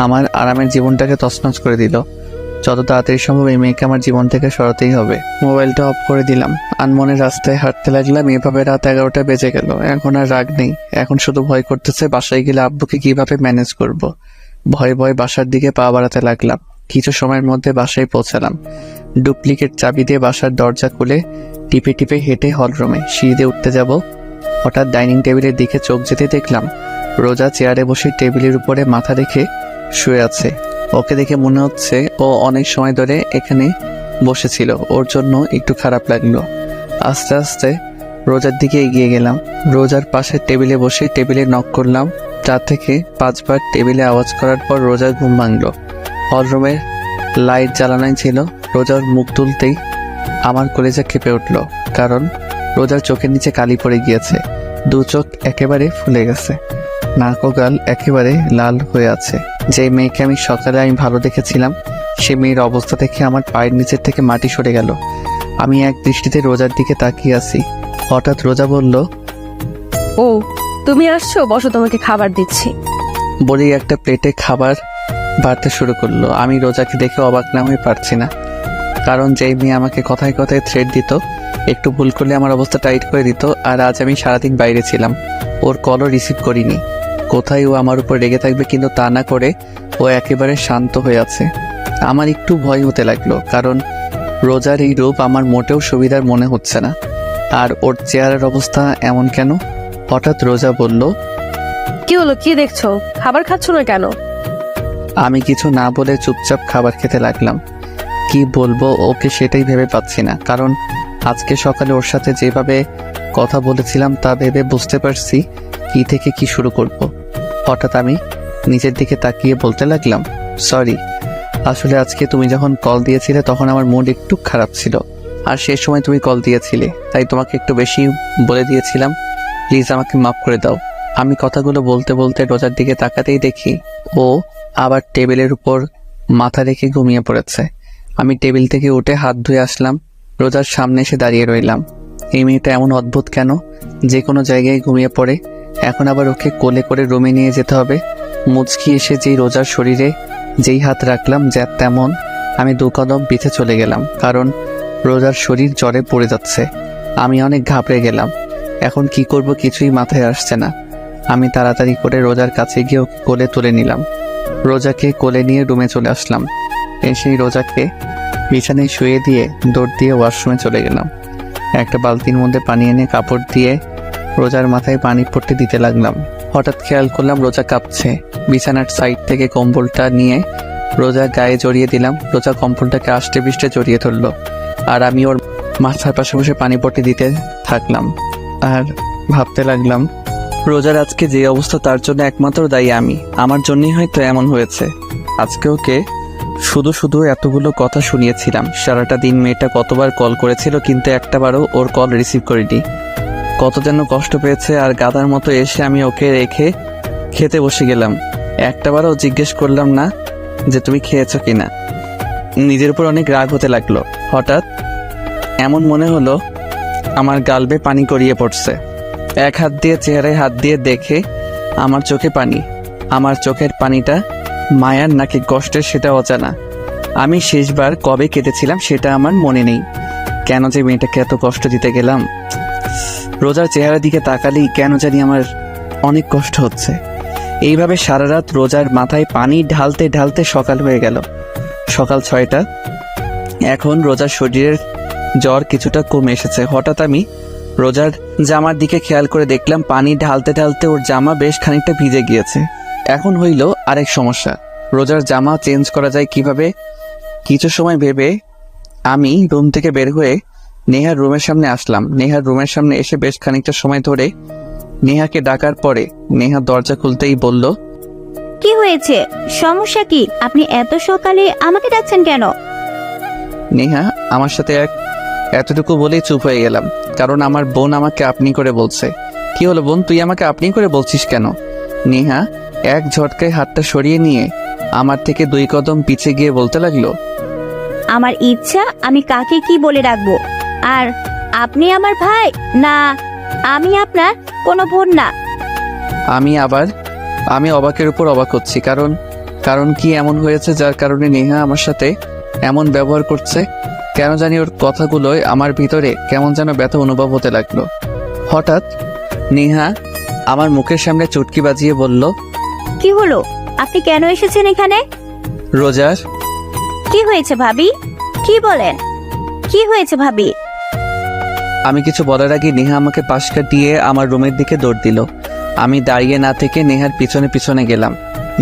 আমার আরামের জীবনটাকে তছনছ করে দিল। যত তাড়াতাড়ি সম্ভব এই মেয়েকে আমার জীবন থেকে সরাতেই হবে। মোবাইলটা অফ করে দিলাম, আনমনে রাস্তায় হাঁটতে লাগলাম। এভাবে রাত 11টা বেজে গেল। এখন আর রাগ নেই, এখন শুধু ভয় করতেছে বাসায় গেলে আব্বুকে কিভাবে ম্যানেজ করব। ভয়ে ভয়ে বাসার দিকে পা বাড়াতে লাগলাম। কিছু সময়ের মধ্যে বাসায় পৌঁছালাম। ডুপ্লিকেট চাবি দিয়ে বাসার দরজা খুলে টিপে টিপে হেঁটে হলরুমে সিঁড়ি দিয়ে উঠতে যাব। হঠাৎ ডাইনিং টেবিলের দিকে চোখ যেতে দেখলাম রোজা চেয়ারে বসে টেবিলের উপরে মাথা রেখে শুয়ে আছে। ওকে দেখে মনে হচ্ছে ও অনেক সময় ধরে এখানে বসেছিল। ওর জন্য একটু খারাপ লাগলো। আস্তে আস্তে রোজার দিকে এগিয়ে গেলাম। রোজার পাশে টেবিলে বসে টেবিলে নক করলাম। 4 থেকে 5 বার টেবিলে আওয়াজ করার পর রোজার ঘুম ভাঙলো। হলরুমের লাইট জ্বালানোই ছিল। রোজার মুখ তুলতেই আমার কলেজা কেঁপে উঠল, কারণ রোজার চোখের নিচে কালি পড়ে গিয়েছে। 2 চোখ একেবারে ফুলে গেছে, নাক ও গাল একেবারে লাল হয়ে আছে। যে মেয়েকে আমি সকালে ভালো দেখেছিলাম, সে মেয়ের অবস্থা দেখে আমার পায়ের নিচের থেকে মাটি সরে গেল। আমি এক দৃষ্টিতে রোজার দিকে তাকিয়ে আছি। হঠাৎ রোজা বলল, ও তুমি আসছো, বসো, তোমাকে খাবার দিচ্ছি। বলেই একটা প্লেটে খাবার বাড়তে শুরু করলো। আমি রোজাকে দেখে অবাক না হয়ে পারছি না, কারণ যেই মেয়ে আমাকে কথায় কথায় থ্রেট দিত, একটু ভুল করলে আমার অবস্থা টাইট করে দিত, আর আজ আমি সারাদিন বাইরে ছিলাম, ওর কলও রিসিভ করিনি। কোথায় ও আমার উপর রেগে থাকবে, কিন্তু তা না করে ও একেবারে শান্ত হয়ে আছে। আমার একটু ভয় হতে লাগলো, কারণ রোজার এই রূপ আমার মোটেও সুবিধার মনে হচ্ছে না। আর ওর চেহারার অবস্থা এমন কেন? হঠাৎ রোজা বলল, কি হলো, কি দেখছো? খাবার খাচ্ছ না কেন? আমি কিছু না বলে চুপচাপ খাবার খেতে লাগলাম। কি বলবো ওকে সেটাই ভেবে পাচ্ছি না, কারণ আজকে সকালে ওর সাথে যেভাবে কথা বলেছিলাম তা ভেবে বুঝতে পারছি কি থেকে কি শুরু করব। হঠাৎ আমি নিজের দিকে তাকিয়ে বলতে লাগলাম, সরি, আসলে আজকে তুমি যখন কল দিয়েছিলে তখন আমার মুড একটু খারাপ ছিল, আর সেই সময় তুমি কল দিয়েছিলে, তাই তোমাকে একটু বেশি বলে দিয়েছিলাম। প্লিজ আমাকে মাফ করে দাও। আমি কথাগুলো বলতে বলতে রোজার দিকে তাকাতেই দেখি ও আবার টেবিলের উপর মাথা রেখে ঘুমিয়ে পড়েছে। আমি টেবিল থেকে উঠে হাত ধুয়ে আসলাম, রোজার সামনে এসে দাঁড়িয়ে রইলাম। এই মেয়েটা এমন অদ্ভুত কেন, যে কোনো জায়গায় ঘুমিয়ে পড়ে। এখন আবার ওকে কোলে করে রুমে নিয়ে যেতে হবে। মুচকি এসে যেই রোজার শরীরে যেই হাত রাখলাম, যা তেমন আমি 2 কদম পিছে চলে গেলাম, কারণ রোজার শরীর জ্বরে পড়ে যাচ্ছে। আমি অনেক ঘাবড়ে গেলাম। এখন কি করব কিছুই মাথায় আসছে না। আমি তাড়াতাড়ি করে রোজার কাছে গিয়ে ওকে কোলে তুলে নিলাম। রোজাকে কোলে নিয়ে রুমে চলে আসলাম। এসেই রোজাকে বিছানায় শুয়ে দিয়ে দৌড় দিয়ে ওয়াশরুমে চলে গেলাম। একটা বালতির মধ্যে পানি এনে কাপড় দিয়ে রোজার মাথায় পানি পট্টি দিতে লাগলাম। হঠাৎ খেয়াল করলাম রোজা কাঁপছে। বিছানার সাইড থেকে কম্বলটা নিয়ে রোজা গায়ে জড়িয়ে দিলাম। রোজা কম্বলটাকে আষ্টে পিষ্টে জড়িয়ে ধরলো, আর আমি ওর মাথার পাশে বসে পানি পট্টি দিতে থাকলাম আর ভাবতে লাগলাম, রোজার আজকে যে অবস্থা তার জন্য একমাত্র দায়ী আমি। আমার জন্যই হয়তো এমন হয়েছে। আজকে ওকে শুধু শুধু এতগুলো কথা শুনিয়েছিলাম। সারাটা দিন মেয়েটা কতবার কল করেছিল, কিন্তু একটাবারও ওর কল রিসিভ করিনি। কত যেন কষ্ট পেয়েছে, আর গাধার মতো এসে আমি ওকে রেখে খেতে বসে গেলাম। একটাবারও জিজ্ঞেস করলাম না যে তুমি খেয়েছো কিনা। নিজের উপর অনেক রাগ হতে লাগলো। হঠাৎ এমন মনে হলো আমার গাল বেয়ে পানি গড়িয়ে পড়ছে। এক হাত দিয়ে চেহারায় হাত দিয়ে দেখে আমার চোখে পানি। আমার চোখের পানিটা মায়ার নাকি কষ্টের সেটা অজানা। আমি শেষবার কবে কেঁদেছিলাম সেটা আমার মনে নেই। কেন যে মেয়েটাকে এত কষ্ট দিতে গেলাম। রোজার চেহারার দিকে তাকালেই কেন জানি আমার অনেক কষ্ট হচ্ছে। এইভাবে সারা রাত রোজার মাথায় পানি ঢালতে ঢালতে সকাল হয়ে গেল। সকাল 6টা। এখন রোজার শরীরের জ্বর কিছুটা কমে এসেছে। হঠাৎ আমি রোজার জামার দিকে খেয়াল করে দেখলাম পানি ঢালতে ঢালতে ওর জামা বেশ খানিকটা ভিজে গিয়েছে। এখন হইল আরেক সমস্যা, রোজার জামা চেঞ্জ করা যায় কিভাবে। কিছু সময় ভেবে আমি রুম থেকে বের হয়ে নেহার রুমের সামনে আসলাম। নেহার রুমের সামনে এসে বেশ খানিকটা সময় ধরে নেহাকে ডাকার পরে নেহা দরজা খুলতেই বলল, কি হয়েছে, সমস্যা কি? আপনি এত সকালে আমাকে ডাকছেন কেন? নেহা আমার সাথে এক এতটুকু বলেই চুপ হয়ে গেলাম, কারণ আমার বোন আমাকে আপনি করে বলছে। কি হলো বোন, তুই আমাকে আপনি করে বলছিস কেন? নেহা এক ঝটকায় হাতটা সরিয়ে নিয়ে আমার থেকে 2 কদম পিছে গিয়ে বলতে লাগলো, আমার ইচ্ছা আমি কাকে কি বলে রাখবো। আর আপনি আমার ভাই না, আমি আপনার কোনো বোন না। আমি অবাকের উপর অবাক হচ্ছি, কারণ কি এমন হয়েছে যার কারণে নেহা আমার সাথে এমন ব্যবহার করছে? কেন জানি ওর কথাগুলোয় আমার ভিতরে কেমন যেন ব্যথা অনুভব হতে লাগলো। হঠাৎ নেহা আমার মুখের সামনে চুটকি বাজিয়ে বলল, কি হলো, আপনি কেন এসেছেন এখানে? রোজার। কি হয়েছে ভাবি, কি বলেন, কি হয়েছে ভাবি? আমি কিছু বলার আগে নেহা আমাকে পাশ কাটিয়ে আমার রুমের দিকে দৌড় দিল। আমি দাঁড়িয়ে না থেকে নেহার পিছনে পিছনে গেলাম।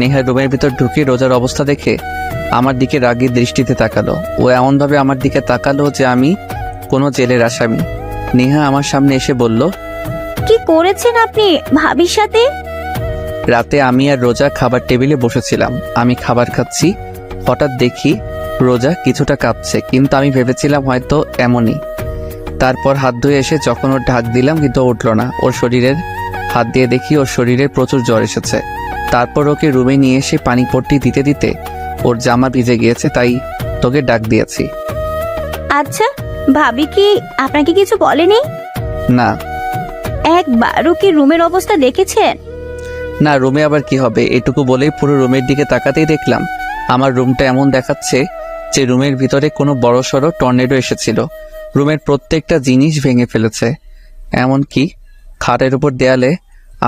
নেহার রুমের ভিতর ঢুকে রোজার অবস্থা দেখে আমার দিকে রাগী দৃষ্টিতে তাকালো। ও এমনভাবে আমার দিকে তাকালো যে আমি কোনো জেলের আসামি। নেহা আমার সামনে এসে বলল, কি করেছেন আপনি ভাবির সাথে? রাতে আমি আর রোজা খাবার টেবিলে বসেছিলাম, আমি খাবার খাচ্ছি। হঠাৎ দেখি রোজা কিছুটা কাঁপছে, কিন্তু আমি ভেবেছিলাম হয়তো এমনই। তারপর হাত ধুয়ে এসে যখন ওর ঢাক দিলাম কিন্তু উঠল না। ওর শরীরের হাত দিয়ে দেখি ওর শরীরে প্রচুর জ্বর এসেছে। তারপর ওকে রুমে নিয়ে এসে পানি পট্টি দিতে দিতে ওর জামা ভিজে গিয়েছে, তাই তোকে ডাক দিয়েছি। আচ্ছা, ভাবি কি আপনাকে কিছু বলেনি? না একবারও কি রুমের অবস্থা দেখেছেন? না, রুমে আবার কি হবে? এটুকু বলেই পুরো রুমের দিকে তাকাতেই দেখলাম আমার রুমটা এমন দেখাচ্ছে যে রুমের ভিতরে কোনো বড়সড় টর্নেডো এসেছিল। রুমের প্রত্যেকটা জিনিস ভেঙে ফেলেছে, এমনকি খাটের উপর দেয়ালে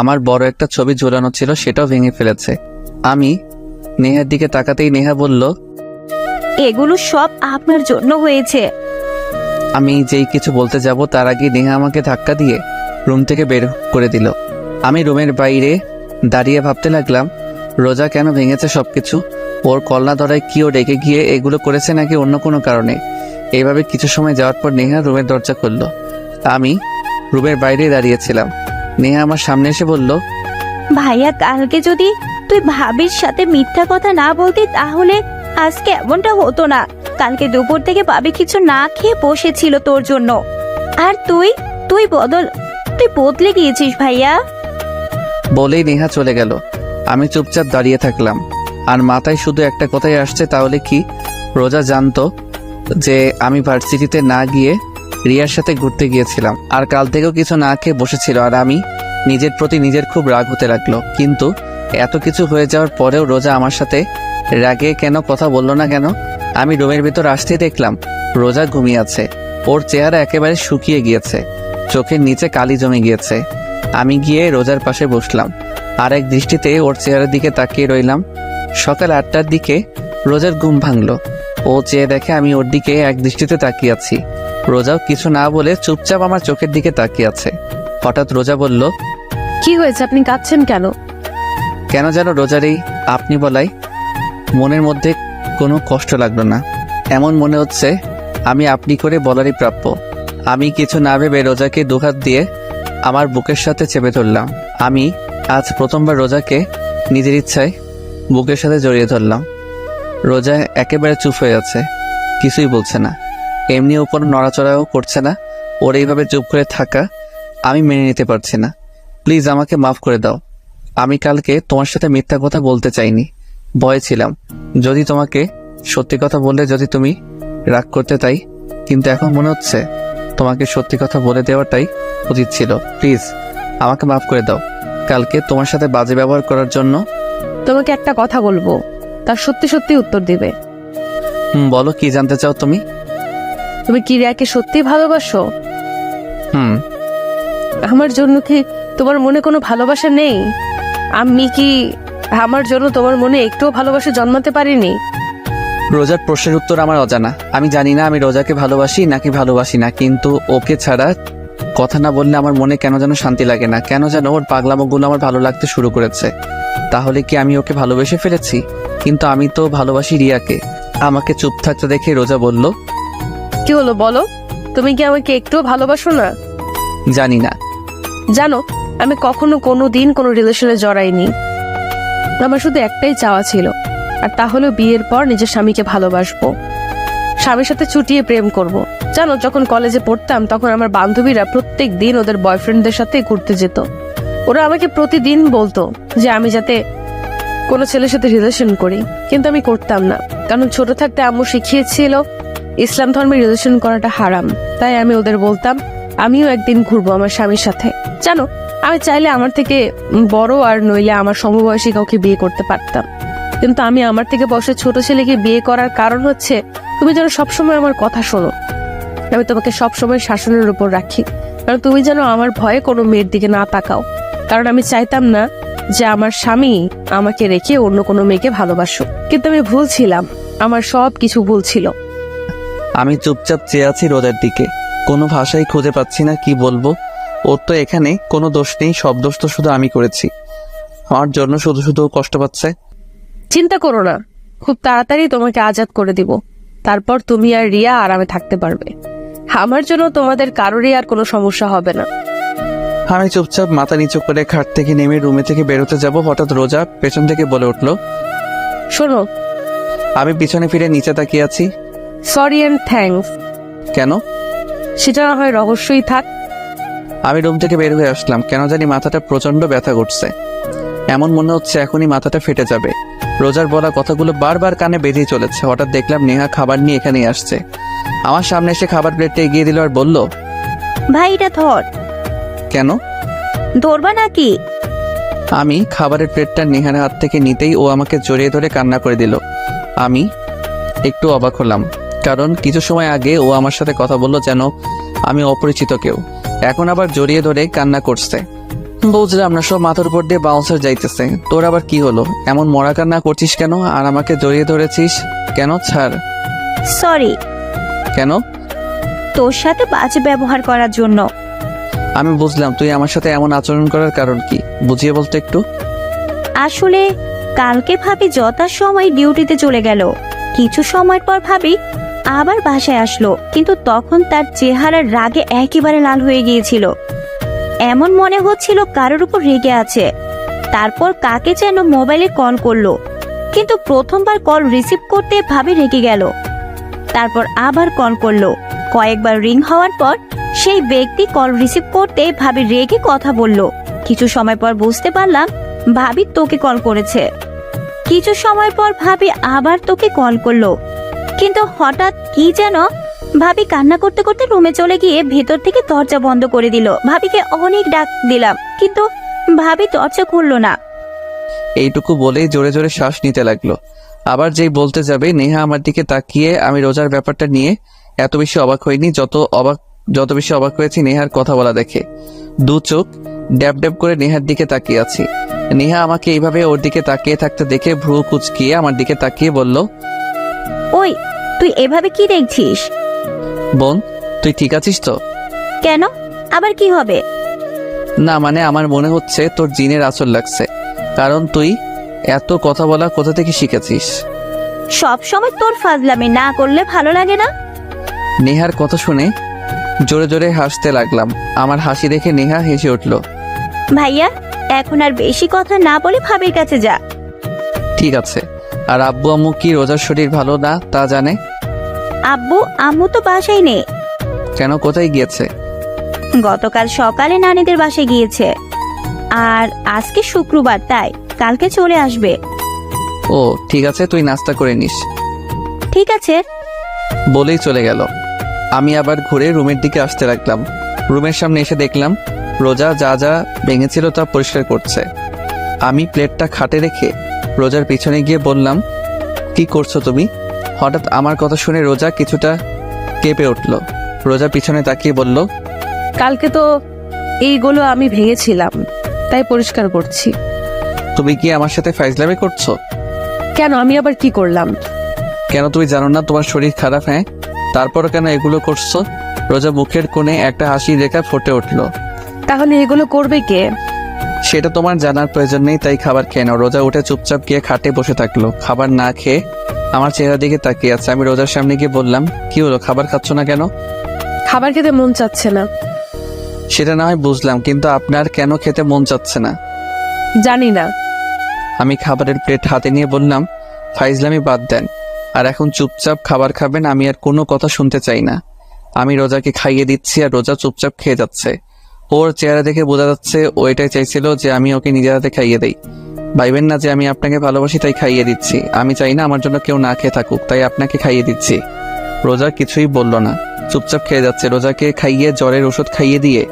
আমার বড় একটা ছবি ঝোলানো ছিল সেটাও ভেঙে ফেলেছে। আমি নেহার দিকে তাকাতেই নেহা বলল, এগুলো সব আপনার জন্য হয়েছে। আমি যেই কিছু বলতে যাব তার আগে নেহা আমাকে ধাক্কা দিয়ে রুম থেকে বের করে দিল। আমি রুমের বাইরে দাঁড়িয়ে ভাবতে লাগলাম, রোজা কেন ভেঙেছে সবকিছু? ওর কল্লা ধরায় কি ও রেগে গিয়ে এগুলো করেছে নাকি অন্য কোনো কারণে? এইভাবে কিছু সময় যাওয়ার পর নেহা রুমের দরজা খুলল। আমি রুমের বাইরে দাঁড়িয়েছিলাম। নেহা আমার সামনে এসে বলল, ভাইয়া, কালকে যদি তুই ভাবির সাথে মিথ্যা কথা না বলতি তাহলে আজকে এমনটা হতো না। কালকে দুপুর থেকে ভাবি কিছু না খেয়ে বসেছিল তোর জন্য, আর তুই বদলে গিয়েছিস ভাইয়া। বলেই নেহা চলে গেল। আমি চুপচাপ দাঁড়িয়ে থাকলাম, আর মাথায় শুধু একটা কথাই আসছে, তাহলে কি রোজা জানতো যে আমি ভার্সিটিতে না গিয়ে রিয়ার সাথে ঘুরতে গিয়েছিলাম, আর কাল থেকেও কিছু না খেয়ে বসেছিল, আর আমি নিজের প্রতি নিজের খুব রাগ হতে লাগলো। কিন্তু এত কিছু হয়ে যাওয়ার পরেও রোজা আমার সাথে রাগে কেন কথা বললো না কেন? আমি রুমের ভিতর আসতেই দেখলাম রোজা ঘুমিয়ে আছে। ওর চেহারা একেবারে শুকিয়ে গিয়েছে, চোখের নিচে কালি জমে গিয়েছে। আমি গিয়ে রোজার পাশে বসলাম, আর এক দৃষ্টিতে ওর চেহারার দিকে তাকিয়ে রইলাম। সকাল 8টার দিকে রোজার ঘুম ভাঙলো। ও চেয়ে দেখে আমি ওর দিকে এক দৃষ্টিতে তাকিয়ে আছি। রোজাও কিছু না বলে চুপচাপ আমার চোখের দিকে তাকিয়ে আছে। হঠাৎ রোজা বলল, কি হয়েছে, আপনি কাঁদছেন কেন? কেন যেন রোজার এই আপনি বলাই মনের মধ্যে কোনো কষ্ট লাগলো না। এমন মনে হচ্ছে আমি আপনি করে বলারই প্রাপ্য। আমি কিছু না ভেবে রোজাকে দুহাত দিয়ে আমার বুকের সাথে চেপে ধরলাম। আমি আজ প্রথমবার রোজাকে নিজের ইচ্ছায় বুকের সাথে জড়িয়ে ধরলাম। রোজা একেবারে চুপ হয়ে আছে, কিছুই বলছে না, এমনিও কোনো নড়াচড়াও করছে না। ওর এইভাবে চুপ করে থাকা আমি মেনে নিতে পারছি না। প্লিজ আমাকে মাফ করে দাও। আমি কালকে তোমার সাথে মিথ্যা কথা বলতে চাইনি, ভয়ে ছিলাম যদি তোমাকে সত্যি কথা বললে যদি তুমি রাগ করতে, তাই। কিন্তু এখন মনে হচ্ছে তোমাকে সত্যি কথা বলে দেওয়াটাই উচিত ছিল। প্লিজ আমাকে মাফ করে দাও কালকে তোমার সাথে বাজে ব্যবহার করার জন্য। তোমাকে একটা কথা বলবো, তার সত্যি সত্যি উত্তর দিবে। বলো, কি জানতে চাও তুমি? তুমি কি রিয়াকে সত্যি ভালোবাসো? হুম। আমার জন্য কি তোমার মনে কোনো ভালোবাসা নেই? আমি কি আমার জন্য তোমার মনে একটুও ভালোবাসা জন্মাতে পারিনি? রোজার প্রশ্নের উত্তর আমার অজানা। আমি জানি না আমি রোজাকে ভালোবাসি নাকি ভালোবাসি না, কিন্তু ওকে ছাড়া কথা না বললে আমার মনে কেন যেন শান্তি লাগে না। কেন যেন ওর পাগলামোগুলো আমার ভালো লাগতে শুরু করেছে। তাহলে কি আমি ওকে ভালোবেসে ফেলেছি? কিন্তু আমি তো ভালোবাসি রিয়াকে। আমাকে চুপ থাকতে দেখে রোজা বলল, কি হলো বলো, তুমি কি আমাকে একটুও ভালোবাসো না? জানি না। জানো, আমি কখনো কোনো দিন কোনো রিলেশনে জড়াইনি। আমার শুধু একটাই চাওয়া ছিল, আর তা হলো বিয়ের পর নিজের স্বামীকে ভালোবাসবো। স্বামীর সাথে চুটিয়ে প্রেম করব। জানো, যখন কলেজে পড়তাম তখন আমার বান্ধবীরা প্রত্যেক দিন ওদের বয়ফ্রেন্ডদের সাথে ঘুরতে যেত। ওরা আমাকে প্রতিদিন বলতো যে আমি যাতে কোনো ছেলের সাথে রিলেশন করি, কিন্তু আমি করতাম না। কারণ ছোট থাকতে আম্মু শিখিয়েছিল ইসলাম ধর্মে রিলেশন করাটা হারাম। তাই আমি ওদের বলতাম আমিও একদিন ঘুরবো আমার স্বামীর সাথে। জানো, আমি চাইলে আমার থেকে বড় আর নইলে আমার সমবয়সী কাউকে বিয়ে করতে পারতাম, কিন্তু আমি আমার থেকে বয়সে ছোট ছেলেকে বিয়ে করার কারণ হচ্ছে তুমি যেন সবসময় আমার কথা শোনো। আমি তোমাকে সবসময় শাসনের উপর রাখি, কারণ তুমি যেন আমার ভয়ে কোনো মেয়ের দিকে না তাকাও। কারণ আমি চাইতাম না যে আমার স্বামী আমাকে রেখে অন্য কোনো মেয়েকে ভালোবাসুক। কিন্তু আমি ভুল ছিলাম, আমার সব কিছু ভুল ছিল। আমি চুপচাপ চেয়ে আছি রোজার দিকে, কোনো ভাষাই খুঁজে পাচ্ছি না কি বলবো। ওর তো এখানে কোনো দোষ নেই, সব দোষ তো শুধু আমি করেছি। আমার জন্য শুধু শুধু ও কষ্ট পাচ্ছে। চিন্তা করো না, খুব তাড়াতাড়ি তোমাকে আজাদ করে দিব। তারপর তুমি আর রিয়া আরামে থাকতে পারবে। আমার জন্য তোমাদের কারোরই আর কোনো সমস্যা হবে না। আমি চুপচাপ মাথা নিচু করে খাট থেকে নেমে রুমে থেকে বেরোতে যাব, হঠাৎ রোজা পেছন থেকে বলে উঠলো। শোনো, আমি পিছনে ফিরে নিচে তাকিয়ে আছি। Sorry and thanks. কেন? সেটা না হয় রহস্যই থাক। আমি রুম থেকে বের হয়ে আসলাম, কেন জানি মাথাটা প্রচন্ড ব্যথা করছে। এমন মনে হচ্ছে এখনই মাথাটা ফেটে যাবে। রোজার বলা কথাগুলো বারবার কানে বেজেই চলেছে। হঠাৎ দেখলাম নেহা খাবার নিয়ে এখানেই আসছে। আমার সামনে এসে খাবার প্লেটটা এগিয়ে দিল আর বলল, ভাই এটা ধর। কেন? ধরবা নাকি? আমি খাবারের প্লেটটা নেহার হাত থেকে নিতেই ও আমাকে জড়িয়ে ধরে কান্না করে দিল। আমি একটু অবাক হলাম, কারণ কিছু সময় আগে ও আমার সাথে কথা বললো যেন আমি অপরিচিত কেউ, এখন আবার জড়িয়ে ধরে কান্না করছে। বুঝলাম না, সব মাথার উপর দিয়ে বাউন্সার যাইতেছে। তোর আবার কি হলো? এমন মরা কান্না করছিস কেন আর আমাকে জড়িয়ে ধরেছিস কেন? ছাড়। সরি। কেন? তোর সাথে বাজে ব্যবহার করার জন্য। আমি বুঝলাম, তুই আমার সাথে এমন আচরণ করার কারণ কি, বুঝিয়ে বলতো একটু। আসলে কালকে ভাবি যথাসময় ডিউটিতে চলে গেল। কিছু সময় পর ভাবি আবার বাসায় আসলো, কিন্তু তখন তার চেহারার রাগে একেবারে লাল হয়ে গিয়েছিল। এমন মনে হচ্ছিল কারোর উপর রেগে আছে। তারপর কাকে যেন মোবাইলে কল করলো, কিন্তু প্রথমবার কল রিসিভ করতে ভাবি রেগে গেল। তারপর আবার কল করলো। কয়েকবার রিং হওয়ার পর সেই ব্যক্তি কল রিসিভ করতে ভাবি রেগে কথা বলল। কিছু সময় পর বুঝতে পারলাম ভাবি তোকে কল করেছে। কিছু সময় পর ভাবি আবার তোকে কল করলো, কিন্তু হঠাৎ কি যেন ভাবি কান্না করতে করতে রুমে চলে গিয়ে ভেতর থেকে দরজা বন্ধ করে দিল। ভাবিকে অনেক ডাক দিলাম, কিন্তু ভাবি দরজা খুললো না। এইটুকু বলেই জোরে জোরে শ্বাস নিতে লাগলো। আবার যেই বলতে যাবে, নেহা আমার দিকে তাকিয়ে। আমি রোজার ব্যাপারটা নিয়ে এত বেশি অবাক হইনি, যত বেশি অবাক হয়েছি নেহার কথা বলা দেখে। দু চোখ ড্যাব ড্যাব করে নেহার দিকে তাকিয়ে আছি। নেহা আমাকে এইভাবে ওর দিকে তাকিয়ে থাকতে দেখে ভ্রু কুচকিয়ে আমার দিকে তাকিয়ে বলল, ওই তুই এভাবে কি দেখছিস? বোন, তুই ঠিক আছিস তো? কেন, আবার কি হবে? না মানে আমার মনে হচ্ছে তোর জিনের আঁচল লাগছে, কারণ তুই এত কথা বলা কোথা থেকে শিখেছিস? সব সময় তোর ফাজলামি না করলে ভালো লাগে না। নেহার কথা শুনে জোরে জোরে হাসতে লাগলাম। আমার হাসি দেখে নেহা হেসে উঠল। ভাইয়া, এখন আর বেশি কথা না বলে ভাবির কাছে যা। ঠিক আছে। আর আব্বু আম্মু কি রোজার শরীর ভালো না তা জানে? আব্বু আম্মু তো বাসায় নেই। কেন, কোথায় গিয়েছে? গতকাল সকালে নানিদের বাসায় গিয়েছে, আর আজকে শুক্রবার তাই কালকে চলে আসবে। ও ঠিক আছে, তুই নাস্তা করে নিস। ঠিক আছে। বলেই চলে গেল। আমি আবার ঘুরে রুমের দিকে আসতে লাগলাম। রুমের সামনে এসে দেখলাম রোজা যা যা ভেঙেছিল তা পরিষ্কার করছে। আমি প্লেটটা খাটে রেখে রোজার পিছনে গিয়ে বললাম, কি করছো তুমি? হঠাৎ আমার কথা শুনে রোজা কিছুটা কেঁপে উঠল। রোজা পিছনে তাকিয়ে বলল, কালকে তো এইগুলো আমি ভেঙেছিলাম, তাই পরিষ্কার করছি। তুমি কি আমার সাথে ফাইজলামি করছো? কেন, আমি আবার কি করলাম? কেন তুমি জানো না তোমার শরীর খারাপ? হ্যাঁ, তারপর কেন এগুলো করছো? রোজা মুখের কোণে একটা হাসি রেখা ফুটে উঠল। তাহলে এগুলো করবে কে? সেটা তোমার জানার প্রয়োজন নেই, তাই খাবার খেয়ে নাও। রোজা উঠে চুপচাপ গিয়ে খাটে বসে থাকলো, খাবার না খেয়ে আমার চেহারা দিকে তাকিয়ে আছে। আমি রোজার সামনে গিয়ে বললাম, কি হলো, খাবার খাচ্ছ না কেন? খাবার খেতে মন চাচ্ছে না। সেটা না হয় বুঝলাম, কিন্তু আপনার কেন খেতে মন চাচ্ছে না? জানি না। আমি খাবারের প্লেট হাতে নিয়ে বললাম, ফাইজলামি বাদ দেন, আর এখন চুপচাপ খাবার খাবেন, আমি আর কোনো কথা শুনতে চাই না। আমি রোজাকে খাইয়ে দিচ্ছি আর রোজা চুপচাপ খেয়ে যাচ্ছে। ওর চেহারা দেখে বোঝা যাচ্ছে ও এটাই চাইছিল যে আমি ওকে নিজের হাতে খাইয়ে দেই। ভাইবেন না যে আমি আপনাকে ভালোবাসি তাই খাইয়ে দিচ্ছি, আমি চাই না আমার জন্য কেউ না খেয়ে থাকুক, তাই আপনাকে খাইয়ে দিচ্ছি। রোজা কিছুই বলল না, চুপচাপ খেয়ে যাচ্ছে। রোজাকে খাইয়ে জ্বরের ওষুধ খাইয়ে দিয়ে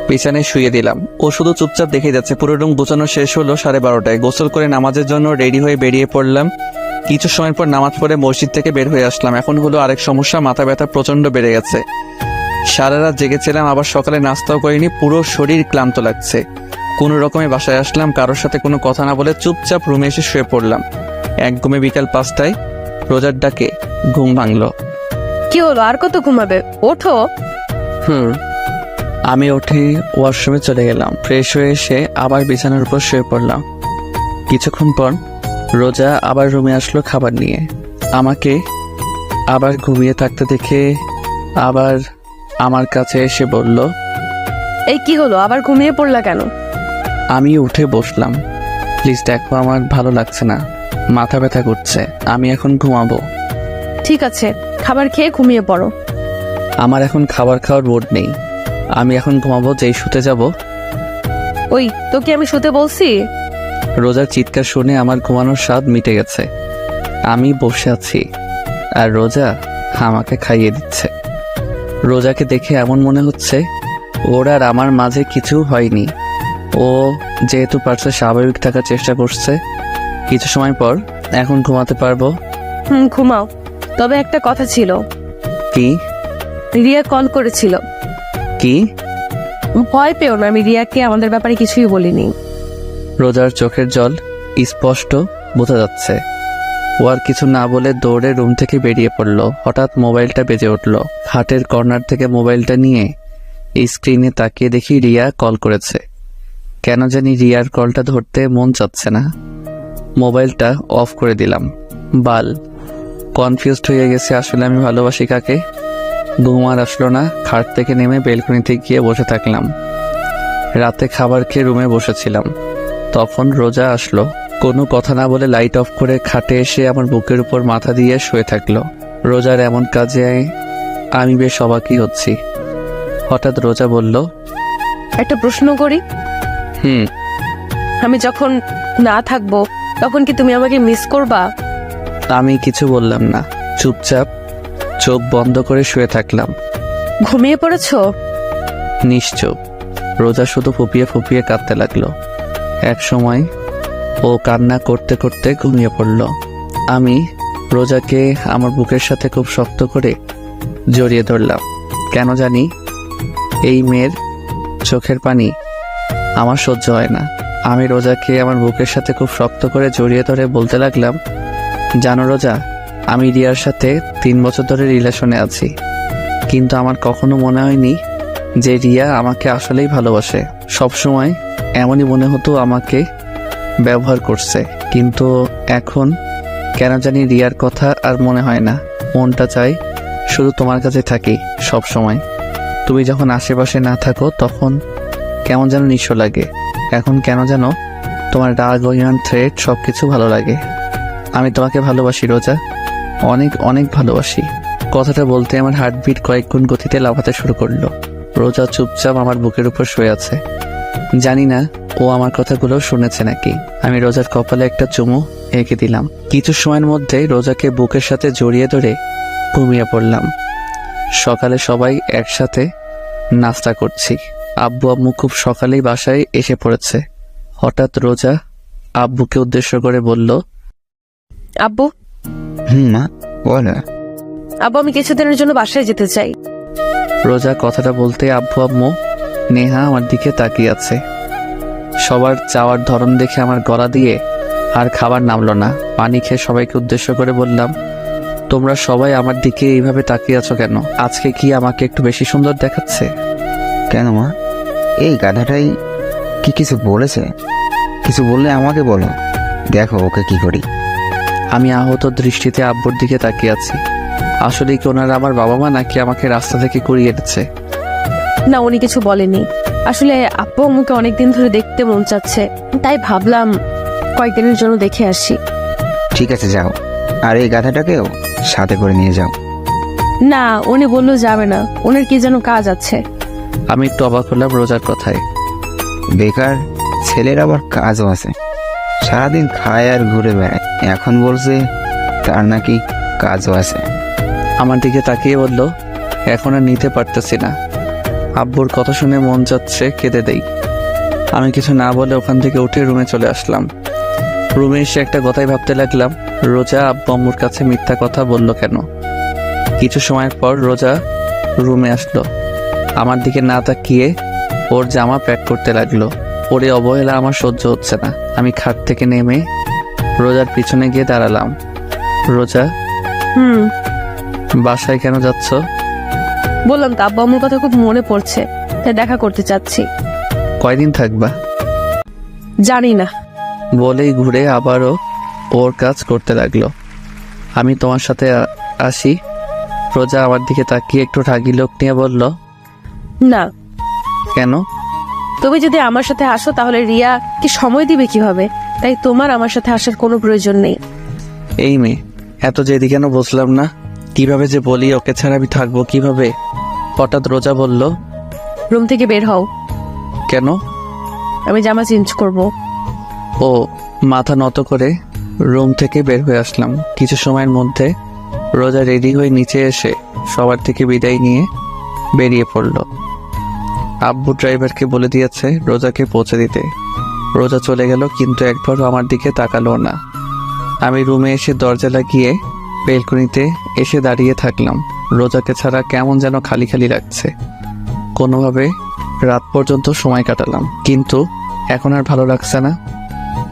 বিছানায় শুয়ে দিলাম। ও শুধু চুপচাপ দেখে যাচ্ছে। পুরো রুম গোছানো শেষ হলো 12:30টায়। গোসল করে নামাজের জন্য রেডি হয়ে বেরিয়ে পড়লাম। কিছু সময় পর নামাজ পড়ে মসজিদ থেকে বের হয়ে আসলাম। এখন হলো আরেক সমস্যা, মাথা ব্যথা প্রচন্ড বেড়ে গেছে। সারা রাত জেগেছিলাম, আবার সকালে নাস্তাও করিনি, পুরো শরীর ক্লান্ত লাগছে। কোনো রকমে বাসায় আসলাম, কারোর সাথে কোনো কথা না বলে চুপচাপ রুমে এসে শুয়ে পড়লাম। এক ঘুমে বিকাল 5টায় রোজার ডাকে ঘুম ভাঙলো। কি হলো, আর কত ঘুমাবে? ওঠো। আমি উঠে ওয়াশরুমে চলে গেলাম। ফ্রেশ হয়ে এসে আবার বিছানার উপর শুয়ে পড়লাম। কিছুক্ষণ পর রোজা আবার রুমে আসলো খাবার নিয়ে। আমাকে আবার ঘুমিয়ে থাকতে দেখে আবার আমার কাছে এসে বলল, এই কি হলো, আবার ঘুমিয়ে পড়লা কেন? আমি উঠে বসলাম। প্লিজ দেখো, আমার ভালো লাগছে না, মাথা ব্যথা করছে, আমি এখন ঘুমাবো। ঠিক আছে, খাবার খেয়ে ঘুমিয়ে পড়ো। আমার এখন খাবার খাওয়ার মুড নেই, আমি এখন ঘুমাবো। যেই শুতে যাব। ওই তোকে আমি শুতে বলছি। রোজার চিৎকার শুনে আমার ঘুমানোর স্বাদ মিটে গেছে। আমি বসে আছি আর রোজা আমাকে খাইয়ে দিচ্ছে। রোজাকে দেখে এমন মনে হচ্ছে ওর আর আমার মাঝে কিছু হয়নি। ও যেহেতু পারছে স্বাভাবিক থাকার চেষ্টা করছে। কিছু সময় পর এখন ঘুমাতে পারবো। ঘুমাও। তবে একটা কথা ছিল। কি? রিয়া কল করেছিল। কি? ভয় পেও না, আমি রিয়াকে আমাদের ব্যাপারে কিছুই বলিনি। রোজার চোখের জল স্পষ্ট বোঝা যাচ্ছে। ও আর কিছু না বলে দৌড়ে রুম থেকে বেরিয়ে পড়লো। হঠাৎ মোবাইলটা বেজে উঠলো। খাটের কর্নার থেকে মোবাইলটা নিয়ে স্ক্রিনে তাকিয়ে দেখি রিয়া কল করেছে। কেন জানি রিয়ার কলটা ধরতে মন চাচ্ছে না। মোবাইলটা অফ করে দিলাম। বাল কনফিউজড হয়ে গেছে, আসলে আমি ভালোবাসি কাকে। ঘুম আর আসলো না। খাট থেকে নেমে বেলকনিতে গিয়ে বসে থাকলাম। রাতে খাবার খেয়ে রুমে বসেছিলাম, তখন রোজা আসলো। কোনো কথা না বলে লাইট অফ করে খাটে এসে আমার বুকের উপর মাথা দিয়ে শুয়ে থাকলো। রোজার এমন কাজে আমি বেশ অবাকই হচ্ছি। হঠাৎ রোজা বলল, একটা প্রশ্ন করি। আমি যখন না থাকবো তখন কি তুমি আমাকে মিস করবা? আমি কিছু বললাম না, চুপচাপ চোখ বন্ধ করে শুয়ে থাকলাম। ঘুমিয়ে পড়েছো? নিশ্চুপ। রোজা শুধু ফুপিয়ে ফুপিয়ে কাঁদতে লাগলো। এক সময় ও কান্না করতে করতে ঘুমিয়ে পড়ল। আমি রোজাকে আমার বুকের সাথে খুব শক্ত করে জড়িয়ে ধরলাম। কেন জানি এই মেয়ের চোখের পানি আমার সহ্য হয় না। আমি রোজাকে আমার বুকের সাথে খুব শক্ত করে জড়িয়ে ধরে বলতে লাগলাম, জানো রোজা, আমি রিয়ার সাথে 3 বছর ধরে রিলেশনে আছি, কিন্তু আমার কখনো মনে হয়নি যে রিয়া আমাকে আসলেই ভালোবাসে। সবসময় এমনই মনে হতো আমাকে ব্যবহার করছে, কিন্তু এখন কেন জানি রিয়ার কথা আর মনে হয় না। মনটা চাই শুধু তোমার কাছে থাকি সব সময়। তুমি যখন আশেপাশে না থাকো তখন কেমন যেন নিঃস্ব লাগে। এখন কেন যেন তোমার রাগ, অভিমান, থ্রেট সবকিছু ভালো লাগে। আমি তোমাকে ভালোবাসি রোজা, অনেক অনেক ভালোবাসি। কথাটা বলতে আমার হার্টবিট কয়েক গুণ গতিতে লাফাতে শুরু করলো। রোজা চুপচাপ আমার বুকের উপর শুয়ে আছে। জানি না ও আমার কথাগুলো শুনেছে নাকি। আমি রোজার কপালে একটা চুমু এঁকে দিলাম। কিছু সময়ের মধ্যে রোজাকে বুকের সাথে জড়িয়ে ধরে ঘুমিয়ে পড়লাম। সকালে সবাই একসাথে নাস্তা করছি। আব্বু আম্মু খুব সকালেই বাসায় এসে পড়েছে। হঠাৎ রোজা আব্বুকে উদ্দেশ্য করে বলল, আব্বু। মা বলো। আব্বু, আমি কিছুদিনের জন্য বাসায় যেতে চাই। রোজা কথাটা বলতে আব্বু আম্মু নেহা আমার দিকে তাকিয়ে আছে। সবার চাওয়ার ধরন দেখে আমার গলা দিয়ে আর খাবার নামলো না। পানি খেয়ে সবাইকে উদ্দেশ্য করে বললাম, তোমরা সবাই আমার দিকে এইভাবে তাকিয়ে আছো কেন? আজকে কি আমাকে একটু বেশি সুন্দর দেখাচ্ছে? কেন মা, এই গাধাটাই কি কিছু বলেছে? কিছু বললে আমাকে বলো, দেখো ওকে কি করি। আমি আহত দৃষ্টিতে আব্বুর দিকে তাকিয়ে আছি। আসলে কি ওনারা আমার বাবা মা, নাকি আমাকে রাস্তা থেকে কুড়িয়ে এনেছে? না, উনি কিছু বলেনি। আসলে আব্বু আম্মুকে অনেকদিন ধরে দেখতে মন চাচ্ছে, তাই ভাবলাম কয়েকদিনের জন্য দেখে আসি। ঠিক আছে যাও, আর এই গাধাটাকেও সাথে করে নিয়ে যাও। না, উনি বললো যাবে না, ওনার কি যেন কাজ আছে। আমি একটু অবাক হলাম রোজার কথায়। বেকার ছেলের আবার কাজও আছে, সারাদিন খায় আর ঘুরে বেড়ায়, এখন বলছে তার নাকি কাজও আছে। আমার দিকে তাকিয়ে বলল, এখন আর নিতে পারতেছি না। আব্বুর কথা শুনে মন যাচ্ছে কেঁদে দেই। আমি কিছু না বলে ওখান থেকে উঠে রুমে চলে আসলাম। রুমে এসে একটা কথাই ভাবতে লাগলাম, রোজা আব্বু আম্মুর কাছে মিথ্যা কথা বলল কেন। কিছু সময় পর রোজা রুমে আসলো, আমার দিকে না তাকিয়ে ওর জামা প্যাক করতে লাগলো। ওরে অবহেলা আমার সহ্য হচ্ছে না। আমি খাট থেকে নেমে রোজার পিছনে গিয়ে দাঁড়ালাম। রোজা, বাসায় কেন যাচ্ছ? বললাম তো আব্বু আম্মুর কথা খুব মনে পড়ছে, তাই দেখা করতে চাচ্ছি। কয়দিন থাকবা? জানি না। বলেই ঘুরে আবারও ওর কাজ করতে লাগলো। আমি তোমার সাথে আসি। রোজা আমার দিকে তাকিয়ে একটু রাগী লোক নিয়ে বলল, না, কেন? তুমি যদি আমার সাথে আসো তাহলে রিয়া কি সময় দিবে কিভাবে? তাই তোমার আমার সাথে আসার কোনো প্রয়োজন নেই। এই মেয়ে এত জেদি কেন বুঝলাম না। কিভাবে যে বলি ওকে ছাড়া আমি থাকবো কিভাবে? হঠাৎ রোজা বলল, রুম থেকে বের হও, কেন? আমি জামা চেঞ্জ করব। ও মাথা নত করে রুম থেকে বের হয়ে আসলাম। কিছু সময়ের মধ্যে রোজা রেডি হয়ে নিচে এসে সবার থেকে বিদায় নিয়ে বেরিয়ে পড়ল। আব্বু ড্রাইভারকে বলে দিয়েছে রোজাকে পৌঁছে দিতে। রোজা চলে গেল, কিন্তু একবারও আমার দিকে তাকালো না। আমি রুমে এসে দরজা লাগিয়ে বেলকনিতে এসে দাঁড়িয়ে থাকলাম। রোজাকে ছাড়া কেমন যেন খালি খালি লাগছে। কোনোভাবে রাত পর্যন্ত সময় কাটালাম, কিন্তু এখন আর ভালো লাগছে না।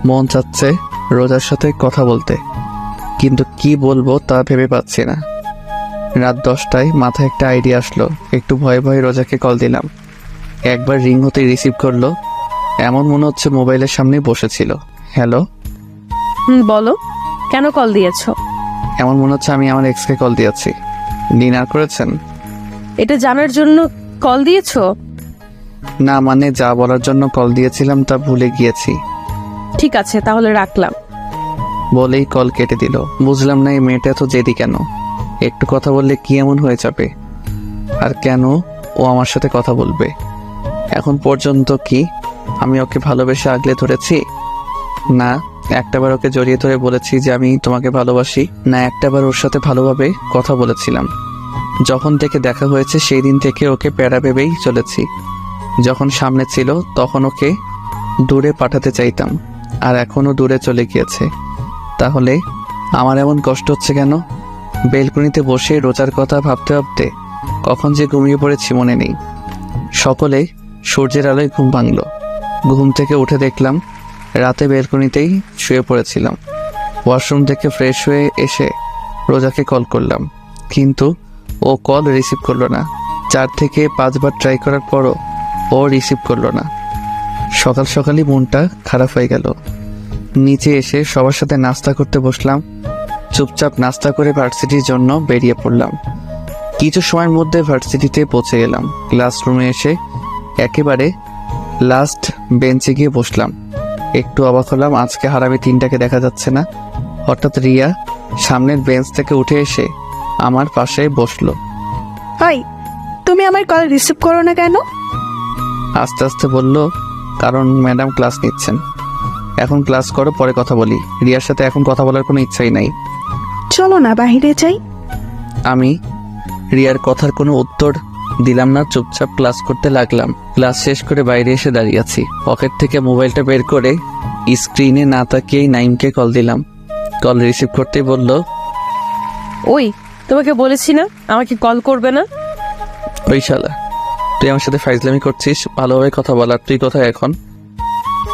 মন চাচ্ছে রোজার সাথে কথা বলতে, কিন্তু কি বলবো তা ভেবে পাচ্ছি না। রাত 10টায় মাথায় একটা আইডিয়া আসলো। একটু ভয়ে ভয়ে রোজাকে কল দিলাম। একবার রিং হতে রিসিভ করলো, এমন মনে হচ্ছে মোবাইলের সামনে বসেছিল। হ্যালো। বলো, কেন কল দিয়েছো? এমন মনে হচ্ছে আমি আমার এক্সকে কল দিয়েছি। ডিনার করেছেন? এটা জানার জন্য কল দিয়েছো? না, মানে যা বলার জন্য কল দিয়েছিলাম তা ভুলে গিয়েছি। ঠিক আছে, তাহলে রাখলাম। বলেই কল কেটে দিল। বুঝলাম না এই মেয়েটা এত জেদি কেন। একটু কথা বললে কি এমন হয়ে যাবে? আর কেন ও আমার সাথে কথা বলবে? এখন পর্যন্ত কি আমি ওকে ভালোবেসে আগলে ধরেছি? না, একটাবার ওকে জড়িয়ে ধরে বলেছি যে আমি তোমাকে ভালোবাসি। না, একটাবার ওর সাথে ভালোভাবে কথা বলেছিলাম। যখন থেকে দেখা হয়েছে সেই দিন থেকে ওকে প্যারা ভেবেই চলেছি। যখন সামনে ছিল তখন ওকে দূরে পাঠাতে চাইতাম, আর এখনও দূরে চলে গিয়েছে। তাহলে আমার এমন কষ্ট হচ্ছে কেন? বেলকনিতে বসে রোজার কথা ভাবতে ভাবতে কখন যে ঘুমিয়ে পড়েছি মনে নেই। সকলে সূর্যের আলোয় ঘুম ভাঙল। ঘুম থেকে উঠে দেখলাম রাতে বেলকনিতেই শুয়ে পড়েছিলাম। ওয়াশরুম থেকে ফ্রেশ হয়ে এসে রোজাকে কল করলাম, কিন্তু ও কল রিসিভ করলো না। 4 থেকে 5 বার ট্রাই করার পরও ও রিসিভ করলো না। সকাল সকালই মনটা খারাপ হয়ে গেল। নিচে এসে সবার সাথে নাস্তা করতে বসলাম। চুপচাপ নাস্তা করে ভার্সিটির জন্য বেরিয়ে পড়লাম। কিছু সময়ের মধ্যে ভার্সিটিতে পৌঁছে গেলাম। ক্লাসরুমে এসে একেবারে লাস্ট বেঞ্চে গিয়ে বসলাম। একটু অবাক হলাম, আজকে হারামি 3টাকে দেখা যাচ্ছে না। হঠাৎ রিয়া সামনের বেঞ্চ থেকে উঠে এসে আমার পাশে বসলো। হাই, তুমি আমার কল রিসিভ করো না কেন? আস্তে আস্তে বলল, কারণ ম্যাডাম ক্লাস নিচ্ছেন। এখন ক্লাস করো, পরে কথা বলি। রিয়ার সাথে এখন কথা বলার কোনো ইচ্ছাই নাই। চলো না বাইরে যাই। আমি রিয়ার কথার কোনো উত্তর দিলাম না, চুপচাপ ক্লাস করতে লাগলাম। ক্লাস শেষ করে বাইরে এসে দাঁড়িয়ে আছি। পকেট থেকে মোবাইলটা বের করে স্ক্রিনে না তাকিয়েই নাইমকে কল দিলাম। কল রিসিভ করতেই বলল, ওই, তোমাকে বলেছি না আমাকে কল করবে না? ওই শালা, তুই আমার সাথে ফাইজলামি করছিস? ভালোভাবে কথা বলার তুই কোথায় এখন?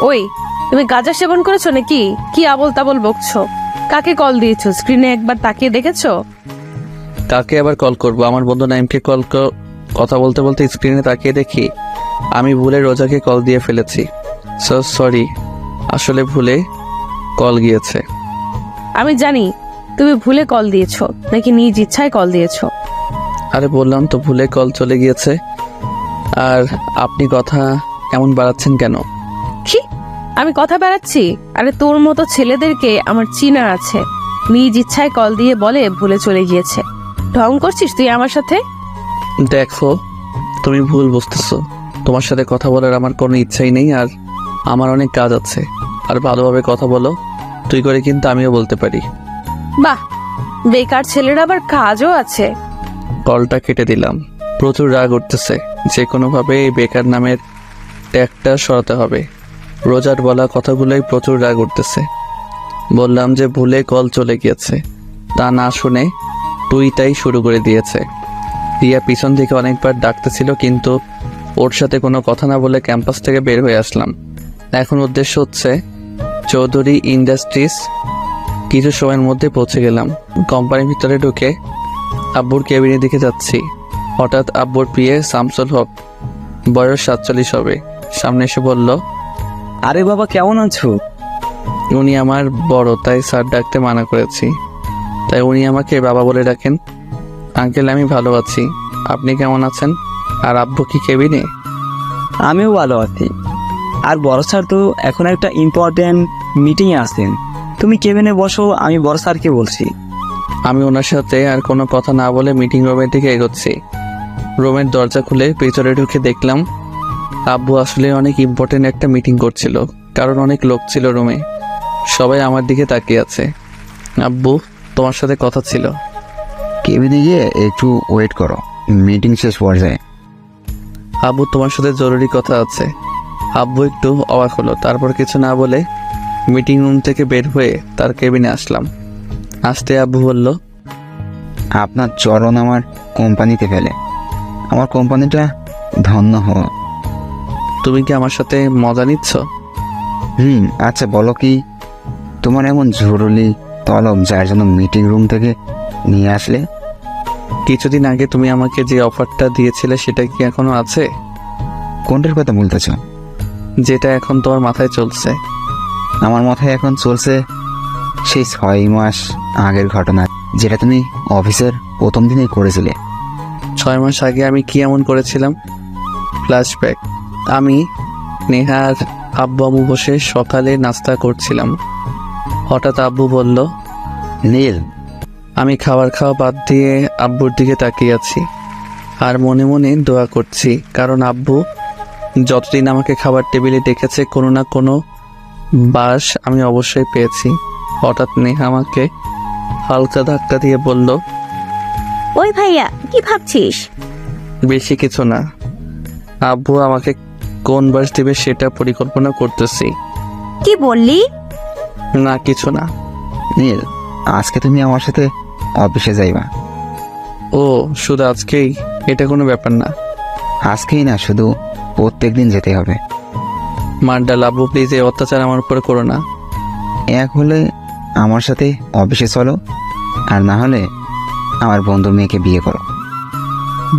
ওই, তুমি গাঁজা সেবন করেছো নাকি? কি আবল তাবল বকছো? কাকে কল দিয়েছো? স্ক্রিনে একবার তাকিয়ে দেখেছো? কাকে আবার কল করব? আমার বন্ধু নাইমকে কথা বলতে বলতে স্ক্রিনে তাকিয়ে দেখি আমি ভুলে রোজাকে কল দিয়ে ফেলেছি। সো সরি, আসলে ভুলে কল গিয়েছে। আমি জানি তুমি ভুলে কল দিয়েছো নাকি নিজ ইচ্ছায় কল দিয়েছো। আরে বললাম তো ভুলে কল চলে গিয়েছে। আর আপনি কথা এমন বাড়াচ্ছেন কেন? কি আমি কথা বেড়াচ্ছি? আরে তোর মতো ছেলেদেরকে আমার চিনা আছে। নিজ ইচ্ছায় কল দিয়ে বলে ভুলে চলে গিয়েছে। ঢং করছিস তুই আমার সাথে? দেখো, তুমি ভুল বুঝতেছো। তোমার সাথে কথা বলার আমার কোনো ইচ্ছাই নেই, আর আমার অনেক কাজ আছে। আর ভালোভাবে কথা বলো, তুই করে কিন্তু আমিও বলতে পারি। বাহ, বেকার ছেলের আবার কাজও আছে। কলটা কেটে দিলাম। প্রচুর রাগ উঠতেছে। যে কোনোভাবে এই বেকার নামের ট্যাগটা সরাতে হবে। রোজার বলা কথাগুলোই প্রচুর রাগ উঠতেছে। বললাম যে ভুলে কল চলে গিয়েছে, তা না শুনে তুইটাই শুরু করে দিয়েছে। রিয়া পিছন থেকে অনেকবার ডাকতেছিল, কিন্তু ওর সাথে কোনো কথা না বলে ক্যাম্পাস থেকে বের হয়ে আসলাম। এখন উদ্দেশ্য হচ্ছে চৌধুরী ইন্ডাস্ট্রিজ। কিছু সময়ের মধ্যে পৌঁছে গেলাম। কোম্পানির ভিতরে ঢুকে আব্বুর কেবিনের দিকে যাচ্ছি। হঠাৎ আব্বুর পিএ শামসুল হক, বয়স 47 হবে, সামনে এসে বলল, আরে বাবা, কেমন আছো? উনি আমার বড়, তাই স্যার ডাকতে মানা করেছি। তাই উনি আমাকে বাবা বলে ডাকেন। আঙ্কেল, আমি ভালো আছি, আপনি কেমন আছেন? আর আব্বু কি কেবিনে? আমিও ভালো আছি। আর বড় স্যার তো এখন একটা ইম্পর্টেন্ট মিটিংয়ে আসছেন। তুমি কেবিনে বসো, আমি বড় স্যারকে বলছি। আমি ওনার সাথে আর কোনো কথা না বলে মিটিং রুমের দিকে এগোচ্ছি। রুমের দরজা খুলে ভিতরে ঢুকে দেখলাম আব্বু আসলে অনেক ইম্পর্টেন্ট একটা মিটিং করছিল, কারণ অনেক লোক ছিল রুমে। সবাই আমার দিকে তাকিয়ে আছে। আব্বু, তোমার সাথে কথা ছিল। কেবিনে গিয়ে একটু ওয়েট করো, মিটিং শেষ পর্যায়ে। আব্বু, তোমার সাথে জরুরি কথা আছে। আব্বু একটু অবাক হলো, তারপর কিছু না বলে মিটিং রুম থেকে বের হয়ে তার কেবিনে আসলাম। আসতে আব্বু বলল, আপনার চরণ আমার কোম্পানিতে ফেলে। আমার কোম্পানিটা ধন্য হও। তুমি কি আমার সাথে মজা নিচ্ছ? আচ্ছা বলো, কি তোমার এমন জরুরি তলব যার জন্য মিটিং রুম থেকে নিয়ে আসলে? কিছুদিন আগে তুমি আমাকে যে অফারটা দিয়েছিলে সেটা কি এখনো আছে? কোনটার কথা বলতেছ? যেটা এখন তোমার মাথায় চলছে। আমার মাথায় এখন চলছে সেই 6 মাস আগের ঘটনা, যেটা তুমি অফিসের প্রথম দিনেই করেছিলে। 6 মাস আগে আমি কি এমন করেছিলাম? ফ্ল্যাশব্যাক। আমি, নেহা আর আব্বু আম্মু বসে সকালে নাস্তা করছিলাম। হঠাৎ আব্বু বলল, নীল, আমি খাওয়া বাদ দিয়ে আব্বুর দিকে তাকিয়ে আছি আর মনে মনে দোয়া করছি, কারণ আব্বু যতদিন আমাকে খাবার টেবিলে ডেকেছে কোনো না কোনো বাস আমি অবশ্যই পেয়েছি। হঠাৎ নেহা আমাকে হালকা ধাক্কা দিয়ে বলল, ওই ভাইয়া, কি ভাবছিস? বেশি কিছু না, আব্বু আমাকে কোন বাস দেবে সেটা পরিকল্পনা করতেছি। কি বললি? না, কিছু না। নীল, আজকে তুমি আমার সাথে অফিসে যাইবা। ও, শুধু আজকেই? এটা কোনো ব্যাপার না। আজকেই না, শুধু প্রত্যেকদিন যেতে হবে। মার্ডাল, আব্বু প্লিজ এই অত্যাচার আমার উপরে করো না। এক হলে আমার সাথে অফিসে চলো, আর না হলে আমার বন্ধুর মেয়েকে বিয়ে করো।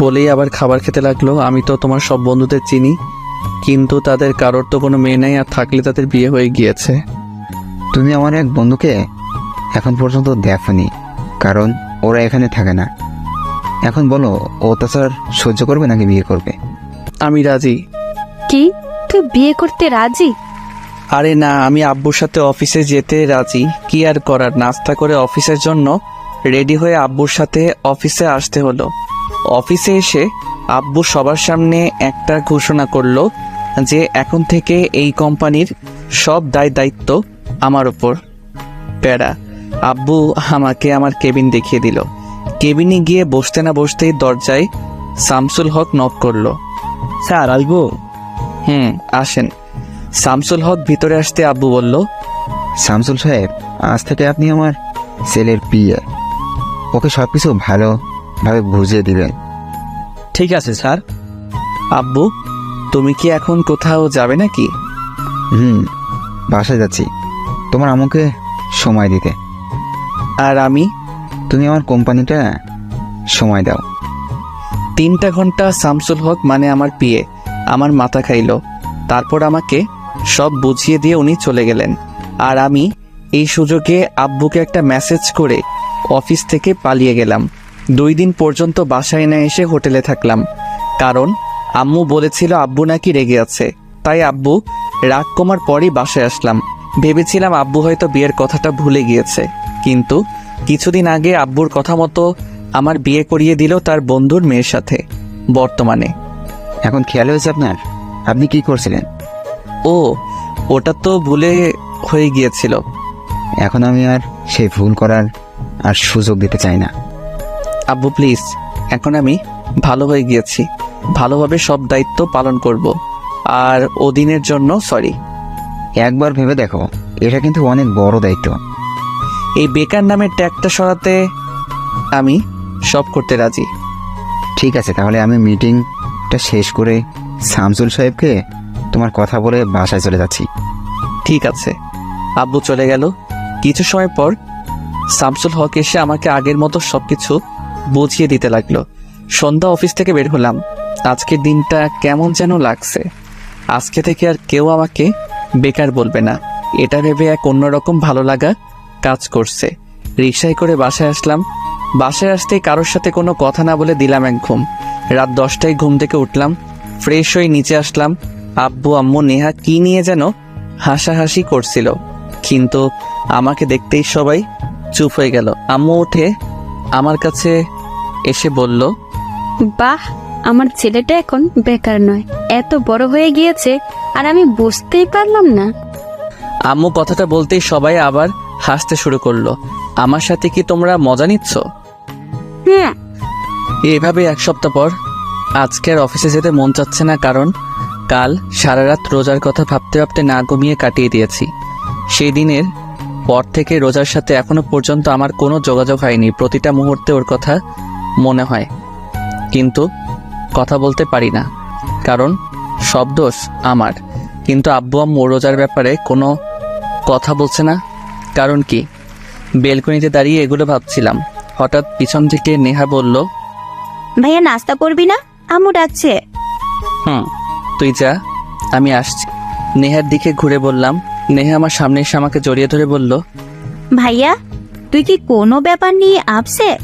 বলেই আবার খাবার খেতে লাগলো। আমি তো তোমার সব বন্ধুদের চিনি, কিন্তু তাদের কারোর তো কোনো মেয়ে নেই, আর থাকলে তাদের বিয়ে হয়ে গিয়েছে। তুমি আমার এক বন্ধুকে এখন পর্যন্ত দেখোনি, কারণ ওরা এখানে থাকে না। এখন বলো, অত্যাচার সহ্য করবে নাকি বিয়ে করবে? আমি রাজি। কি, তুই বিয়ে করতে রাজি? আরে না, আমি আব্বুর সাথে অফিসে যেতে রাজি। কি আর করার, নাস্তা করে অফিসের জন্য রেডি হয়ে আব্বুর সাথে অফিসে আসতে হলো। অফিসে এসে আব্বু সবার সামনে একটা ঘোষণা করলো যে এখন থেকে এই কোম্পানির সব দায়িত্ব আমার উপর। প্যারা। আব্বু আমাকে আমার কেবিন দেখিয়ে দিল। কেবিনে গিয়ে বসতে না বসতেই দরজায় শামসুল হক নক করলো। স্যার, আসবো? আসেন। শামসুল হক ভিতরে আসতে আব্বু বলল, শামসুল সাহেব, আজ থেকে আপনি আমার ছেলের পিএ। ওকে সবকিছু ভালোভাবে বুঝিয়ে দিবেন। ঠিক আছে স্যার। আব্বু, তুমি কি এখন কোথাও যাবে নাকি? বাসায় যাচ্ছি তোমার আম্মুকে সময় দিতে। আর আমি? তুমি আমার কোম্পানিটা সময় দাও। 3টা ঘন্টা শামসুল হক মানে আমার পিএ আমার মাথা খাইলো। তারপর আমাকে সব বুঝিয়ে দিয়ে উনি চলে গেলেন। আর আমি এই সুযোগে আব্বুকে একটা মেসেজ করে অফিস থেকে পালিয়ে গেলাম। 2 দিন পর্যন্ত বাসায় না এসে হোটেলে থাকলাম, কারণ আম্মু বলেছিল আব্বু নাকি রেগে আছে। তাই আব্বু রাগ কমার পরই বাসায় আসলাম। ভেবেছিলাম আব্বু হয়তো বিয়ের কথাটা ভুলে গিয়েছে, কিন্তু কিছুদিন আগে আব্বুর কথা মতো আমার বিয়ে করিয়ে দিল তার বন্ধুর মেয়ের সাথে। বর্তমানে এখন খেয়াল হয়েছে আপনার? আপনি কি করছিলেন? ও, ওটা তো ভুলে হয়ে গিয়েছিল। এখন আমি আর সেই ভুল করার আর সুযোগ দিতে চাই না। আব্বু প্লিজ, এখন আমি ভালো হয়ে গিয়েছি, ভালোভাবে সব দায়িত্ব পালন করব। আর ওদিনের জন্য সরি। একবার ভেবে দেখো, এটা কিন্তু অনেক বড় দায়িত্ব। এই বেকার নামের ট্যাগটা সরাতে আমি সব করতে রাজি। ঠিক আছে, তাহলে আমি মিটিংটা শেষ করে শামসুল সাহেবকে তোমার কথা বলে বাসায় চলে যাচ্ছি। ঠিক আছে। আব্বু চলে গেল। কিছু সময় পর শামসুল হক এসে আমাকে আগের মতো সবকিছু বুঝিয়ে দিতে লাগলো। সন্ধ্যা অফিস থেকে বের হলাম। আজকের দিনটা কেমন যেন লাগছে। আজকে থেকে আর কেউ আমাকে বেকার বলবে না, এটা ভেবে এক অন্যরকম ভালো লাগা কাজ করছে। রিকশায় করে বাসায় আসলাম। বাসায় আসতেই কারোর সাথে কোনো কথা না বলে দিলাম এক ঘুম। রাত 10টায় ঘুম থেকে উঠলাম, ফ্রেশ হয়ে নিচে আসলাম। আব্বু আম্মু নেহা কি নিয়ে যেন হাসাহাসি করছিল, কিন্তু আমাকে দেখতেই সবাই চুপ হয়ে গেল। আম্মু উঠে আমার কাছে এসে বলল, বাহ, আমার ছেলেটা এখন বেকার নয়, এত বড় হয়ে গিয়েছে আর আমি বুঝতেই পারলাম না। আম্মু কথাটা বলতেই সবাই আবার হাসতে শুরু করলো। আমার সাথে কি তোমরা মজা নিচ্ছ? হুম। এভাবে এক সপ্তাহ পর আজকে আর অফিসে যেতে মন চাচ্ছে না, কারণ কাল সারা রাত রোজার কথা ভাবতে ভাবতে না ঘুমিয়ে কাটিয়ে দিয়েছি। সেই দিনের পর থেকে রোজার সাথে এখনো পর্যন্ত আমার কোনো যোগাযোগ হয়নি। প্রতিটা মুহূর্তে ওর কথা মনে হয়, কিন্তু কথা বলতে পারি না, কারণ সব দোষ আমার। কিন্তু আব্বু আম্মু রোজার ব্যাপারে কোনো কথা বলছে না, কারণ কি? বেলকনিতে দাঁড়িয়ে এগুলো ভাবছিলাম। হঠাৎ পিছন থেকে নেহা বলল, ভাইয়া নাস্তা করবি না? আম্মু ডাকছে। তুই যা, আমি আসছি। নেহার দিকে ঘুরে বললাম। নেহা আমার সামনে এসে আমাকে জড়িয়ে ধরে বলল, ভাইয়া, তুই কি কোনো ব্যাপার নিয়ে আপসেট?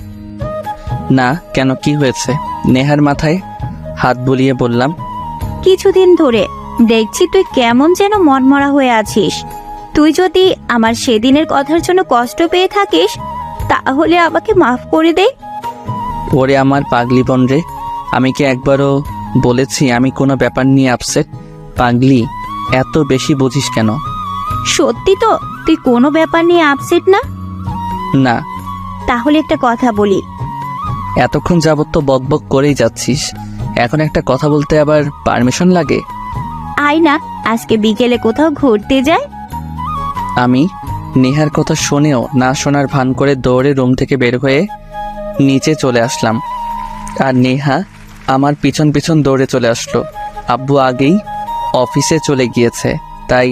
না, কেন, কি হয়েছে? নেহার মাথায় হাত বুলিয়ে বললাম, কিছুদিন ধরে দেখছি তুই কেমন যেন মনমরা হয়ে আছিস। তুই যদি আমার সেদিনের কথার জন্য কষ্ট পেয়ে থাকিস, তাহলে আমাকে মাফ করে দে। ওরে আমার পাগলি বোন রে, আমি কি একবারও বলেছি আমি কোনো ব্যাপার নিয়ে আপসেট? পাগলি, এত বেশি বুঝিস কেন? সত্যি তো তুই কোনো ব্যাপার নিয়ে আপসেট না? না। তাহলে একটা কথা বলি। এতক্ষণ যাবত তো বকবক করেই যাচ্ছিস, এখন একটা কথা বলতে আবার পারমিশন লাগে? আয় না, আজকে বিকেলে কোথাও ঘুরতে যাই। আমি নেহার কথা শুনেও না শোনার ভান করে দৌড়ে রুম থেকে বের হয়ে নিচে চলে আসলাম। আর নেহা আমার পিছন পিছন দৌড়ে চলে আসলো। আব্বু আগেই অফিসে চলে গিয়েছে, তাই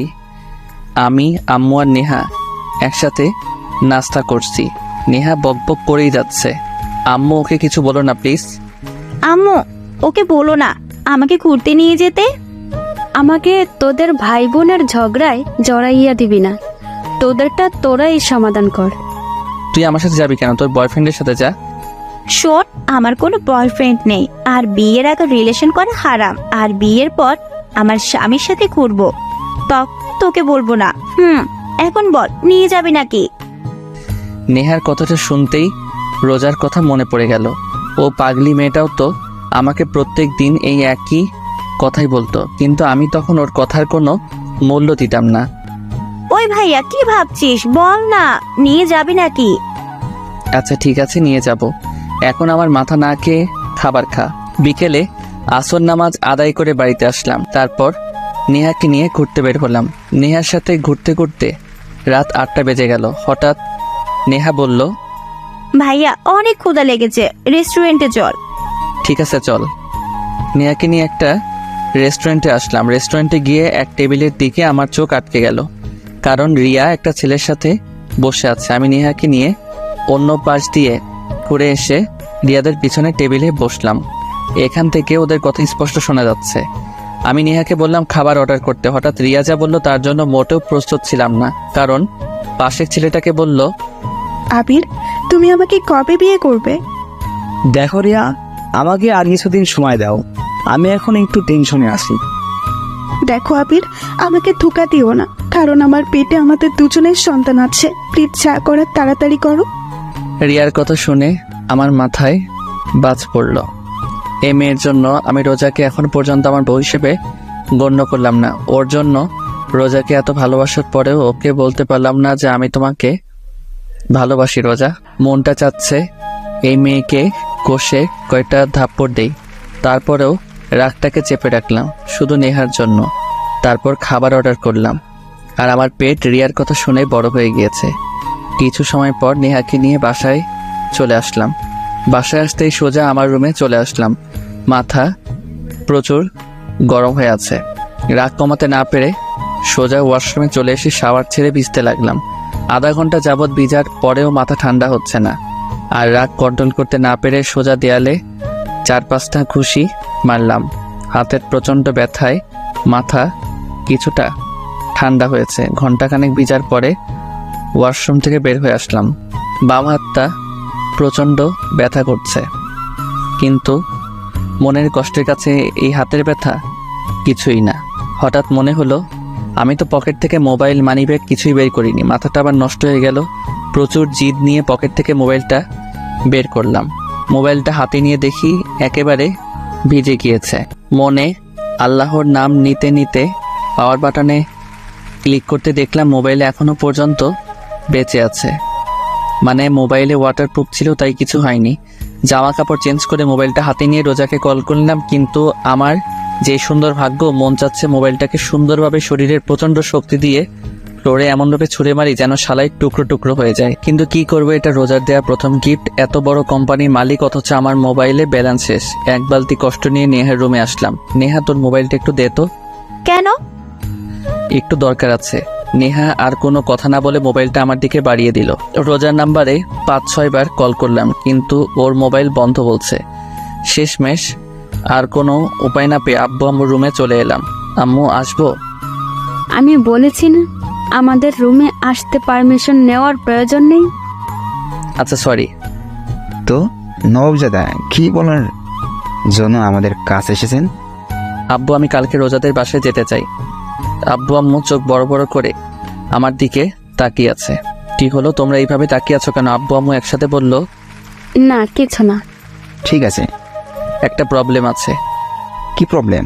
আমি, আম্মু আর নেহা একসাথে নাস্তা করছি। নেহা বকবক করেই যাচ্ছে। আম্মু, ওকে কিছু বলো না প্লিজ। আম্মু, ওকে বলো না আমাকে ঘুরতে নিয়ে যেতে। আমাকে তোদের ভাই বোনের ঝগড়ায় জড়াইয়া দিবি না, তোদেরটা তোরাই সমাধান কর। তুই আমার সাথে যাবি কেন? তোর বয়ফ্রেন্ডের সাথে যা। শোন, আমার কোনো বয়ফ্রেন্ড নেই, আর বিয়ের আগে রিলেশন করা হারাম। আর বিয়ের পর আমার স্বামীর সাথে ঘুরবো, তোকে বলবো না। এখন বল, নিয়ে যাবি নাকি? নেহার কথাটা শুনতেই রোজার কথা মনে পড়ে গেল। ও পাগলি মেয়েটাও তো আমাকে প্রত্যেক দিন এই একই কথাই বলতো, কিন্তু আমি তখন ওর কথার কোনো মূল্য দিতাম না। ওই ভাইয়া, কি ভাবছিস? বল না, নিয়ে যাবি নাকি? আচ্ছা ঠিক আছে, নিয়ে যাব। এখন আমার মাথা না খেয়ে খাবার খা। বিকেলে আসর নামাজ আদায় করে বাড়িতে আসলাম। তারপর নেহাকে নিয়ে ঘুরতে বের হলাম। নেহার সাথে ঘুরতে ঘুরতে রাত 8টা বেজে গেল। হঠাৎ নেহা বলল, ভাইয়া, অনেক ক্ষুধা লেগেছে, রেস্টুরেন্টে চল। ঠিক আছে চল। নেহাকে নিয়ে একটা রেস্টুরেন্টে আসলাম। রেস্টুরেন্টে গিয়ে এক টেবিলের দিকে আমার চোখ আটকে গেল, কারণ রিয়া একটা ছেলের সাথে বসে আছে। আমি নেহাকে নিয়ে অন্য পাশ দিয়ে ঘুরে এসে রিয়াদের পিছনে টেবিলে বসলাম। এখান থেকে ওদের কথা স্পষ্ট শোনা যাচ্ছে। আমি নেহাকে বললাম খাবার অর্ডার করতে। হঠাৎ রিয়া যা বলল তার জন্য মোটেও প্রস্তুত ছিলাম না, কারণ পাশের ছেলেটাকে বলল, আবির, তুমি আমাকে কবে বিয়ে করবে? দেখো রিয়া, আমাকে আর কিছুদিন সময় দাও, আমি এখন একটু টেনশনে আছি। দেখো আবির, আমাকে ধোকা দিও না, কারণ আমার পেটে আমাদের দুজনের সন্তান আছে। প্লিজ যা করার তাড়াতাড়ি করো। রিয়ার কথা শুনে আমার মাথায় বাজ পড়ল। এই মেয়ের জন্য আমি রোজাকে এখন পর্যন্ত আমার বউ হিসেবে গণ্য করলাম না। ওর জন্য রোজাকে এত ভালোবাসার পরেও ওকে বলতে পারলাম না যে আমি তোমাকে ভালোবাসি রোজা। মনটা চাচ্ছে এই মেয়েকে কষে কয়টা থাপ্পড় দেই। তারপরেও রাগটাকে চেপে রাখলাম শুধু নেহার জন্য। তারপর খাবার অর্ডার করলাম, আর আমার পেট রিয়ার কথা শুনে বড় হয়ে গিয়েছে। কিছু সময় পর নেহাকে নিয়ে বাসায় চলে আসলাম। বাসায় আসতেই সোজা আমার রুমে চলে আসলাম। মাথা প্রচুর গরম হয়ে আছে। রাগ কমাতে না পেরে সোজা ওয়াশরুমে চলে এসে শাওয়ার ছেড়ে ভিজতে লাগলাম। আধা ঘন্টা যাবৎ ভিজার পরেও মাথা ঠান্ডা হচ্ছে না। আর রাগ কন্ট্রোল করতে না পেরে সোজা দেয়ালে 4-5টা ঘুষি মারলাম। হাতের প্রচণ্ড ব্যথায় মাথা কিছুটা ঠান্ডা হয়েছে। ঘন্টাখানেক ভিজার পরে ওয়াশরুম থেকে বের হয়ে আসলাম। বাম হাতটা প্রচণ্ড ব্যথা করছে, কিন্তু মনের কষ্টের কাছে এই হাতের ব্যথা কিছুই না। হঠাৎ মনে হলো আমি তো পকেট থেকে মোবাইল, মানিব্যাগ কিছুই বের করিনি। মাথাটা আবার নষ্ট হয়ে গেল। প্রচুর জিদ নিয়ে পকেট থেকে মোবাইলটা বের করলাম। মোবাইলটা হাতে নিয়ে দেখি একেবারে ভিজে গিয়েছে। মনে আল্লাহর নাম নিতে নিতে পাওয়ার বাটনে ক্লিক করতে দেখলাম মোবাইলে এখনো পর্যন্ত বেঁচে আছে। মানে মোবাইলে ওয়াটারপ্রুফ ছিল, তাই কিছু হয়নি। জামা কাপড় চেঞ্জ করে মোবাইলটা হাতে নিয়ে রোজাকে কল করলাম, কিন্তু আমার যে সুন্দর ভাগ্য, মন চাচ্ছে মোবাইলটাকে সুন্দরভাবে শরীরের প্রচণ্ড শক্তি দিয়ে ফ্লোরে এমনভাবে ছুঁড়ে মারি যেন শালাই টুকরো টুকরো হয়ে যায়। কিন্তু কি করবো, এটা রোজার দেয়া প্রথম গিফট। এত বড় কোম্পানির মালিক, অথচ আমার মোবাইলে ব্যালেন্স শেষ। এক বালতি কষ্ট নিয়ে নেহার রুমে আসলাম। নেহা, তোর মোবাইলটা একটু দে তো। কেন? একটু দরকার আছে। নেহা আর কোনো কথা না বলে মোবাইলটা আমার দিকে বাড়িয়ে দিল। রোজার নাম্বারে 5-6 বার কল করলাম, কিন্তু ওর মোবাইল বন্ধ বলছে। শেষমেশ আর কোনো উপায় না পেয়ে আব্বু আম্মুর রুমে চলে এলাম। আম্মু, আসবো? আমি বলেছি না আমাদের রুমে আসতে পারমিশন নেওয়ার প্রয়োজন নেই। আচ্ছা, সরি। তো নবজাদা কি বলার জন্য আমাদের কাছে এসেছেন? আব্বু, আমি কালকে রোজাদের বাসায় যেতে চাই। আব্বু আম্মু চোখ বড় বড় করে আমার দিকে তাকিয়ে আছে। কি হলো, তোমরা এইভাবে তাকিয়ে আছো কেন? আব্বু আম্মু একসাথে বলল। না, কিছু না। ঠিক আছে। একটা প্রবলেম আছে। কি প্রবলেম?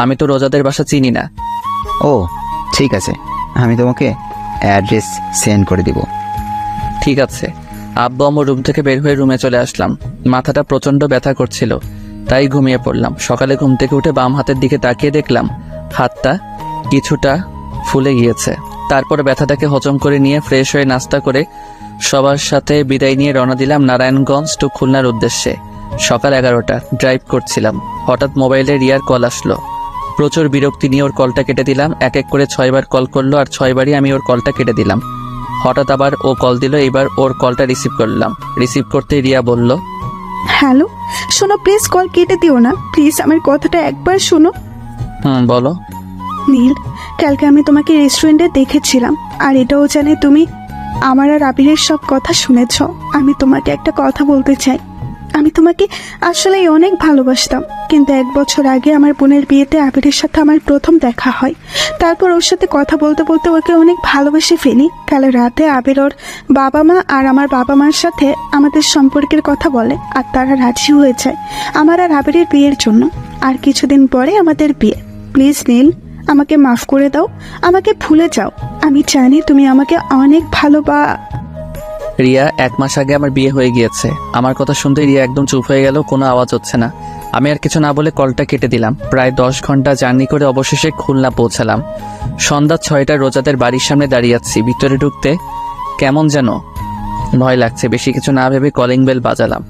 আমি তো রোজাদের বাসা চিনি না। ও ঠিক আছে, আমি তোমাকে অ্যাড্রেস সেন্ড করে দিব। ঠিক আছে। আব্বু আম্মু রুম থেকে বের হয়ে রুমে চলে আসলাম। মাথাটা প্রচণ্ড ব্যথা করছিল, তাই ঘুমিয়ে পড়লাম। সকালে ঘুম থেকে উঠে বাম হাতের দিকে তাকিয়ে দেখলাম হাতটা কিছুটা ফুলে গিয়েছে। তারপরে ব্যথাটাকে হজম করে নিয়ে ফ্রেশ হয়ে নাস্তা করে সবার সাথে বিদায় নিয়ে রওনা দিলাম নারায়ণগঞ্জ টু খুলনার উদ্দেশ্যে। সকাল 11টা, ড্রাইভ করছিলাম। হঠাৎ মোবাইলে রিয়ার কল আসলো। প্রচুর বিরক্তি নিয়ে ওর কলটা কেটে দিলাম। এক এক করে 6 বার কল করলো, আর 6 বারই আমি ওর কলটা কেটে দিলাম। হঠাৎ আবার ও কল দিল। এবার ওর কলটা রিসিভ করলাম। রিসিভ করতে রিয়া বলল, হ্যালো, শোনো, প্লিজ কল কেটে দিও না, প্লিজ আমার কথাটা একবার শোনো। বলো। নীল, কালকে আমি তোমাকে রেস্টুরেন্টে দেখেছিলাম, আর এটাও জানি তুমি আমার আর আবিরের সব কথা শুনেছ। আমি তোমাকে একটা কথা বলতে চাই। আমি তোমাকে আসলে অনেক ভালোবাসতাম, কিন্তু 1 বছর আগে আমার বোনের বিয়েতে আবিরের সাথে আমার প্রথম দেখা হয়। তারপর ওর সাথে কথা বলতে বলতে ওকে অনেক ভালোবেসে ফেলি। কাল রাতে আবির ওর বাবা মা আর আমার বাবা মার সাথে আমাদের সম্পর্কের কথা বলে, আর তারা রাজি হয়ে যায় আমার আর আবিরের বিয়ের জন্য। আর কিছুদিন পরে আমাদের বিয়ে। প্লিজ নীল, আমাকে মাফ করে দাও, আমাকে ভুলে যাও। আমি জানি তুমি আমাকে অনেক রিয়া, 1 মাস আগে আমার বিয়ে হয়ে গিয়েছে। আমার কথা শুনতে রিয়া একদম চুপ হয়ে গেল, কোনো আওয়াজ হচ্ছে না। আমি আর কিছু না বলে কলটা কেটে দিলাম। প্রায় 10 ঘন্টা জার্নি করে অবশেষে খুলনা পৌঁছালাম। সন্ধ্যা 6টা, রোজাদের বাড়ির সামনে দাঁড়িয়ে আছি। ভিতরে ঢুকতে কেমন যেন ভয় লাগছে। বেশি কিছু না ভেবে কলিং বেল বাজালাম।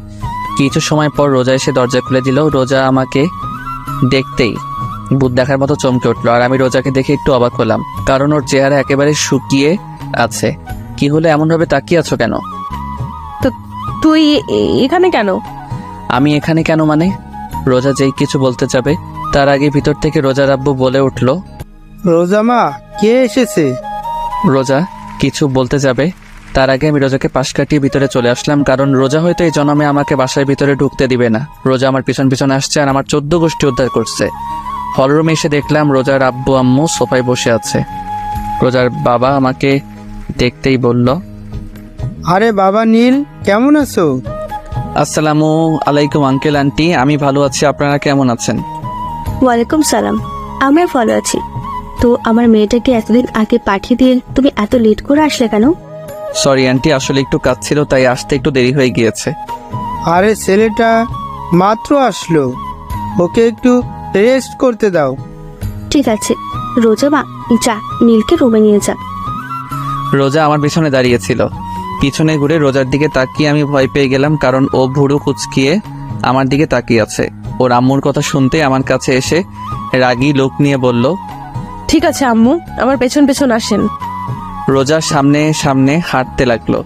কিছু সময় পর রোজা এসে দরজা খুলে দিল। রোজা আমাকে দেখতেই ভূত দেখার মতো চমকে উঠলো, আর আমি রোজাকে দেখে একটু অবাক হলাম, কারণ ওর চেহারা একেবারে শুকিয়ে আছে। কি হলো, এমনভাবে তাকিয়ে আছো কেন? তুই এখানে কেন? আমি এখানে কেন মানে? রোজা যেই কিছু বলতে যাবে তার আগে ভিতর থেকে রোজার আব্বু বলে উঠল, রোজা মা, কে এসেছে? রোজা কিছু বলতে যাবে তার আগে আমি রোজাকে পাশ কাটিয়ে ভিতরে চলে আসলাম, কারণ রোজা হয়তো এই জন্মে আমাকে বাসায় ভিতরে ঢুকতে দিবে না। রোজা আমার পিছন পিছন আসছে আর আমার 14 গোষ্ঠী উদ্ধার করছে। হলরুমে এসে দেখলাম রোজার আব্বু আম্মু সোফায় বসে আছে। রোজার বাবা আমাকে দেখতেই বলল, আরে বাবা নীল, কেমন আছো? আসসালামু আলাইকুম আঙ্কেল আন্টি, আমি ভালো আছি। আপনারা কেমন আছেন? ওয়ালাইকুম সালাম, আমরা ভালো আছি। তো আমার মেয়েটাকে এতদিন আগে পাঠিয়ে দিয়ে তুমি এত লেট করে আসলে কেন? সরি আন্টি, আসলে একটু কাজ ছিল, তাই আসতে একটু দেরি হয়ে গিয়েছে। আরে ছেলেটা মাত্র আসলো, ওকে একটু রেস্ট করতে দাও। ঠিক আছে রোজা মা, যা নীলকে রুমে নিয়ে যা। রোজা আমার পিছনে দাঁড়িয়েছিল। পিছনে ঘুরে রোজার দিকে তাকিয়ে আমি ভয় পেয়ে গেলাম, কারণ ও ভুরু কুচকিয়ে আমার দিকে তাকিয়ে আছে। ওর আম্মুর কথা শুনতে আমার কাছে এসে রাগী লোক নিয়ে বলল, ঠিক আছে আম্মু, আমার পেছন পেছন আসেন। রোজা সামনে সামনে হাঁটতে লাগলো,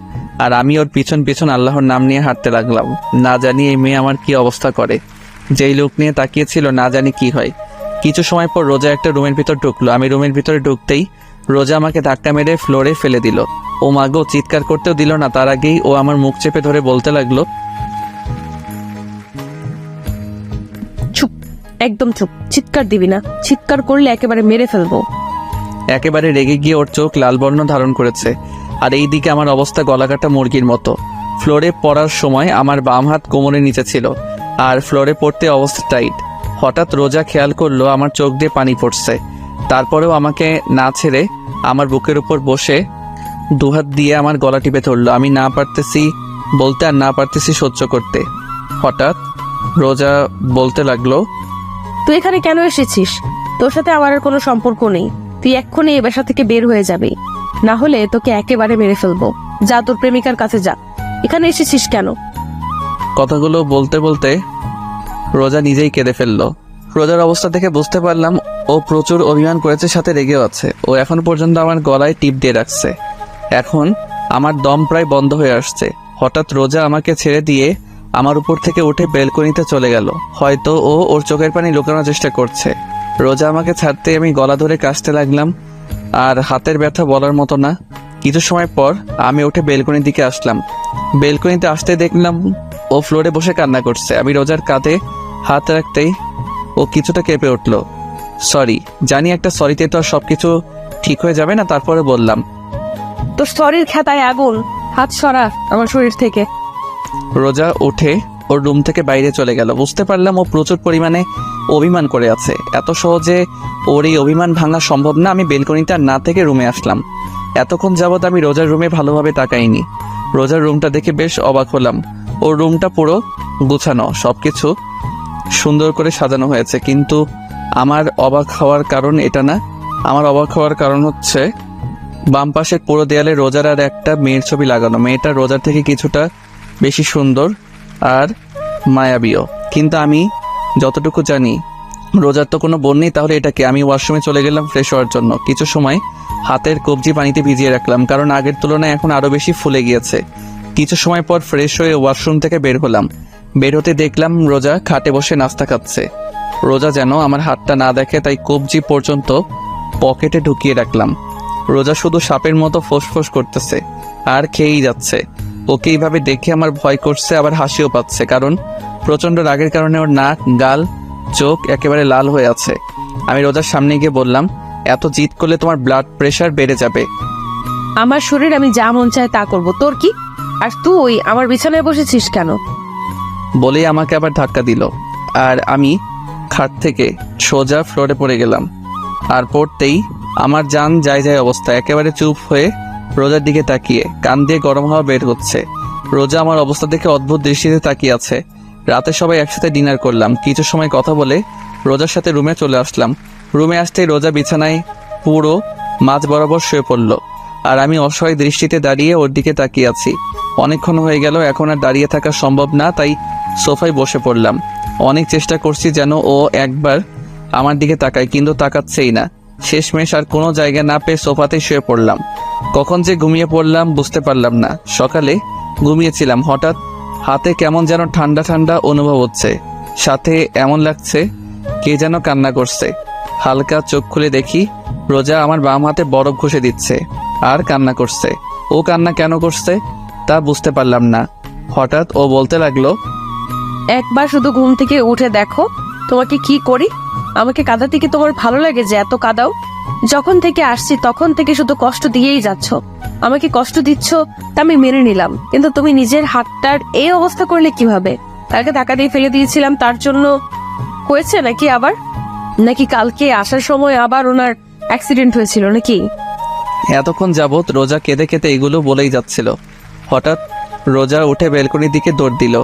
আর আমি ওর পিছন পিছন আল্লাহর নাম নিয়ে হাঁটতে লাগলাম। না জানি এই মেয়ে আমার কি অবস্থা করে। যেই লোক নিয়ে তাকিয়েছিল না জানি কি হয়। কিছু সময় পর রোজা একটা রুমের ভিতর ঢুকলো। আমি রুমের ভিতরে ঢুকতেই রোজা আমাকে ধাক্কা মেরে ফ্লোরে ফেলে দিল। ও মাগো, চিৎকার করতেও দিল না, তার আগেই ও আমার মুখ চেপে ধরে বলতে লাগলো, চুপ, একদম চুপ, চিৎকার দিবি না, চিৎকার করলে একেবারে মেরে ফেলবো। একেবারে রেগে গিয়ে ওর চোখ লাল বর্ণ ধারণ করেছে। আর এই দিকে আমার অবস্থা গলাকাটা মুরগির মতো। ফ্লোরে পড়ার সময় আমার বাম হাত কোমরের নিচে ছিল, আর ফ্লোরে পড়তে অবস্থা টাইট। হঠাৎ রোজা খেয়াল করলো আমার চোখ দিয়ে পানি পড়ছে। তারপরেও আমাকে না ছেড়ে আমার বুকের উপর বসে দুহাত দিয়ে আমার গলা টিপে ধরলো। আমি না পারতেছি বলতে আর না পারতেছি সহ্য করতে। হঠাৎ রোজা বলতে লাগলো, তুই এখানে কেন এসেছিস? তোর সাথে আমার আর কোনো সম্পর্ক নেই। তুই এক্ষুনি এই বাসা থেকে বের হয়ে যাবি, না হলে তোকে একেবারে মেরে ফেলবো। যা তোর প্রেমিকার কাছে যা, এখানে এসেছিস কেন? কথাগুলো বলতে বলতে রোজা নিজেই কেঁদে ফেললো। রোজার অবস্থা দেখে বুঝতে পারলাম ও প্রচুর অভিমান করেছে, সাথে রেগেও আছে। ও এখন পর্যন্ত আমার গলায় টিপ দিয়ে রাখছে। এখন আমার দম প্রায় বন্ধ হয়ে আসছে। হঠাৎ রোজা আমাকে ছেড়ে দিয়ে আমার উপর থেকে উঠে বেলকনিতে চলে গেল। হয়তো ও ওর চোখের পানি লুকানোর চেষ্টা করছে। রোজা আমাকে ছাড়তে আমি গলা ধরে কাশতে লাগলাম, আর হাতের ব্যথা বলার মতো না। কিছু সময় পর আমি উঠে বেলকনির দিকে আসলাম। বেলকনিতে আসতে দেখলাম ও ফ্লোরে বসে কান্না করছে। আমি রোজার কাঁধে হাত রাখতেই ও কিছুটা কেঁপে উঠল। সরি, জানি একটা সরিতে তো আর সবকিছু ঠিক হয়ে যাবে না, তারপরে বললাম, তোর শরীর খেতায় আগুন, হাত সরা আমার শরীর থেকে। রোজা উঠে ওর রুম থেকে বাইরে চলে গেল। বুঝতে পারলাম ও প্রচুর পরিমাণে অভিমান করে আছে। এত সহজে ওর এই অভিমান ভাঙা সম্ভব না। আমি বেলকনিটা না থেকে রুমে আসলাম। এতক্ষণ যাবৎ আমি রোজার রুমে ভালোভাবে তাকাইনি। রোজার রুমটা দেখে বেশ অবাক হলাম। ওর রুমটা পুরো গুছানো, সবকিছু সুন্দর করে সাজানো হয়েছে। কিন্তু আমার অবাক হওয়ার কারণ এটা না। আমার অবাক হওয়ার কারণ হচ্ছে বাম পাশের পুরো দেয়ালে রোজার আর একটা মেয়ের ছবি লাগানো। মেয়েটা রোজার থেকে কিছুটা বেশি সুন্দর আর মায়াবীও। কিন্তু আমি যতটুকু জানি রোজার তো কোনো বোন নেই, তাহলে এটাকে। আমি ওয়াশরুমে চলে গেলাম ফ্রেশ হওয়ার জন্য। কিছু সময় হাতের কবজি পানিতে ভিজিয়ে রাখলাম, কারণ আগের তুলনায় এখন আরো বেশি ফুলে গিয়েছে। কিছু সময় পর ফ্রেশ হয়ে ওয়াশরুম থেকে বের হলাম। বের হতে দেখলাম রোজা খাটে বসে নাস্তা খাচ্ছে। রোজা যেন আমার হাতটা না দেখে, তাই কবজি পর্যন্ত পকেটে ঢুকিয়ে রাখলাম। রোজা শুধু সাপের মতো ফোঁস করতেছে আর খেয়েই যাচ্ছে। ওকে এইভাবে দেখে আমার ভয় করছে, আবার হাসিও পাচ্ছে, কারণ প্রচন্ড রাগের কারণে ওর নাক, গাল, চোখ একেবারে লাল হয়ে আছে। আমি রোজার সামনে গিয়ে বললাম, এত জিদ করলে তোমার ব্লাড প্রেশার বেড়ে যাবে। আমার শরীর, আমি যা মন চায় তা করবো, তোর কি? আর তুই আমার বিছানায় বসেছিস কেন? বলেই আমাকে আবার ধাক্কা দিল, আর আমি খাট থেকে সোজা ফ্লোরে পড়ে গেলাম। আর পড়তেই আমার জান যায় অবস্থা। একেবারে চুপ হয়ে রোজার দিকে তাকিয়ে, কান দিয়ে গরম হাওয়া বের হচ্ছে। রোজা আমার অবস্থা দেখে অদ্ভুত দৃষ্টিতে তাকিয়ে আছে। রাতে সবাই একসাথে ডিনার করলাম। কিছু সময় কথা বলে রোজার সাথে রুমে চলে আসলাম। রুমে আসতেই রোজা বিছানায় পুরো মাঝ বরাবর শুয়ে পড়ল, আর আমি অসহায় দৃষ্টিতে দাঁড়িয়ে ওর দিকে তাকিয়ে আছি। অনেকক্ষণ হয়ে গেল, এখন আর দাঁড়িয়ে থাকা সম্ভব না, তাই সোফায় বসে পড়লাম। অনেক চেষ্টা করছি যেন ও একবার আমার দিকে তাকায়, কিন্তু তাকাচ্ছেই না। শেষমেশ আর কোনো জায়গা না পেয়ে সোফাতে শুয়ে পড়লাম। কখন যে ঘুমিয়ে পড়লাম বুঝতে পারলাম না। সকালে ঘুমিয়েছিলাম, হঠাৎ হাতে কেমন যেন ঠান্ডা ঠান্ডা অনুভব হচ্ছে, সাথে এমন লাগছে কে যেন কান্না করছে। হালকা চোখ খুলে দেখি রোজা আমার বাম হাতে বরফ ঘষে দিচ্ছে আর কান্না করছে। ও কান্না কেন করছে তা বুঝতে পারলাম না। হঠাৎ ও বলতে লাগলো, একবার শুধু ঘুম থেকে উঠে দেখো তোমাকে কি করি। আমাকে কাঁদাতে কি তোমার ভালো লাগে যে এত কাঁদাও? যখন থেকে আসছি তখন থেকে শুধু কষ্ট দিয়েই যাচ্ছ। আমাকে কষ্ট দিচ্ছ তা আমি মেনে নিলাম, কিন্তু তুমি নিজের হাতটার এই অবস্থা করলে কিভাবে? তাকে টাকা দিয়ে ফেলে দিয়েছিলাম তার জন্য হয়েছে নাকি আবার? নাকি কালকে আসার সময় আবার ওনার অ্যাক্সিডেন্ট হয়েছিল নাকি? এতক্ষণ যাবৎ রোজা কেঁদে কেঁদে এগুলো বলেই যাচ্ছিল। হঠাৎ রোজা উঠে বেলকনির দিকে দৌড় দিল।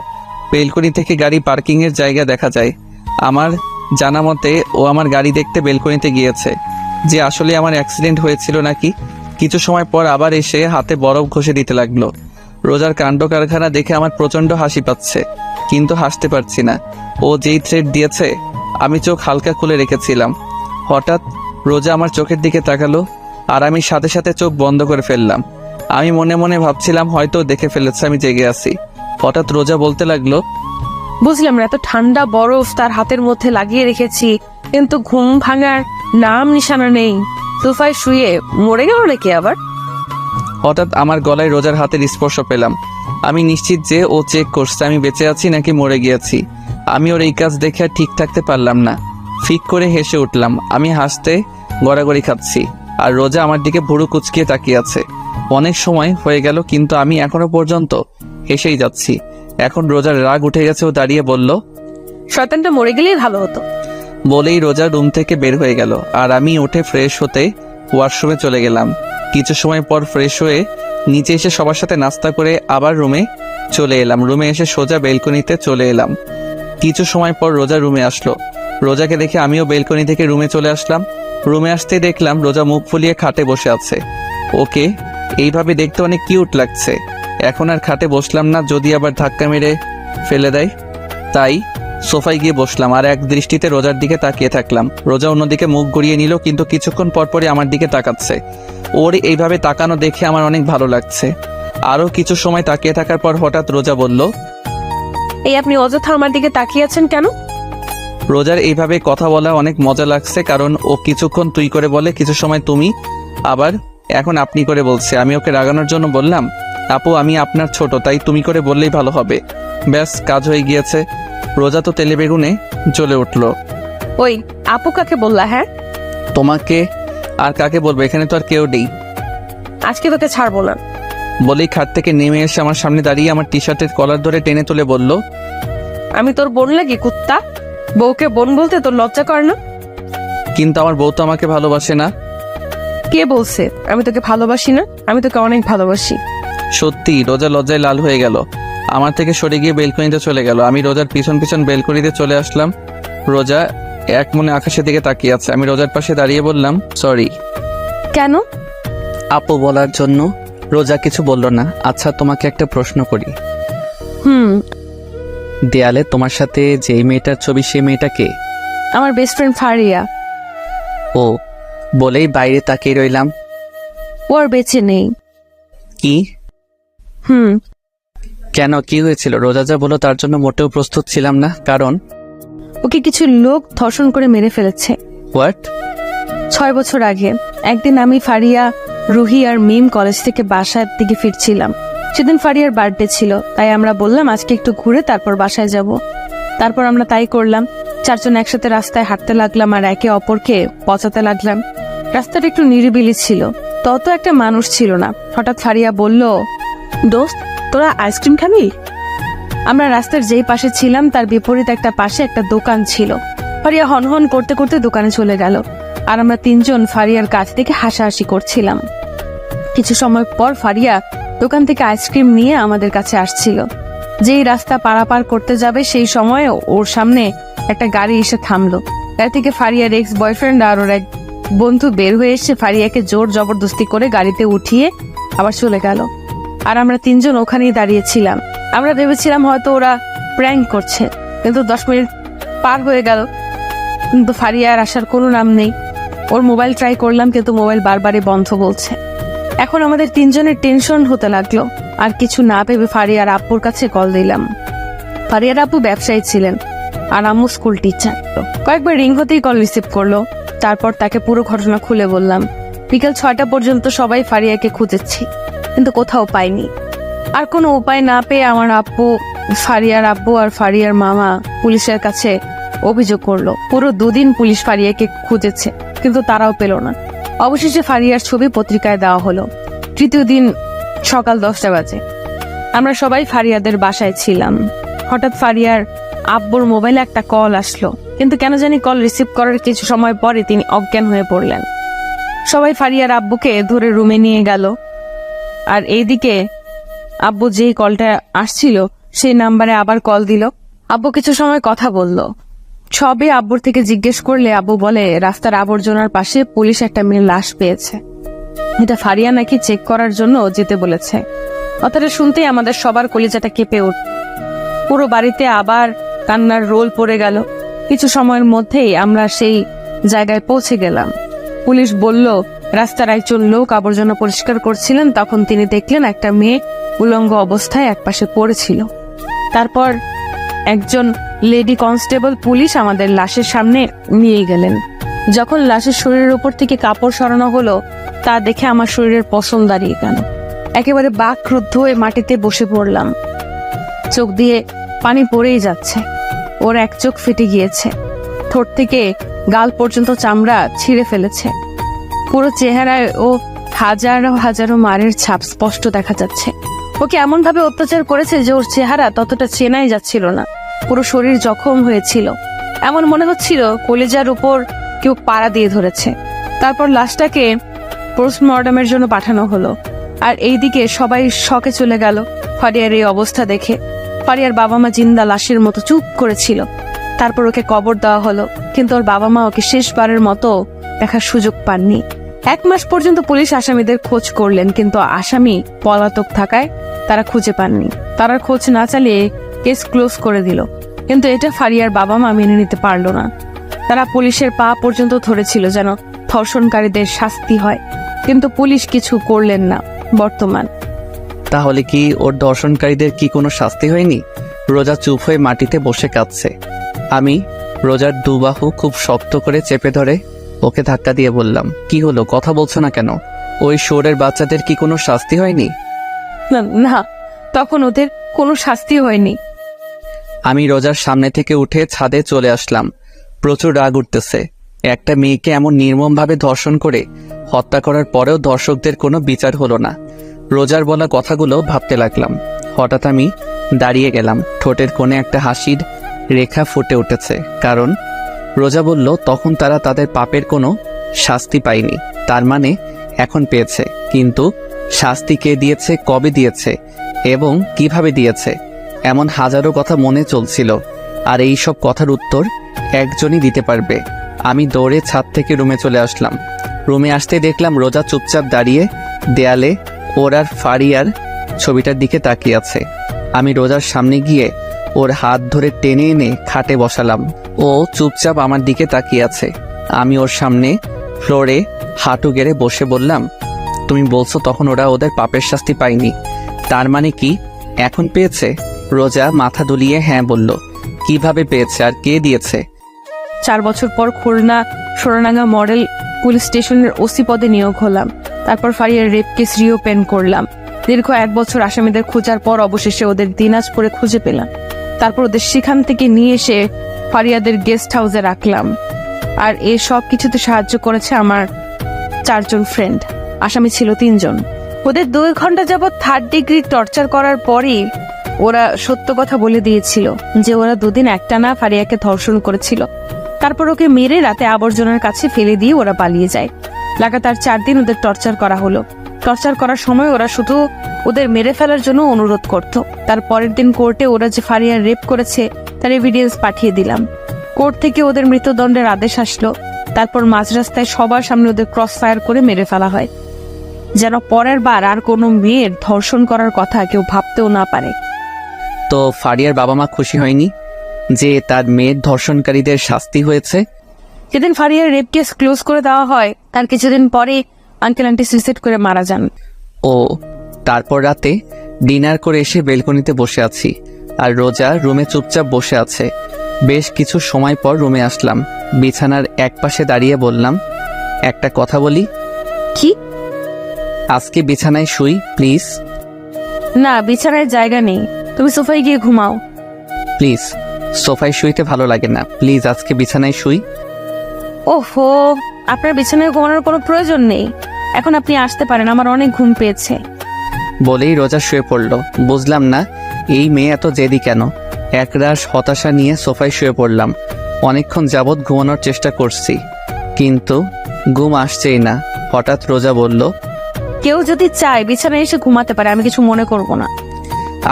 বেলকনি থেকে গাড়ি পার্কিংয়ের জায়গা দেখা যায়। আমার জানা মতে ও আমার গাড়ি দেখতে বেলকনিতে গিয়েছে, যে আসলে আমার অ্যাক্সিডেন্ট হয়েছিল নাকি। কিছু সময় পর আবার এসে হাতে বরফ ঘষে দিতে লাগলো। রোজার কাণ্ড কারখানা দেখে আমার প্রচণ্ড হাসি পাচ্ছে, কিন্তু হাসতে পারছি না। ও যেই থ্রেড দিয়েছে আমি চোখ হালকা খুলে রেখেছিলাম। হঠাৎ রোজা আমার চোখের দিকে তাকালো, আর আমি সাথে সাথে চোখ বন্ধ করে ফেললাম। আমি মনে মনে ভাবছিলাম হয়তো দেখে ফেলেছে আমি জেগে আছি। হঠাৎ রোজা বলতে লাগলো, বুঝলাম না, এত ঠান্ডা বরফ তার হাতের মধ্যে লাগিয়ে রেখেছি, কিন্তু ঘুম ভাঙার নাম নিশানা নেই। সোফায় শুয়ে মরে গেল নাকি আবার? হঠাৎ আমার গলায় রোজার হাতের স্পর্শ পেলাম। আমি নিশ্চিত যে ও চেক করছে আমি বেঁচে আছি নাকি মরে গিয়েছি। আমি ওর এই কাজ দেখে আর ঠিক থাকতে পারলাম না, ফিক করে হেসে উঠলাম। আমি হাসতে গড়াগড়ি খাচ্ছি, আর রোজা আমার দিকে ভুরু কুচকিয়ে তাকিয়ে আছে। অনেক সময় হয়ে গেল, কিন্তু আমি এখনো পর্যন্ত হেসেই যাচ্ছি। এখন রোজার রাগ উঠে গেছে, ও দাঁড়িয়ে বলল, শয়তানটা মরে গেলেই ভালো হতো। বলেই রোজা রুম থেকে বের হয়ে গেল, আর আমি উঠে ফ্রেশ হতে ওয়াশরুমে চলে গেলাম। কিছু সময় পর ফ্রেশ হয়ে নিচে এসে সবার সাথে নাস্তা করে আবার রুমে চলে এলাম। রুমে এসে সোজা বেলকনিতে চলে এলাম। কিছু সময় পর রোজা রুমে আসলো। রোজাকে দেখে আমিও বেলকনি থেকে রুমে চলে আসলাম। রুমে আসতেই দেখলাম রোজা মুখ ফুলিয়ে খাটে বসে আছে। ওকে এইভাবে দেখতে অনেক কিউট লাগছে। এখন আর খাটে বসলাম না, যদি আবার ধাক্কা মেরে ফেলে দেয়। তাই সোফায় গিয়ে বসলাম, আর এক দৃষ্টিতে রোজার দিকে তাকিয়ে থাকলাম। রোজা অন্যদিকে মুখ ঘুরিয়ে নিল, কিন্তু কিছুক্ষণ পরপরই আমার দিকে তাকাচ্ছে। ওর এইভাবে তাকানো দেখে আমার অনেক ভালো লাগছে। আরও কিছু সময় তাকিয়ে থাকার পর হঠাৎ রোজা বলল, এই আপনি অযথা আমার দিকে তাকিয়ে আছেন কেন? রোজার এইভাবে কথা বলা অনেক মজা লাগছে, কারণ ও কিছুক্ষণ তুই করে বলে, কিছু সময় তুমি, আবার এখন আপনি করে বলছে। আমি ওকে রাগানোর জন্য বললাম, আপু আমি আপনার ছোট, তাই তুমি করে বললেই ভালো হবে। ব্যাস কাজ হয়ে গিয়েছে। রোজা তো তেলে বেগুনে জ্বলে উঠল। ওই আপু কাকে বললা? হ্যাঁ, তোমাকে আর কাকে বলবো, এখানে তো আর কেউ নেই। আজকে তোকে ছাড়বো না। বলেই খাট থেকে নেমে এসে আমার সামনে দাঁড়িয়ে আমার টি শার্টের কলার ধরে টেনে তুলে বলল, আমি তোর বোন লাগি কুত্তা? বউকে বোন বলতে তোর লজ্জা করে না? কিন্তু আমার বউ তো আমাকে ভালোবাসে না। কে বলছে আমি তোকে ভালোবাসি না? আমি তোকে অনেক ভালোবাসি। সত্যি। রোজা লজ্জায় লাল হয়ে গেল, আমার থেকে সরে গিয়ে বেলকনিতে চলে গেল। আমি রোজার পিছন পিছন বেলকনিতে চলে আসলাম। রোজা এক মনে আকাশের দিকে তাকিয়ে আছে। আমি রোজার পাশে দাঁড়িয়ে বললাম, সরি কেন? আপু বলার জন্য। রোজা কিছু বলল না। আচ্ছা তোমাকে একটা প্রশ্ন করি, দেয়ালে তোমার সাথে যেই মেয়েটার ছবি, সেই মেয়েটা কে? আমার বেস্ট ফ্রেন্ড ফারিয়া। ও বলেই বাইরে তাকিয়ে রইলাম। ও আর বেঁচে নেই। কি? কেন, কি হয়েছিল? রোজা যা বলো তার জন্য মোটেও প্রস্তুত ছিলাম না, কারণ ওকে কিছু লোক ধর্ষণ করে মেরে ফেলেছে। হোয়াট? 6 বছর আগে একদিন আমি, ফারিয়া, রুহি আর মিম কলেজ থেকে বাসার দিকে ফিরছিলাম। সেদিন ফারিয়ার বার্থডে ছিল, তাই আমরা বললাম আজকে একটু ঘুরে তারপর বাসায় যাব। তারপর আমরা তাই করলাম। 4 জন একসাথে রাস্তায় হাঁটতে লাগলাম আর একে অপরকে পচাতে লাগলাম। রাস্তাটা একটু নিরিবিলি ছিল, তত একটা মানুষ ছিল না। হঠাৎ ফারিয়া বলল, দোস্ত তোরা আইসক্রিম খাবি? আমরা রাস্তার যেই পাশে ছিলাম তার বিপরীত একটা পাশে একটা দোকান ছিল। ফারিয়া হনহন করতে করতে দোকানে চলে গেল, আর আমরা 3 জন ফারিয়ার কাছ থেকে হাসাহাসি করছিলাম। কিছু সময় পর ফারিয়া দোকান থেকে আইসক্রিম নিয়ে আমাদের কাছে আসছিল। যেই রাস্তা পারাপার করতে যাবে সেই সময় ওর সামনে একটা গাড়ি এসে থামলো। গাড়ি থেকে ফারিয়ার এক্স বয়ফ্রেন্ড আর ওর এক বন্ধু বের হয়ে এসে ফারিয়াকে জোর জবরদস্তি করে গাড়িতে উঠিয়ে আবার চলে গেল। আর আমরা 3 জন ওখানেই দাঁড়িয়েছিলাম। আমরা ভেবেছিলাম হয়তো ওরা প্র্যাঙ্ক করছে, কিন্তু 10 মিনিট পার হয়ে গেল, কিন্তু ফারিয়ার আসার কোনো নাম নেই। ওর মোবাইল ট্রাই করলাম, কিন্তু মোবাইল বারবারই বন্ধ বলছে। এখন আমাদের 3 জনের টেনশন হতে লাগলো। আর কিছু না ভেবে ফারিয়ার আব্বুর কাছে কল দিলাম। ফারিয়ার আব্বু ব্যবসায়ী ছিলেন আর আম্মু স্কুল টিচার। কয়েকবার রিং হতেই কল রিসিভ করলো। তারপর তাকে পুরো ঘটনা খুলে বললাম। বিকেল 6টা পর্যন্ত সবাই ফারিয়াকে খুঁজেছি, কিন্তু কোথাও পাইনি। আর কোনো উপায় না পেয়ে আমার আব্বু, ফারিয়ার আব্বু আর ফারিয়ার মামা পুলিশের কাছে অভিযোগ করলো। পুরো 2 দিন পুলিশ ফারিয়াকে খুঁজেছে, কিন্তু তারাও পেল না। অবশেষে ফারিয়ার ছবি পত্রিকায় দেওয়া হলো। তৃতীয় দিন সকাল 10টা বাজে। আমরা সবাই ফারিয়াদের বাসায় ছিলাম। হঠাৎ ফারিয়ার আব্বুর মোবাইলে একটা কল আসলো, কিন্তু কেন জানি কল রিসিভ করার কিছু সময় পরে তিনি অজ্ঞান হয়ে পড়লেন। সবাই ফারিয়ার আব্বুকে ধরে রুমে নিয়ে গেল। আর এইদিকে আব্বু যেই কলটা আসছিল সেই নাম্বারে আবার কল দিল। আব্বু কিছু সময় কথা বলল। সবে আব্বুর থেকে জিজ্ঞেস করলে আব্বু বলে রাস্তার আবর্জনার পাশে পুলিশ একটা মেয়ের লাশ পেয়েছে। এটা ফারিয়া নাকি চেক করার জন্য যেতে বলেছে। কথাটা শুনতেই আমাদের সবার কলিজাটা কেঁপে উঠল। পুরো বাড়িতে আবার কান্নার রোল পড়ে গেল। কিছু সময়ের মধ্যেই আমরা সেই জায়গায় পৌঁছে গেলাম। পুলিশ বলল রাস্তার একজন লোক আবর্জনা পরিষ্কার করছিলেন, তখন তিনি দেখলেন একটা মেয়ে উলঙ্গ অবস্থায় একপাশে পড়েছিল। তারপর একজন লেডি কনস্টেবল পুলিশ আমাদের লাশের সামনে নিয়ে গেলেন। যখন লাশের শরীরের উপর থেকে কাপড় সরানো হলো তা দেখে আমার শরীরের পশম দাঁড়িয়ে গেল। একেবারে বাকরুদ্ধ হয়ে মাটিতে বসে পড়লাম। চোখ দিয়ে পানি পড়েই যাচ্ছে। ওর এক চোখ ফেটে গিয়েছে, ঠোঁট থেকে গাল পর্যন্ত চামড়া ছিঁড়ে ফেলেছে। পুরো চেহারায় ও হাজারো হাজারো মারের ছাপ স্পষ্ট দেখা যাচ্ছে। ওকে এমন ভাবে অত্যাচার করেছে যে ওর চেহারা ততটা চেনাই যাচ্ছিল না। পুরো শরীর জখম হয়েছিল, এমন মনে হচ্ছিল কলিজার উপর কেউ পাড়া দিয়ে ধরেছে। তারপর লাশটাকে পোস্টমর্টমের জন্য পাঠানো হলো। আর এইদিকে সবাই শকে চলে গেল ফারিয়ার এই অবস্থা দেখে। ফারিয়ার বাবা মা জিন্দা লাশের মতো চুপ করেছিল। তারপর ওকে কবর দেওয়া হলো, কিন্তু ওর বাবা মা ওকে শেষবারের মতো দেখার সুযোগ পাননি। 1 মাস পর্যন্ত পুলিশ আসামিদের খোঁজ করলেন, কিন্তু আসামি পলাতক থাকায় তারা খুঁজে পাননি। তারা খোঁজ না চালিয়ে কেস ক্লোজ করে দিল। কিন্তু এটা ফারিয়ার বাবা মা মেনে নিতে পারল না। তারা পুলিশের পা পর্যন্ত ধরেছিল যেন ধর্ষণকারীদের শাস্তি হয়, কিন্তু পুলিশ কিছু করলেন না। বর্তমান তাহলে কি ওর দর্শনকারীদের কি কোনো শাস্তি হয়নি? রোজা চুপ হয়ে মাটিতে বসে কাঁদছে। আমি রোজার দুবাহু খুব শক্ত করে চেপে ধরে ওকে ধাক্কা দিয়ে বললাম, কি হলো, কথা বলছো না কেন? ওই শোরের বাচ্চাদের কি কোনো শাস্তি হয়নি? না, তখন ওদের কোনো শাস্তি হয়নি। আমি রোজার সামনে থেকে উঠে ছাদে চলে আসলাম। প্রচুর রাগ উঠতেছে। একটা মেয়েকে এমন নির্মমভাবে ধর্ষণ করে হত্যা করার পরেও দর্শকদের কোনো বিচার হলো না। রোজার বলা কথাগুলো ভাবতে লাগলাম। হঠাৎ আমি দাঁড়িয়ে গেলাম। ঠোঁটের কোণে একটা হাসির রেখা ফুটে উঠেছে, কারণ রোজা বলল তখন তারা তাদের পাপের কোনো শাস্তি পায়নি, তার মানে এখন পেয়েছে। কিন্তু শাস্তি কে দিয়েছে, কবে দিয়েছে এবং কিভাবে দিয়েছে, এমন হাজারো কথা মনে চলছিল। আর এই সব কথার উত্তর একজনই দিতে পারবে। আমি দৌড়ে ছাদ থেকে রুমে চলে আসলাম। রুমে আসতে দেখলাম রোজা চুপচাপ দাঁড়িয়ে দেয়ালে ওর আর ফারিয়ার ছবিটার দিকে তাকিয়ে আছে। আমি রোজার সামনে গিয়ে ওর হাত ধরে টেনে এনে খাটে বসালাম। ও চুপচাপ আমার দিকে তাকিয়ে আছে। আমি ওর সামনে ফ্লোরে হাঁটু গেড়ে বসে বললাম, তুমি বলছো তখন ওরা ওদের পাপের শাস্তি পায়নি, তার মানে কি এখন পেয়েছে? রোজা মাথা দুলিয়ে হ্যাঁ বলল। কিভাবে পেয়েছে আর কে দিয়েছে? 4 বছর পর খুলনা সোনাডাঙ্গা মডেল পুলিশ স্টেশনের ওসি পদে নিয়োগ হলাম। তারপর ফারিয়ার রেপ কেস রিওপেন করলাম। দীর্ঘ 1 বছর আসামিদের খোঁজার পর অবশেষে ওদের দিনাজপুরে খুঁজে পেলাম। তারপর ওদের সেখান থেকে নিয়ে এসে ফারিয়াদের গেস্ট হাউসে রাখলাম। আর এই সব কিছুতে সাহায্য করেছে আমার 4 জন ফ্রেন্ড। আসামি ছিল 3 জন। ওদের 2 ঘন্টা যাবৎ 3rd ডিগ্রি টর্চার করার পরই ওরা সত্য কথা বলে দিয়েছিল যে ওরা 2 দিন একটানা ফারিয়াকে ধর্ষণ করেছিল। তারপর ওকে মেরে রাতে আবর্জনার কাছে ফেলে দিয়ে ওরা পালিয়ে যায়। লাগাতার 4 দিন ওদের টর্চার করা হলো। টর্চার করার সময় ওরা শুধু ওদের মেরে ফেলার জন্য অনুরোধ করত। তার পরের দিন কোর্টে ওরা যে ফারিয়ার রেপ করেছে তার এভিডেন্স পাঠিয়ে দিলাম। কোর্ট থেকে ওদের মৃত্যুদণ্ডের আদেশ আসলো। তারপর মাঝ রাস্তায় সবার সামনে ওদের ক্রস ফায়ার করে মেরে ফেলা হয়, যেন পরের বার আর কোনো মেয়ের ধর্ষণ করার কথা কেউ ভাবতেও না পারে। তো ফারিয়ার বাবা মা খুশি হয়নি যে তার মেয়ের ধর্ষণকারীদের শাস্তি হয়েছে? যেদিন ফারিয়ার রেপ কেস ক্লোজ করে দেওয়া হয় তার কিছুদিন পরে আঙ্কেল আন্টি সুইসাইড করে মারা যান। ও তারপর রাতে ডিনার করে এসে বেলকনিতে বসে আছি, আর রোজা রুমে চুপচাপ বসে আছে। বেশ কিছু সময় পর রুমে আসলাম। বিছানার একপাশে দাঁড়িয়ে বললাম, একটা কথা বলি। কি? আজকে বিছানায় শুই প্লিজ। না, বিছানায় জায়গা নেই, তুমি সোফায় গিয়ে ঘুমাও। প্লিজ, সোফায় শুইতে ভালো লাগে না, প্লিজ আজকে বিছানায় শুই। ওহো, আপনার বিছানায় ঘুমানোর কোনো প্রয়োজন নেই। এখন আপনি আসতে পারেন, আমার অনেক ঘুম পেয়েছে। বলেই রোজা শুয়ে পড়ল। বুঝলাম না এই মেয়ে এত জেদি কেন। একরাশ হতাশা নিয়ে সোফায় শুয়ে পড়লাম। অনেকক্ষণ যাবৎ ঘুমানোর চেষ্টা করছি, কিন্তু ঘুম আসছেই না। হঠাৎ রোজা বলল, কেউ যদি চায় বিছানায় এসে ঘুমাতে পারে, আমি কিছু মনে করব না।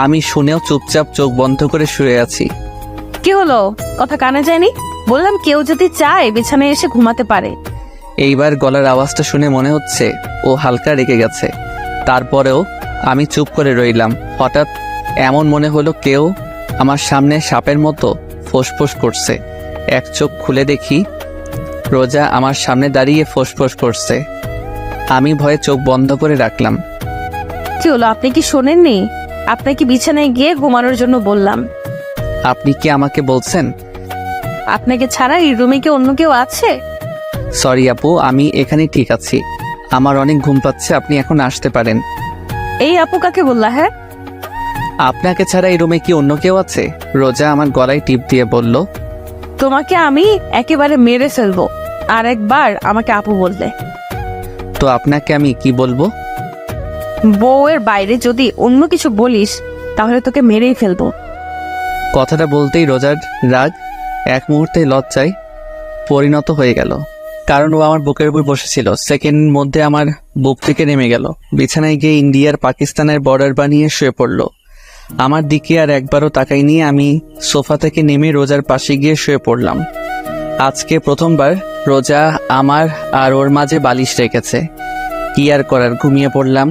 আমি শুনেও চুপচাপ চোখ বন্ধ করে শুয়ে আছি। কি হলো, কথা কানে যায়নি? বললাম কেউ যদি চায় বিছানায় এসে ঘুমাতে পারে। এইবার গলার আওয়াজটা শুনে মনে হচ্ছে ও হালকা রেগে গেছে। তারপরেও আমি চুপ করে রইলাম। হঠাৎ এমন মনে হলো কেউ আমার সামনে সাপের মতো ফোঁসফোঁস করছে। এক চোখ খুলে দেখি রোজা আমার সামনে দাঁড়িয়ে ফোঁসফোঁস করছে। আমি ভয়ে চোখ বন্ধ করে রাখলাম। কি হলো, আপনি কি শোনেননি? আপনাকে বিছানায় গিয়ে ঘুমানোর জন্য বললাম। আপনি কি আমাকে বলছেন? আপনাকে ছাড়া এই রুমে কি অন্য কেউ আছে? সরি আপু, আমি এখানেই ঠিক আছি। আমার অনেক ঘুম পাচ্ছে, আপনি এখন আসতে পারেন। এই আপু কাকে বললা? হ্যাঁ, আপনাকে ছাড়া এই রুমে কি অন্য কেউ আছে? রোজা আমার গলায় টিপ দিয়ে বলল। তোমাকে আমি একেবারে মেরে ফেলবো আর একবার আমাকে আপু বললে। তো আপনাকে আমি কি বলবো? বউয়ের বাইরে যদি অন্য কিছু বলিস তাহলে তোকে মেরেই ফেলবো। কথাটা বলতেই রোজার রাগ এক মুহূর্তে লজ্জায় পরিণত হয়ে গেল, কারণ ও আমার বুকের উপর বসেছিল। সেকেন্ড মধ্যে আমার বুক থেকে নেমে গেল। বিছানায় গিয়ে ইন্ডিয়ার পাকিস্তানের বর্ডার বানিয়ে শুয়ে পড়ল। আমার দিকে আর একবারও তাকাইনি। আমি সোফা থেকে নেমে রোজার পাশে গিয়ে শুয়ে পড়লাম। আজকে প্রথমবার রোজা আমার আর ওর মাঝে বালিশ রেখেছে। কি আর করার, ঘুমিয়ে পড়লাম।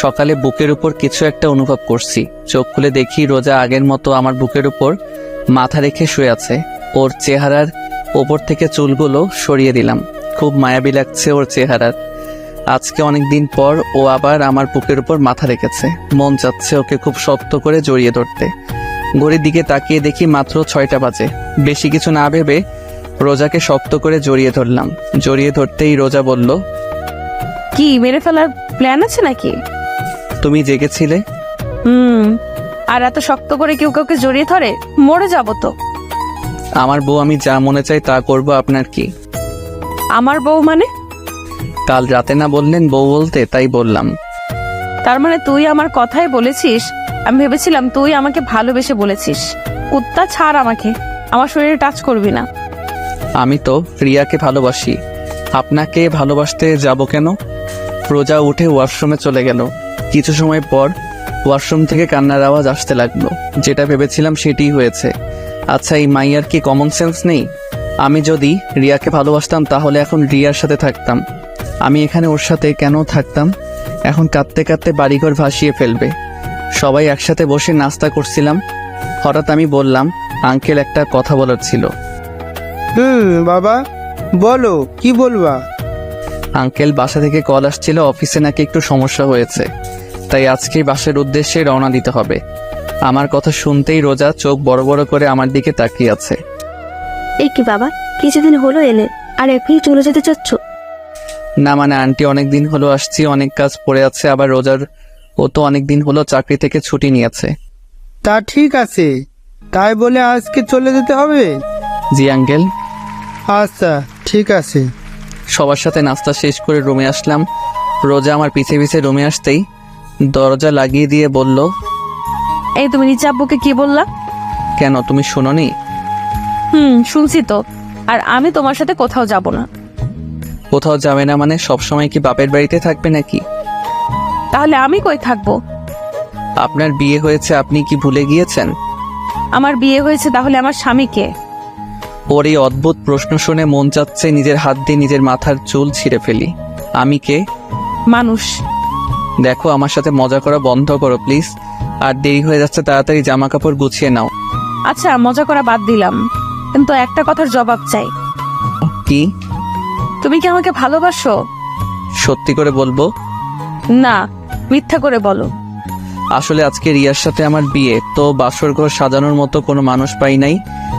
সকালে বুকের উপর কিছু একটা অনুভব করছি। চোখ খুলে দেখি রোজা আগের মতো আমার বুকের উপর মাথা রেখে শুয়ে আছে। ওর চেহারার ওপর থেকে চুলগুলো সরিয়ে দিলাম। খুব মায়াবী লাগছে ওর চেহারার। আজকে অনেকদিন পর ও আবার আমার বুকের উপর মাথা রেখেছে। মন চাচ্ছে ওকে খুব শক্ত করে জড়িয়ে ধরতে। ঘড়ির দিকে তাকিয়ে দেখি মাত্র 6টা বাজে। বেশি কিছু না ভেবে রোজাকে শক্ত করে জড়িয়ে ধরলাম। জড়িয়ে ধরতেই রোজা বলল, কি মেরে ফেলার প্ল্যান আছে নাকি? তুমি জেগেছিলে? আর এত শক্ত করে কেউ কাউকে জড়িয়ে ধরে? মরে যাব তো। আমার বউ, আমি যা মনে চাই তা করব, আপনার কি? আমার বউ মানে? কাল রাতে না বললেন বউ বলতে, তাই বললাম। তার মানে তুই আমার কথাই বলেছিস? আমি ভেবেছিলাম তুই আমাকে ভালোবেসে বলেছিস। কুত্তা ছাড় আমাকে, আমার শরীরে টাচ করবি না। আমি তো রিয়াকে ভালোবাসি, আপনাকে ভালোবাসতে যাব কেন? রোজা উঠে ওয়াশরুমে চলে গেল। কিছু সময় পর ওয়াশরুম থেকে কান্নার আওয়াজ আসতে লাগলো। যেটা ভেবেছিলাম সেটিই হয়েছে। আচ্ছা, এই মাইয়ার কি কমন সেন্স নেই? আমি যদি রিয়াকে ভালোবাসতাম তাহলে এখন রিয়ার সাথে থাকতাম। আমি এখানে ওর সাথে কেন থাকতাম? এখন কাঁদতে কাঁদতে বাড়িঘর ভাসিয়ে ফেলবে। সবাই একসাথে বসে নাস্তা করছিলাম। হঠাৎ আমি বললাম, আঙ্কেল একটা কথা বলার ছিল। বাবা বলো, কি বলবা? আঙ্কেল, বাসা থেকে কল আসছিল, অফিসে নাকি একটু সমস্যা হয়েছে, তাই আজকেই বাসার উদ্দেশ্যে রওনা দিতে হবে। আমার কথা শুনতেই রোজা চোখ বড় বড় করে আমার দিকে তাকিয়ে আছে। এই কি বাবা, কিছুদিন হলো এলে আর এখনই চলে যেতে চাচ্ছ? না মানে আন্টি, অনেকদিন হলো আসছি, অনেক কাজ পড়ে আছে। আবার রোজার ও তো অনেকদিন হলো চাকরি থেকে ছুটি নিয়েছে। তা ঠিক আছে, তাই বলে আজকে চলে যেতে হবে? জি আঙ্কেল। আচ্ছা ঠিক আছে। সবার সাথে নাস্তা শেষ করে রুমে আসলাম। রোজা আমার পিছে পিছে রুমে আসতেই দরজা লাগিয়ে দিয়ে বলল, এই তুমি নিচে আব্বুকে কি বললা? কেন, তুমি শোনোনি? শুনছি তো। আর আমি তোমার সাথে কোথাও যাব না। কোথাও যাবে না মানে? সবসময় কি বাপের বাড়িতে থাকবে নাকি? তাহলে আমি কই থাকবো? আপনার বিয়ে হয়েছে, আপনি কি ভুলে গিয়েছেন? আমার বিয়ে হয়েছে, তাহলে আমার স্বামীকে? ওর এই অদ্ভুত প্রশ্ন শুনে মন চাচ্ছে নিজের হাত দিয়ে নিজের মাথার চুল ছিঁড়ে ফেলি। আমি কে? মানুষ। দেখো, আমার সাথে মজা করা বন্ধ করো প্লিজ। আর দেরি হয়ে যাচ্ছে, তাড়াতাড়ি জামা কাপড় গুছিয়ে নাও। আচ্ছা, মজা করা বাদ দিলাম, কিন্তু একটা কথার জবাব চাই। কি? তুমি কি আমাকে ভালোবাসো? সত্যি করে বলবো? না, মিথ্যা করে বলো। আসলে আজকে রিয়ার সাথে আমার বিয়ে, তো বাসর ঘর সাজানোর মতো কোনো মানুষ পাই নাই,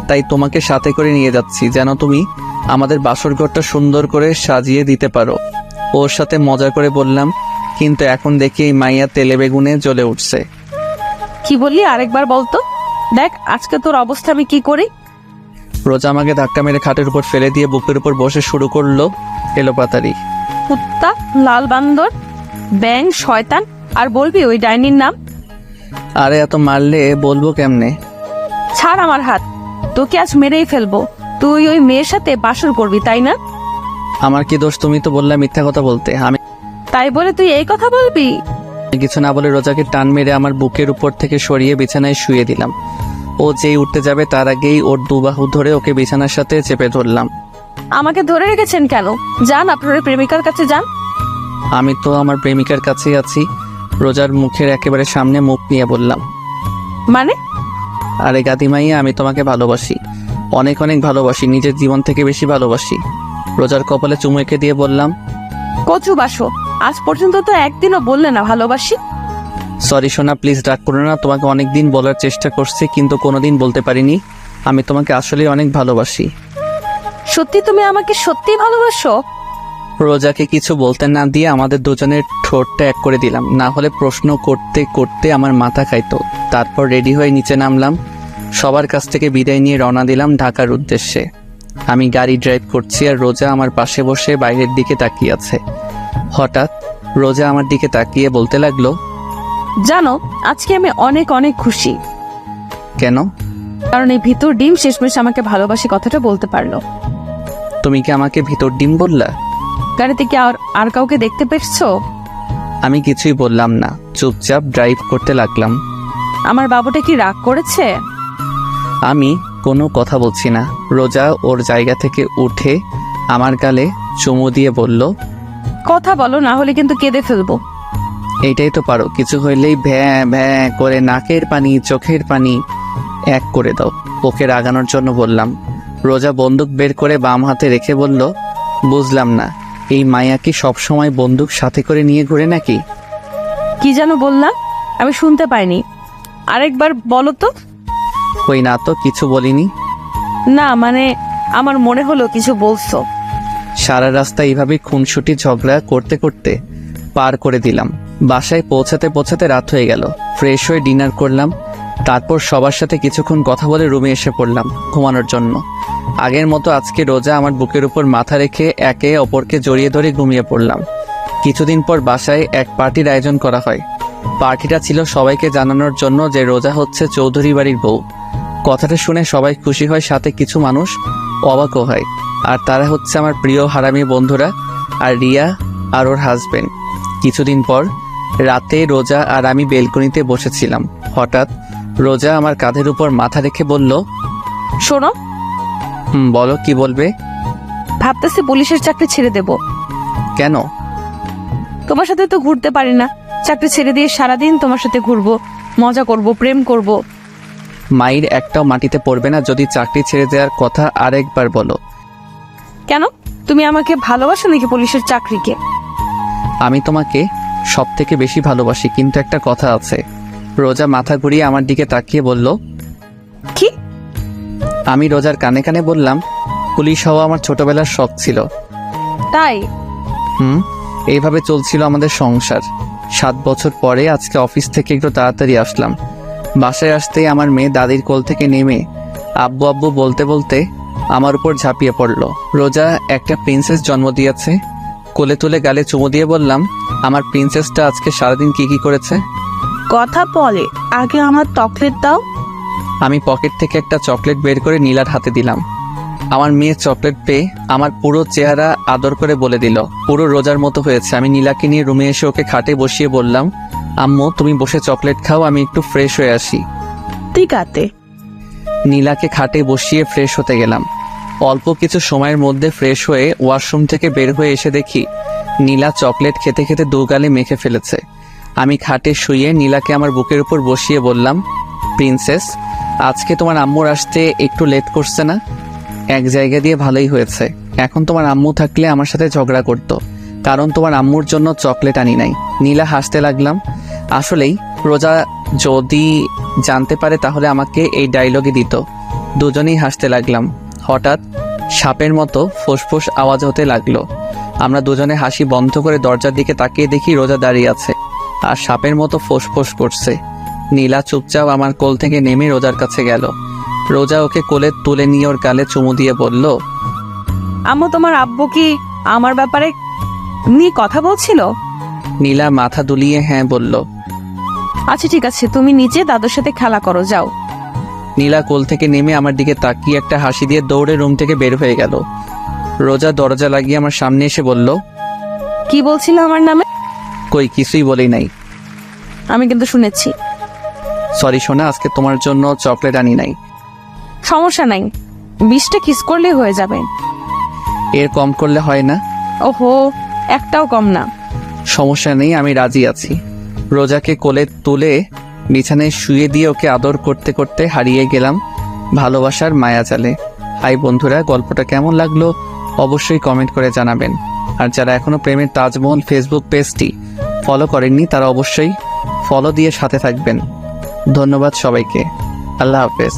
তাই তোমাকে সাথে করে নিয়ে যাচ্ছি যেন তুমি আমাদের বাসর ঘরটা সুন্দর করে সাজিয়ে দিতে পারো। ওর সাথে মজা করে বললাম, কিন্তু এখন দেখি এই মাইয়া তেলে বেগুনে জ্বলে উঠছে। কি বললি? আরেকবার বলতো। দেখ আজকে তোর অবস্থা আমি কি করি। রোজা আমাকে ধাক্কা মেরে খাটের উপর ফেলে দিয়ে বুকের উপর বসে শুরু করলো এলোপাতারি। কুত্তা, লাল বান্দর, ব্যাং, শয়তান, আর বলবি ওই ডাইনির নাম? আরে এত মারলে বলবো কেমনে? ছাড় আমার হাত, তোকে আজ মেরেই ফেলবো। তুই ওই মেয়ের সাথে বাসর করবি, তাই না? আমার কি দোষ? তুমি তো বললে মিথ্যা কথা বলতে। আমি তাই বলে তুই এই কথা বলবি? কিছু না বলে রোজাকে টান মেরে আমার বুকের উপর থেকে সরিয়ে বিছানায় শুয়ে দিলাম। ও যেই উঠতে যাবে তার আগেই ওর দুবাহু ধরে ওকে বিছানার সাথে চেপে ধরলাম। আমাকে ধরে রেখেছেন কেন? যান আপনার ওই প্রেমিকার কাছে যান। আমি তো আমার প্রেমিকার কাছেই আছি। রোজার মুখের একেবারে সামনে মুখ নিয়ে বললাম। মানে? আরে গাদিমাইয়া, আমি তোমাকে ভালোবাসি, অনেক অনেক ভালোবাসি, নিজের জীবন থেকে বেশি ভালোবাসি। রোজার কপালে চুমু এঁকে দিয়ে বললাম। কচু বাসো, আজ পর্যন্ত তো একদিনও বললে না ভালোবাসি। সরি সোনা, প্লিজ রাগ করো না। তোমাকে অনেকদিন বলার চেষ্টা করছি কিন্তু কোনোদিন বলতে পারিনি। আমি তোমাকে আসলে অনেক ভালোবাসি। সত্যি তুমি আমাকে সত্যি ভালোবাসো? রোজাকে কিছু বলতে না দিয়ে আমাদের দুজনের ঠোঁটটা এক করে দিলাম, না হলে প্রশ্ন করতে করতে আমার মাথা খাইতো। তারপর রেডি হয়ে নিচে নামলাম, সবার কাছ থেকে বিদায় নিয়ে রওনা দিলাম ঢাকার উদ্দেশ্যে। আমি গাড়ি ড্রাইভ করছি আর রোজা আমার পাশে বসে বাইরের দিকে তাকিয়ে আছে। হঠাৎ রোজা আমার দিকে তাকিয়ে বলতে লাগলো, জানো আজকে আমি অনেক অনেক খুশি। কেন? কারণ এই ভিতর ডিম শেষমেশ আমাকে ভালোবাসি কথাটা বলতে পারলো। তুমি কি আমাকে ভিতর ডিম বললা? গাড়িতে কি আর কাউকে দেখতে পেয়েছো? আমি কিছুই বললাম না, চুপচাপ ড্রাইভ করতে লাগলাম। আমার বাবুটা কি রাগ করেছে? আমি কোনো কথা বলছি না। রোজা ওর জায়গা থেকে উঠে আমার গালে চুমু দিয়ে বলল, কথা বলো, না হলে কিন্তু কেঁদে ফেলবো। এইটাই তো পারো, কিছু হইলেই ভ্যাঁ ভ্যাঁ করে নাকের পানি চোখের পানি এক করে দাও। ওকে রাগানোর জন্য বললাম। রোজা বন্দুক বের করে বাম হাতে রেখে বলল, বুঝলাম না, এই মায়া কি সবসময় বন্দুক সাথে করে নিয়ে ঘুরে নাকি? কি যেন বললাম, আমি শুনতে পাইনি, আরেকবার বলো তো। কই না তো, কিছু বলিনি। না মানে আমার মনে হলো কিছু বলছো। সারা রাস্তা এইভাবে খুনসুটি ঝগড়া করতে করতে পার করে দিলাম। বাসায় পৌঁছাতে পৌঁছাতে রাত হয়ে গেল। ফ্রেশ হয়ে ডিনার করলাম, তারপর সবার সাথে কিছুক্ষণ কথা বলে রুমে এসে পড়লাম ঘুমানোর জন্য। আগের মতো আজকে রোজা আমার বুকের উপর মাথা রেখে একে অপরকে জড়িয়ে ধরে ঘুমিয়ে পড়লাম। কিছুদিন পর বাসায় এক পার্টির আয়োজন করা হয়। পার্টিটা ছিল সবাইকে জানানোর জন্য যে রোজা হচ্ছে চৌধুরী বাড়ির বউ। কথাটা শুনে সবাই খুশি হয়, সাথে কিছু মানুষ অবাকও হয়। আর তারা হচ্ছে আমার প্রিয় হারামি বন্ধুরা আর রিয়া আর ওর হাজবেন্ড। কিছুদিন পর রাতে রোজা আর আমি বেলকনিতে বসেছিলাম। হঠাৎ রোজা আমার কাঁধের উপর মাথা রেখে বলল, শোনো। বলো, কি বলবে? ভাবতেছি পুলিশের চাকরি ছেড়ে দেব। কেন? তোমার সাথে তো ঘুরতে পারি না, চাকরি ছেড়ে দিয়ে সারাদিন তোমার সাথে ঘুরবো, মজা করব, প্রেম করব। মায়ের একটাও মাটিতে পড়বে না যদি চাকরি ছেড়ে দেওয়ার কথা আরেকবার বলো। কেন? তুমি আমাকে ভালোবাসো নাকি পুলিশের চাকরিকে? আমি তোমাকে সব থেকে বেশি ভালোবাসি, কিন্তু একটা কথা আছে। রোজা মাথা ঘুরিয়ে আমার দিকে তাকিয়ে বলল, কি? আমি রোজার কানে কানে বললাম, পুলিশ হওয়া আমার ছোটবেলার শখ ছিল। তাই? এইভাবে চলছিল আমাদের সংসার। 7 বছর পরে আজকে অফিস থেকে একটু তাড়াতাড়ি আসলাম। বাসায় আসতেই আমার মেয়ে দাদির কোল থেকে নেমে আব্বু আব্বু বলতে বলতে আমার উপর ঝাঁপিয়ে পড়ল। রোজা একটা প্রিন্সেস জন্ম দিয়েছে। কোলে তুলে গালে চুমু দিয়ে বললাম, আমার প্রিন্সেসটা আজকে সারাদিন কি কি করেছে। কথা বলে, আগে আমার চকলেট দাও। আমি পকেট থেকে একটা চকলেট বের করে নীলার হাতে দিলাম। আমার মেয়ে চকলেট পেয়ে আমার পুরো চেহারা আদর করে বলে দিল, পুরো রোজার মতো হয়েছে। আমি নীলাকে নিয়ে রুমে এসে ওকে খাটে বসিয়ে বললাম, আম্মু তুমি বসে চকলেট খাও, আমি একটু ফ্রেশ হয়ে আসি। ঠিক আছে। নীলাকে খাটে বসিয়ে ফ্রেশ হতে গেলাম। অল্প কিছু সময়ের মধ্যে ফ্রেশ হয়ে ওয়াশরুম থেকে বের হয়ে এসে দেখি নীলা চকলেট খেতে খেতে 2 গালে মেখে ফেলেছে। আমি খাটে শুয়ে নীলাকে আমার বুকের উপর বসিয়ে বললাম, প্রিন্সেস আজকে তোমার আম্মুর আসতে একটু লেট করছে না? এক জায়গা দিয়ে ভালোই হয়েছে। এখন তোমার আম্মু থাকলে আমার সাথে ঝগড়া করতো, কারণ তোমার আম্মুর জন্য চকলেট আনি নাই। নীলা হাসতে লাগলাম। আসলেই রোজা যদি জানতে পারে তাহলে আমাকে এই ডায়লগে দিত। দুজনেই হাসতে লাগলাম। হঠাৎ সাপের মতো ফোঁসফোঁস আওয়াজ হতে লাগলো। আমরা দুজনে হাসি বন্ধ করে দরজার দিকে তাকিয়ে দেখি রোজা দাঁড়িয়ে আছে আর সাপের মতো ফোঁসফোঁস করছে। নীলা চুপচাপ আমার কোল থেকে নেমে রোজার কাছে গেল। রোজা ওকে কোলে তুলে নিয়ে ওর গালে চুমু দিয়ে বলল, আম্মু তোমার আব্বু কি আমার ব্যাপারে নিয়ে কথা বলছিল? নীলা মাথা দুলিয়ে হ্যাঁ বলল। আচ্ছা ঠিক আছে, তুমি নিচে দাদুর সাথে খেলা করো, যাও। নীলা কোল থেকে নেমে আমার দিকে তাকিয়ে একটা হাসি দিয়ে দৌড়ে রুম থেকে বের হয়ে গেল। রোজা দরজা লাগিয়ে আমার সামনে এসে বলল, কি বলছিল আমার নামে? কই কিছুই বলি নাই। আমি কিন্তু শুনেছি। সরি সোনা, আজকে তোমার জন্য চকলেট আনি নাই। সমস্যা নাই, 20টা কিস করলেই হয়ে যাবে। এর কম করলে হয় না? ওহো, একটাও কম না। সমস্যা নেই, আমি রাজি আছি। রোজাকে কোলে তুলে বিছানায় শুয়ে দিয়ে ওকে আদর করতে করতে হারিয়ে গেলাম ভালোবাসার মায়াজালে। হাই বন্ধুরা, গল্পটা কেমন লাগলো অবশ্যই কমেন্ট করে জানাবেন। আর যারা এখনো প্রেমের তাজমহল ফেসবুক পেজটি ফলো করেননি তারা অবশ্যই ফলো দিয়ে সাথে থাকবেন। ধন্যবাদ সবাইকে। আল্লাহ হাফেজ।